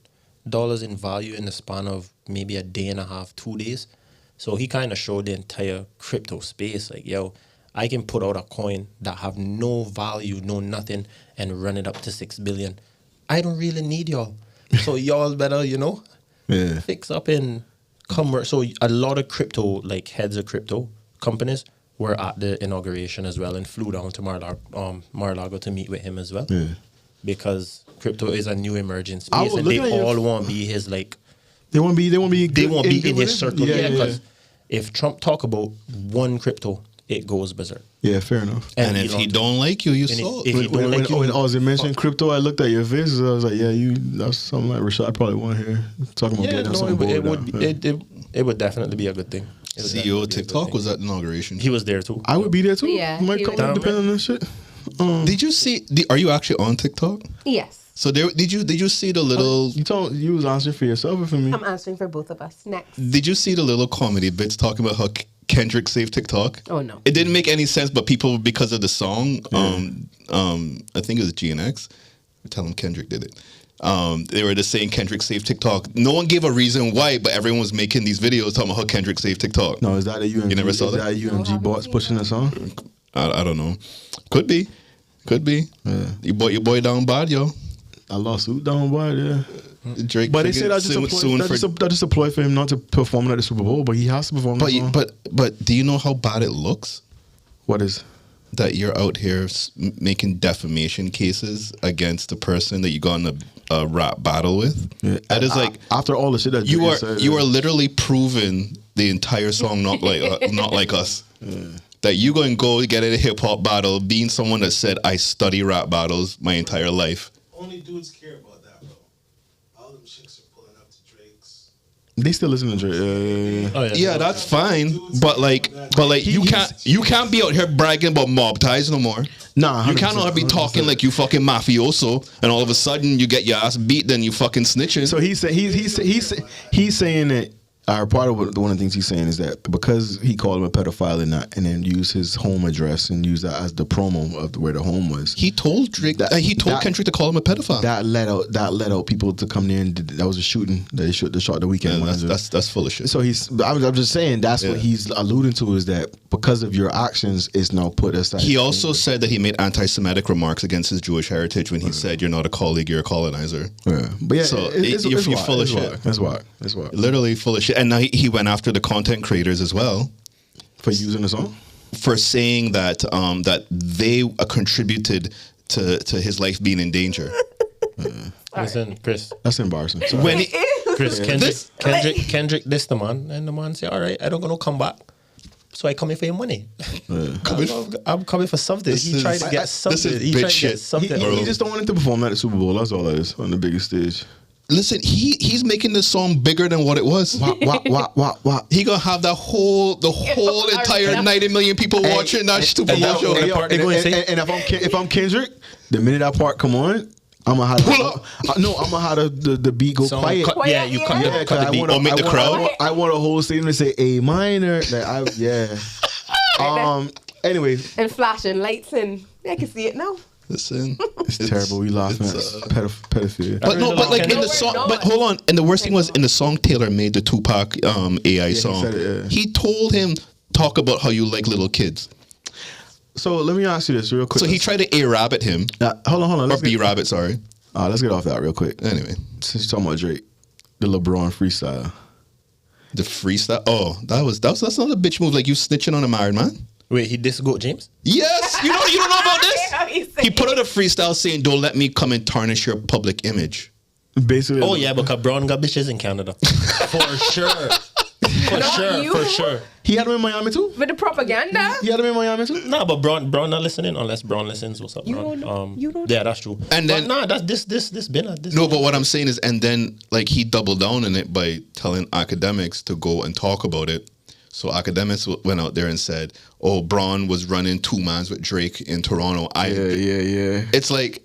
in value in the span of maybe a day and a half, 2 days. So he kind of showed the entire crypto space, like, yo, I can put out a coin that have no value, no nothing, and run it up to 6 billion. I don't really need y'all. So y'all better, fix up and come. So a lot of crypto, like heads of crypto companies, were at the inauguration as well and flew down to Mar-a-Lago to meet with him as well. Yeah. Because crypto is a new emerging space, and they all want to be his like. They won't be in his circle. Yeah, because if Trump talk about one crypto, it goes berserk. Yeah, fair enough. And if he don't like you, you saw it. When Ozzy mentioned crypto, I looked at your face. I was like, yeah, that's something like Rashad probably want here talking about getting something. It would definitely be a good thing. CEO of TikTok was at inauguration. He was there too. I would be there too. Yeah, might come depending on that shit. Did you see? Are you actually on TikTok? Yes. So did you see the little? You was answering for yourself or for me? I'm answering for both of us. Next. Did you see the little comedy bits talking about how Kendrick saved TikTok? Oh no, it didn't make any sense. But people, because of the song, I think it was GNX. Tell them Kendrick did it. They were just saying Kendrick saved TikTok. No one gave a reason why, but everyone was making these videos talking about how Kendrick saved TikTok. No, is that a UMG? You never saw that? Is that UMG bots pushing the song? I don't know. Could be. Yeah. Your boy down bad, yo. A lawsuit down bad, yeah. Drake, but they say that's just a ploy for him not to perform at the Super Bowl, but he has to perform. But do you know how bad it looks? What is? That you're out here making defamation cases against the person that you got in a rap battle with. Yeah. That is like after all the shit that you are literally proving the entire song not like us. Yeah. That you go get in a hip hop battle, being someone that said I study rap battles my entire life. Only dudes care about that, bro. All them chicks are pulling up to Drake's. They still listen to Drake. Yeah, that's fine. But you can't be out here bragging about mob ties no more. Nah, you can't be talking 100%. Like you fucking mafioso, and all of a sudden you get your ass beat, then you fucking snitching. So he's saying that. Part of one of the things he's saying is that because he called him a pedophile and then used his home address and used that as the promo of where the home was. He told Drake. He told Kendrick to call him a pedophile. That let out people to come there and that was a shooting. They shot the weekend. Yeah, that's full of shit. So I'm just saying that's what he's alluding to, is that because of your actions, it's now put aside. He also said that he made anti-Semitic remarks against his Jewish heritage when he said, "You're not a colleague, you're a colonizer." Yeah, but yeah, so you're full of shit. That's why. Literally full of shit. And now he went after the content creators as well for using the song, for saying that that they contributed to his life being in danger. Listen, Chris, that's embarrassing. When Kendrick dissed the man, and the man said, "All right, I don't gonna come back. So I come in for your money. I'm coming for something." He tried to get something. He just don't want him to perform at the Super Bowl. That's all that is, on the biggest stage. Listen, he's making this song bigger than what it was. What? He gonna have the whole entire 90 million people watching that Super Bowl show. And if I'm Kendrick, the minute that part come on, I'm gonna have the beat go quiet. Cut the beat. Or make the crowd. I want a whole stadium to say A minor. Anyway. And flashing lights, and I can see it now. Listen, It's terrible. We laughing at pedophilia. But no, but like in No, the we're song, not. but hold on. And the worst thing was in the song Taylor made the Tupac AI song. said it, yeah. He told him talk about how you like little kids. So let me ask you this real quick. So he tried to A rabbit him hold on. or Let's B get, rabbit. Sorry. let's get off that real quick. Anyway, Since you're talking about Drake, the LeBron freestyle. the freestyle. Oh, that's not a bitch move. Like you snitching on a married man. Wait, he dissed Goat James? Yes, you don't know about this. How you say He put out a freestyle saying, "Don't let me come and tarnish your public image." Basically. Oh yeah, because Brown got bitches in Canada. For sure. For sure. He had him in Miami too. with the propaganda? He had him in Miami too. Nah, but Brown not listening unless Brown listens. What's up, You Brown? don't know. You don't Yeah, that's true. And then- but nah, that's this been a this. No, but what I'm saying is, and then like he doubled down on it by telling academics to go and talk about it. So academics went out there and said, "Oh, Braun was running 2 mans with Drake in Toronto." Yeah. It's like,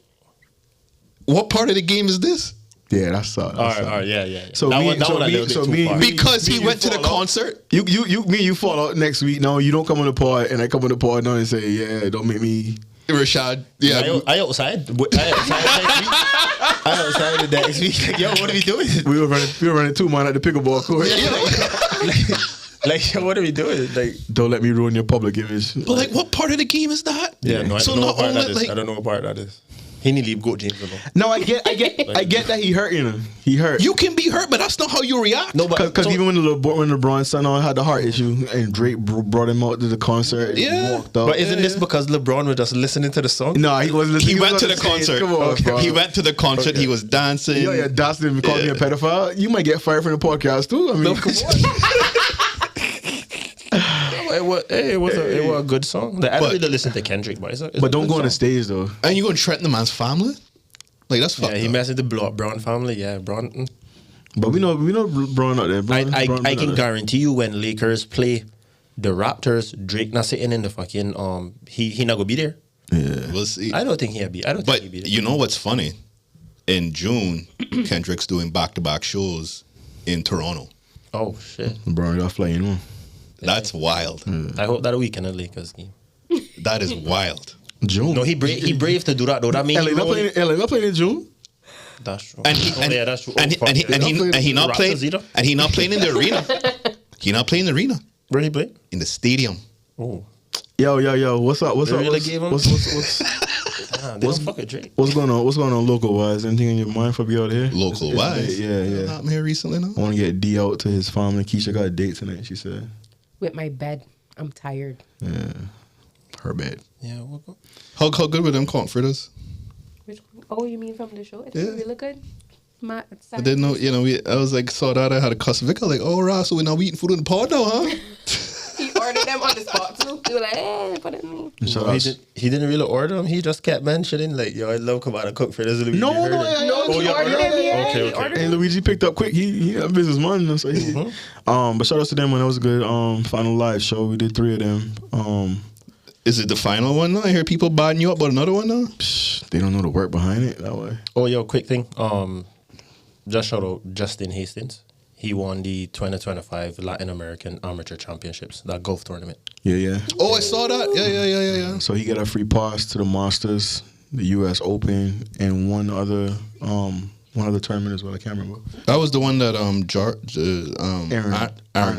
what part of the game is this? Yeah, that's all. All right, yeah. So that me- one, that so one a me- little bit so too me- far. me- Because he you went to the fall out. concert. You fall out next week. No, you don't come on the pod, and I come on the pod now and say, yeah, don't make me. Rashad, yeah, I outside. I outside the next week. Like, yo, what are we doing? We were running 2 man at the pickleball court. Like, yo, what are we doing? Like, Don't let me ruin your public image. but like, what part of the game is that? yeah, no, I So don't know not what part only that is. like, I don't know what part that is. He need to leave Goat James alone. No, I get that he hurting him. He hurt. you can be hurt, but that's not how you react. No, but Because so- even when LeBron's son had the heart issue and Drake brought him out to the concert, Yeah. walked out. But isn't this because LeBron was just listening to the song? No, he wasn't. He went was to on the stage. concert. Come on, bro. He went to the concert. He was dancing. Yeah, Dustin and called me a pedophile. You might get fired from the podcast too. I mean, come on. It was a good song. Like, I don't really listen to Kendrick, but it's a But don't good go on the song. stage though. And you gonna threaten the man's family? Like that's fucked Yeah, he up. messed with the Brown family. Yeah, Brown. But we know Braun out there. Braun I been out can there. guarantee you when Lakers play the Raptors, Drake not sitting in the fucking he not gonna be there. Yeah. We'll see. I don't think he'll be. I don't But think he'll be there. you know what's funny? In June, Kendrick's doing back-to-back shows in Toronto. Oh shit! Braun got flying on. That's wild. I hope that a weekend in the Lakers game. That is wild. June. No, he brave to do that though. That means LA not playing in June. That's true. And he yeah, that's true. and Oh, fuck. he not playing Raptors either? and he not playing in the arena. He not playing in the arena. Where he play? In the stadium. Oh, Yo, what's up? What's They up? really What's, gave him- what's, they don't fuck with Drake. what's going on? What's going on local wise? Anything in your mind for you out here? Local wise. Yeah. Not here recently, no. I want to get D out to his family. Keisha got a date tonight. She said, With my bed. I'm tired. "Yeah, her bed." Yeah, we'll go. How good were them comforters? Which one? Oh, you mean from the show? It's Yeah. really good. I didn't know, I was like, saw that, I had a cuss Vic. I was like, oh, right, so we're now eating food in the pod now, huh? He ordered them on the spot too. He was like, put it in me. Shout He, out. he didn't really order them. He just kept mentioning like, "Yo, I love come out and cook for this." No, You heard it? no, he you ordered them, yeah. Okay, He okay. ordered And Luigi picked up quick. He a businessman, so he. But shout out to them, man. That was a good final live show. We did 3 of them. Is it the final one now? I hear people biting you up about another one now. They don't know the work behind it that way. Oh, yo, quick thing. Just shout out Justin Hastings. He won the 2025 Latin American Amateur Championships, that golf tournament. Yeah. Oh, I saw that. Yeah. So he got a free pass to the Masters, the U.S. Open, and one other tournament as well. I can't remember. That was the one that Aaron Jarvis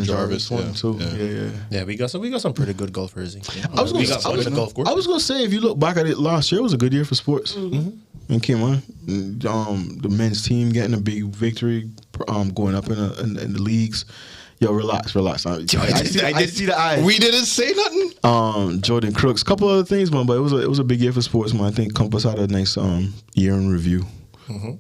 Jarvis won yeah. too. Yeah. Yeah. Yeah, we got some pretty good golfers. I was we got some in the golf course. I was gonna say, if you look back at it last year, it was a good year for sports. And came on, the men's team getting a big victory, going up in the leagues. Yo, relax. I did see the eyes. We didn't say nothing. Jordan Crooks, couple other things, man. But it was a big year for sports, man. I think Compass had a nice year in review.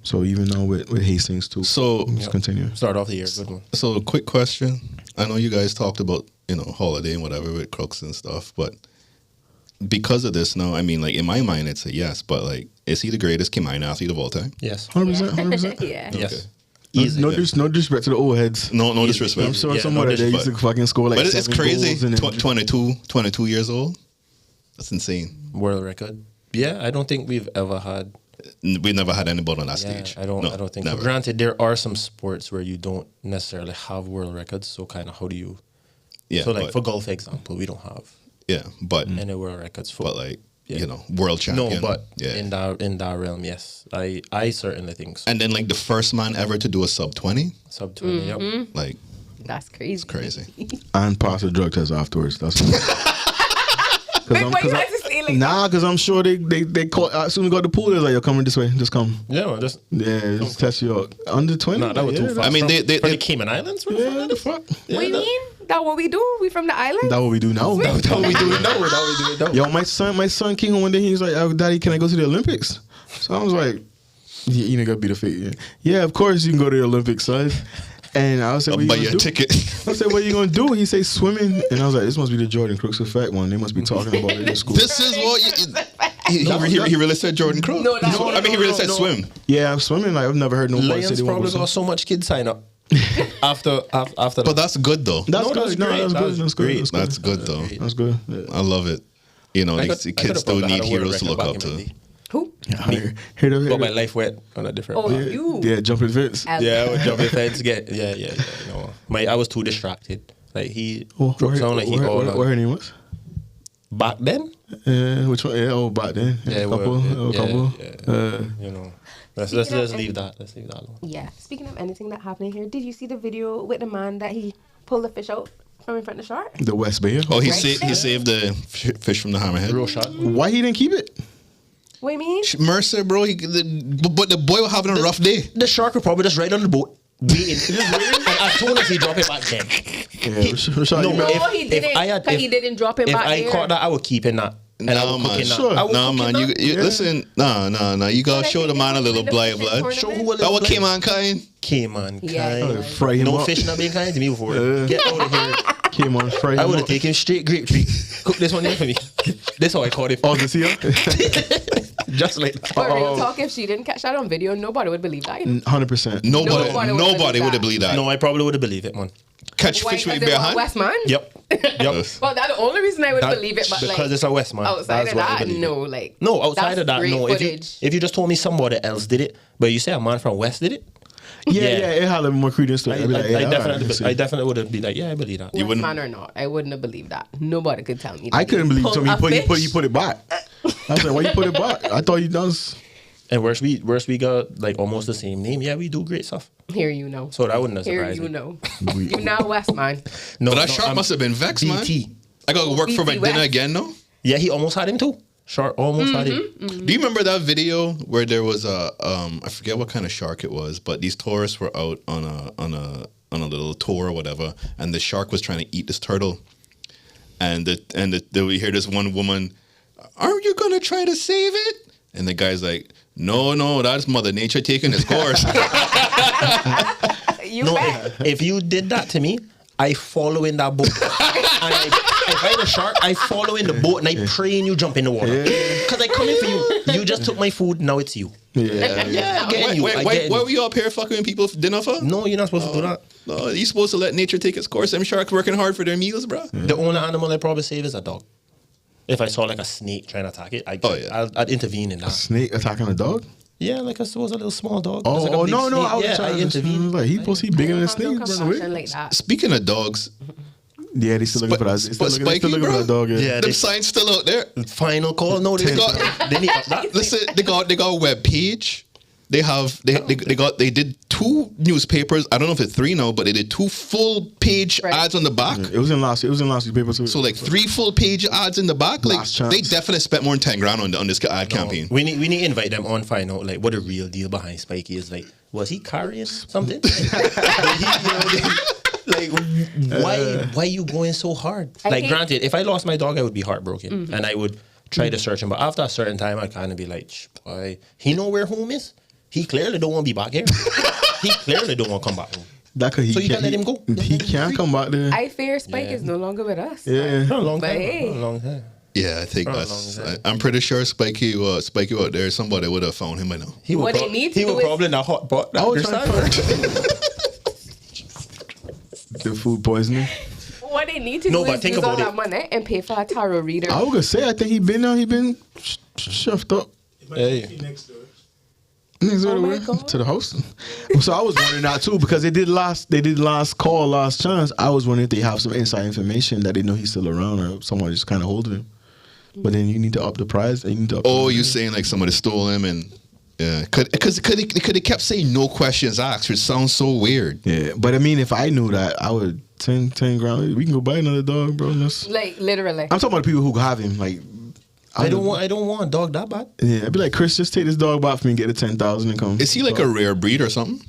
So even now with Hastings too. So Let's continue. Start off the year, good one. So, a quick question. I know you guys talked about, holiday and whatever with Crooks and stuff, but because of this now, I mean, like, in my mind, it's a yes, but, like, is he the greatest K-9 athlete of all time? Yes. 100%. Yeah. Yes. No disrespect to the old heads. No disrespect. I'm sure Yeah, somebody no that used to disrespect. fucking score like But it's 7 crazy. goals and then 22 years old. That's insane. World record. Yeah, I don't think we've ever had. We never had anybody on that Yeah, stage. I don't think so. never. Granted, there are some sports where you don't necessarily have world records. So kind of how do you? Yeah, So like but, for golf example, we don't have yeah, but any world records for. but like you know, world champion. No, but yeah. in that realm, yes, I certainly think so. And then like the first man ever to do a sub 20, Sub 20, yep. like That's crazy. crazy. And pass a drug test afterwards. That's Wait, why you have to say like nah, because I'm sure they caught as soon as we got the pool. They're like, "You're coming this way. Just come." Yeah, man, just Just test you out. Under 20. nah, that was too far. I mean, from, they from the Cayman Islands. Where the fuck Yeah, that the is? fuck. what do you mean? That what we do? We from the island? That's what we do now. That what we do now. Yo, my son came home one day. He was like, "Oh, Daddy, can I go to the Olympics?" So I was like, "You ain't gonna be the fit." Yeah, of course you can go to the Olympics, son. And I was like, I'll buy you a ticket. I said, "What are you gonna do?" He say swimming, and I was like, "This must be the Jordan Crooks effect one. They must be talking about it in school." This is what he really said Jordan Crooks. No, that's I mean, he really said no. swim. Yeah, I'm swimming. Like I've never heard nobody say Lions they want probably to got so much kids sign up after But that's good though. That's No, good. that's No, great. that's That good. was That's great. good. That's good though. That's good. Yeah. I love it. You know, these kids still need heroes to look up to. Who? Hear Got my the life wet on a different. Oh, path. you. yeah, jumping fence. Yeah, I would jump in fence. Yeah. You know, I was too distracted. Like he dropped sound like he all what her name was? back then. Which one? Yeah, back then. Yeah, a couple. You know, let's leave that. Let's leave that alone. Yeah. Speaking of anything that happened here, did you see the video with the man that he pulled the fish out from in front of the shark? The West Bay. Oh, he Right. saved the fish from the hammerhead. Real shot. Why he didn't keep it? What do you mean? Mercer, bro. But the boy was having a rough day. The shark would probably just ride on the boat, waiting. And as soon as he drop it back then. Yeah, Rashad, No, you No, remember- he didn't. Because he didn't drop him If back I there. caught that, I would keep in that. And I No would cook man, in that. Sure. I would no cook in man. that. You listen. No. You gotta But I show the think man a it was little in the blind fishing blood. tournament. Show who a That what little came on kind. Came on, Yeah, kind. yeah. Fry him No up. fish not being kind to me before. Get out of here. Came on Friday. I would have taken straight grape tree. Cook this one here for me. This how I caught it. Oh, to see her? Just like that. But real talk, if she didn't catch that on video, nobody would believe that. 100%. Nobody would have believed that. No, I probably would have believed it, man. Catch Why? fish with Because your they were hand. West man? Yep. Well, that's the only reason I would That- believe it. But because like, it's a West man. outside That's of why I that, believe no. it. Like, No, outside that's of that, great no. footage. If you just told me somebody else did it, but you say a man from West did it, Yeah, it had a little more credence to it. I'd be like, yeah, I definitely would have been like, yeah, I believe that. You West wouldn't- man or not, I wouldn't have believed that. Nobody could tell me. That I couldn't believe it. So pulled a he fish. put it back. I was like, why you put it back? I thought you done. And worse, we got like almost the same name. Yeah, we do great stuff. Here you know. So that wouldn't have Here surprised you me. know. You not West man. No, But that no, shark I'm must have been vexed, man. BT. I gotta work for my BT dinner West. again, no? Yeah, he almost had him too. Shark almost had him. Do you remember that video where there was a I forget what kind of shark it was, but these tourists were out on a little tour or whatever, and the shark was trying to eat this turtle, and we hear this one woman, "Aren't you gonna try to save it?" And the guy's like, "No, that's Mother Nature taking its course." You No, bet. if you did that to me, I follow in that boat. And if I the shark, I follow in the boat and I pray and you jump in the water. Because I come in for you. You just took my food, now it's you. Yeah. Yeah, I get you. I get Why you. were you up here fucking with people for dinner for? No, you're not supposed to do that. No, you supposed to let nature take its course. Them sharks working hard for their meals, bro. The only animal I probably save is a dog. If I saw like a snake trying to attack it, I'd intervene in that. Snake attacking a dog? Yeah, like I suppose a little small dog. Oh, It's like a big no, snake. I was Yeah, I trying to intervene. like he supposed to be bigger than a No snake. Run compassion away. like that. Speaking of dogs, Yeah, they still looking for that. They but still looking Spikey, for that dog. Yeah, Yeah. them signs still out there. Final call. No, they need that. Listen, they got a web page. They did 2 newspapers. I don't know if it's 3 now, but they did 2 full page Right. ads on the back. It was in last week's paper too. So like 3 full page ads in the back. Like Last chance. they definitely spent more than 10 grand on this ad campaign. We need to invite them on, find out like what the real deal behind Spikey is. Like, was he carrying something? Why you going so hard? I Like, hate- granted, if I lost my dog, I would be heartbroken and I would try to search him. But after a certain time, I'd kind of be like, boy, he know where home is. He clearly don't want to be back here. He clearly don't want to come back home. that could he So you can't can't let him go? He can't come back there. I fear Spike is no longer with us. Yeah. For a long But time. hey. For a long time. Yeah, I think For a that's. long time. I'm pretty sure Spikey out there. Somebody would have found him by now. He What would they need to he do would is- probably in a hot pot. I was Understand? trying the food poisoning. What they need to No, do but is think use all about that money and pay for a tarot reader. I was gonna say I think he been shoved up. It might Hey. be next door. Next door Oh my to God. to the house. So I was wondering that too because they did last call, last chance. I was wondering if they have some inside information that they know he's still around or someone just kind of holding him. but then you need to up the price. And you need to up Oh, you saying like somebody stole him and yeah, because they kept saying no questions asked, which sounds so weird. Yeah, but I mean, if I knew that, I would 10 grand. We can go buy another dog, bro. Like literally. I'm talking about the people who have him. Like, I don't want a dog that bad. Yeah, I'd be like, Chris, just take this dog back for me and get the 10,000 and come. Is he like a rare breed or something?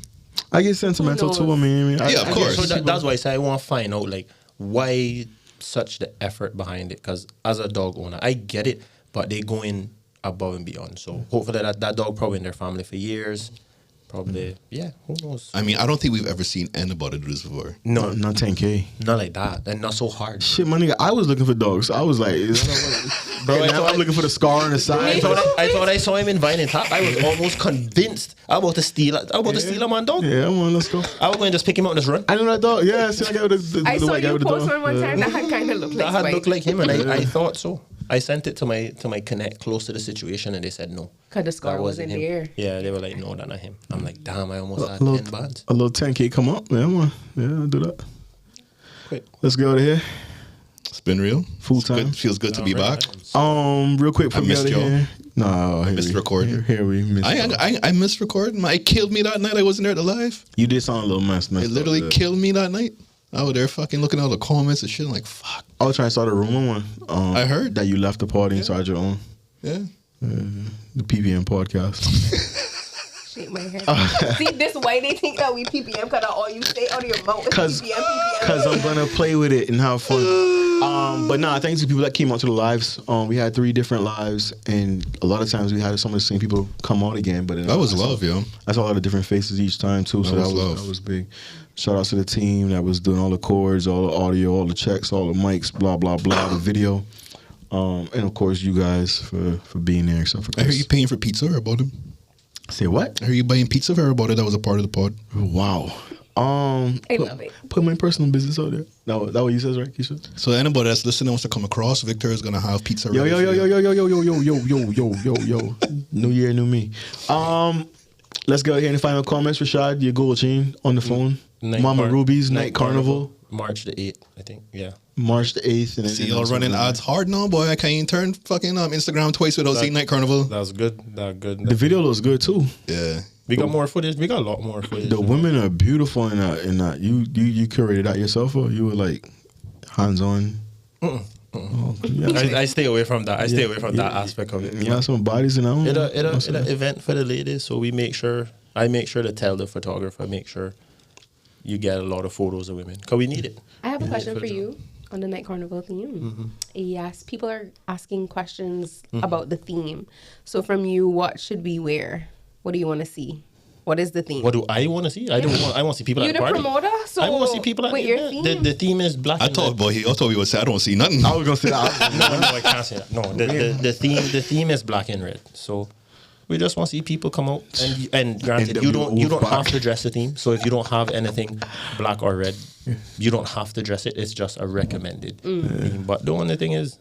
I get sentimental too. I mean, Yeah, of course. So that's why I say I want to find out like why such the effort behind it. Because as a dog owner, I get it, but they go in above and beyond. So hopefully that dog probably in their family for years. Probably, yeah, who knows? I mean, I don't think we've ever seen anybody do this before. No, not 10K. Not like that, and not so hard. Shit, my nigga, I was looking for dogs. I was like, bro, I'm looking for the scar on the side. I thought I saw him in Vine and Top. I was almost convinced I about to steal a man dog. Yeah, come on, let's go. I was going to just pick him up and just run. I know that dog. Yeah, see, I got the I saw white guy you with the post dog. one time that had kind of looked like That had Spike. looked like him, and I thought so. I sent it to my connect close to the situation, and they said no. Because the scar that wasn't him. there. Yeah, they were like, no, that's not him. I'm like, damn, I almost had A little- 10 bands. A little 10K come up. Yeah, man. Yeah, I'll do that. Quick. Let's go out of here. It's been real. Full It's time. good. Feels good to be back. Real quick before I we missed get out of y'all. here. No, here Missed we, recording. Here we missed. y'all. I missed recording. It killed me that night. I wasn't there to live. You did sound a little messed It literally up. killed me that night. I was there fucking looking at all the comments and shit. I'm like, fuck. I was trying to start a rumor one. I heard. that you left the party and started your own. Yeah. The PPM podcast. Shake my head. See, this why they think that we PPM because all you say out of your mouth is Cause PPM. I'm gonna play with it and have fun. But nah, thanks to people that came out to the lives. We had 3 different lives, and a lot of times we had some of the same people come out again. But That was love, yo. I saw a lot of different faces each time too. So That was love. that was big. Shout out to the team that was doing all the chords, all the audio, all the checks, all the mics, blah blah blah, the video, and of course you guys for being there. Except for I heard Chris. you paying for pizza or about him. Say what? I heard you buying pizza for about it. That was a part of the pod. Wow. I love it. Put my personal business out there. That what you says, right, Keisha? So anybody that's listening wants to come across, Victor is gonna have pizza. Yo, ready yo, for yo, you. yo, yo, yo, yo, yo, yo, yo, yo, yo, yo. New year, new me. Let's go here. Any final comments, Rashad? Your gold chain on the phone. Mama Ruby's Night Carnival. March the 8th, I think. Yeah. March the 8th. And See y'all running ads hard now, boy. I can't even turn fucking Instagram twice without seeing Night Carnival. That was good. That good. The video looks good too. Yeah. We got more footage. We got a lot more footage. The women are beautiful in that. You curated that yourself, or you were like hands on? Oh, yeah, I stay away from that. I stay away from that aspect of it. yeah, some bodies in that one. It's an event for the ladies, so I make sure to tell the photographer, make sure you get a lot of photos of women, because we need it. I have a question for you on the Night Carnival theme. Yes, people are asking questions about the theme. So from you, what should we wear? What do you want to see? What is the theme? What do I want to see? I want to see people You're at the the party. promoter, so I want to see people at with the your event. theme? The theme is black. I and thought, red. boy, I thought we would say I don't see nothing. I was gonna say that. No, I can't say that. No, the theme is black and red. So we just want to see people come out and granted you don't have to dress the theme. So if you don't have anything black or red, you don't have to dress it. It's just a recommended theme. But the only thing is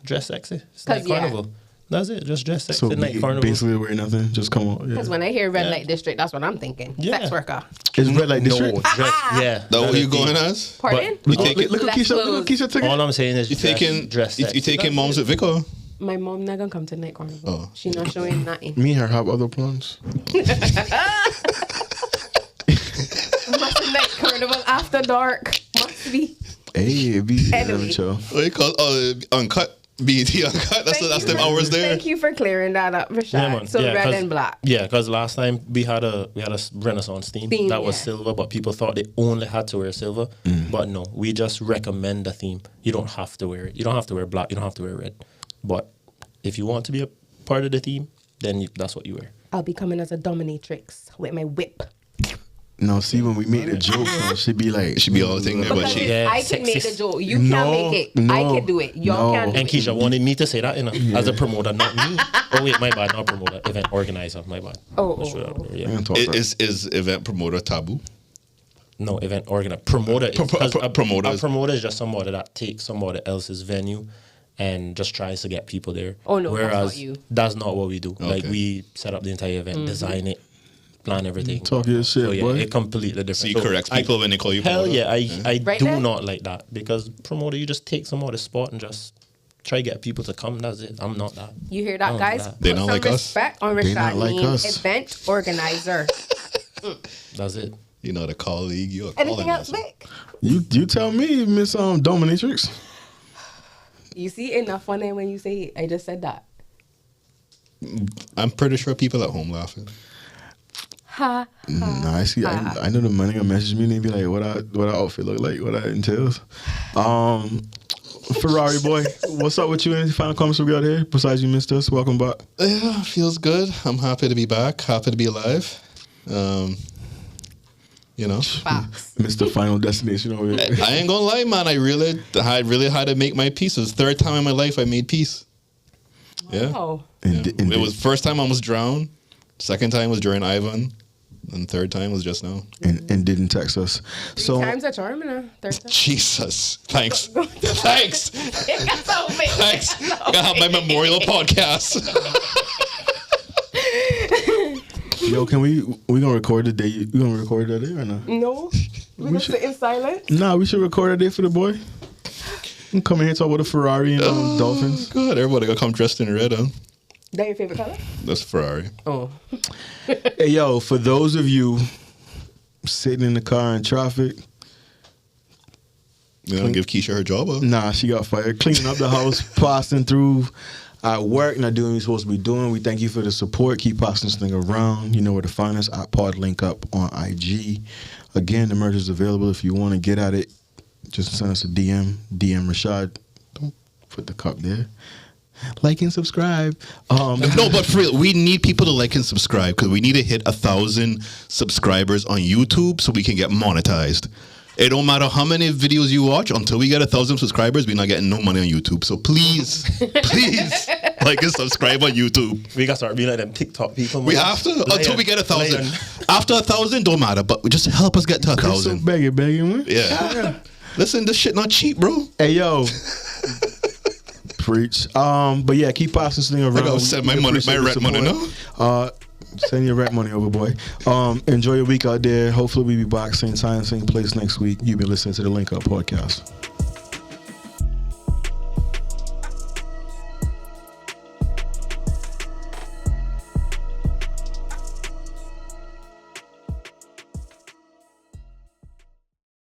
dress sexy. It's Night 'Cause, yeah. Carnival. That's it. Just dress sexy. So Night Carnival. basically wear nothing. Just come on. Yeah. Because when I hear Red Light District, that's what I'm thinking. Yeah. Sex worker. It's red like this. No, dress, yeah. That what is you the going theme. as? Pardon? You take it. Look at Less Keisha. Look clothes. at Keisha taking. All I'm saying is You taking dress you sexy. taking moms with Vico? My mom not gonna come to Night Carnival. Oh. She not showing nothing. Me and her have other plans. Must be Night Carnival after dark. Must be. Hey, it be Anyway. chill. What you call uncut? BET uncut. That's them hours there. Thank you for clearing that up, Rashad. Yeah, man. So Yeah, red 'cause- and black. Yeah, because last time we had a Renaissance theme that was yeah. silver, but people thought they only had to wear silver. But no, we just recommend the theme. You don't have to wear it. You don't have to wear black. You don't have to wear red. But if you want to be a part of the theme, then that's what you wear. I'll be coming as a dominatrix with my whip. No, see when we made the joke, she'd be like, It should be all the thing there, but Because she. Yeah, I can make the sexist. joke. You No, can't make it. I no, can do it. Y'all no. can't do And it. Keisha wanted me to say that as a promoter, not me. Oh wait, my bad, not promoter, event organizer, my bad. Oh, Let's throw that out there, yeah. "Man, talk about it." Is event promoter taboo? No, event organizer. Promoter is, 'cause Promoter a is- promoter is just somebody that takes somebody else's venue and just tries to get people there. Oh, no, that's Whereas not you. that's not what we do. Like Okay. we set up the entire event, Mm-hmm. design it, plan everything. Talk your shit, So yeah, boy. it completely different. So you correct people when they call you Hell promoter? yeah, I Right do there? not like that because promoter, you just take somebody's spot and just try to get people to come. That's it. I'm not that. You hear that, guys? They Put don't some like us. respect on They not Rashad like name, us. event organizer. That's it. You know the colleague. You're Anything calling else, us. Vic? You tell me, Miss Dominatrix. You see enough on there when you say it. I just said that. I'm pretty sure people at home laughing. Ha. Nah, I see. I know the money gonna message me and they be like, "What our outfit look like? What that entails?" Ferrari boy, what's up with you? Any final comments we got here? Besides you missed us, welcome back. Yeah, feels good. I'm happy to be back. Happy to be alive. You know, Facts. Mr. Final Destination over here. I ain't gonna lie, man. I really had to make my peace. It was the third time in my life I made peace. Yeah. Oh. And It was first time I almost drowned. Second time was during Ivan. And third time was just now. and didn't text us. So Times a charm and a third time. Jesus. Thanks. Thanks. Thanks. I gotta have my memorial podcast. yo, can we gonna record the day? We gonna record that day or not? No. We're going to sit in silence. Nah, we should record that day for the boy. I'm coming here and talk about the Ferrari and Dolphins. Good. Everybody gotta come dressed in red, huh? That your favorite color? That's Ferrari. Oh. Hey, yo, for those of you sitting in the car in traffic, You know, give Keisha her job up. nah, she got fired. Cleaning up the house, passing through at work, not doing what you're supposed to be doing. We thank you for the support. Keep passing this thing around. You know where to find us at Pod Link Up on IG. Again, the merch is available. If you want to get at it, just send us a DM. DM Rashad. Don't put the cup there. Like and subscribe. No, but for real, we need people to like and subscribe because we need to hit 1,000 subscribers on YouTube so we can get monetized. It don't matter how many videos you watch, until we get 1,000 subscribers, we're not getting no money on YouTube. So please, please like and subscribe on YouTube. We got to start being like them TikTok people. We have to until we get 1,000. After 1,000, don't matter, but just help us get to 1,000. Begging, man. Yeah. Listen, this shit not cheap, bro. Hey, yo. Preach. But yeah, keep passing this thing around. I gotta send my money, my rent money, no? Send your rent money over, boy. Enjoy your week out there. Hopefully we'll be back same time, same place next week. You've been listening to the Link Up Podcast.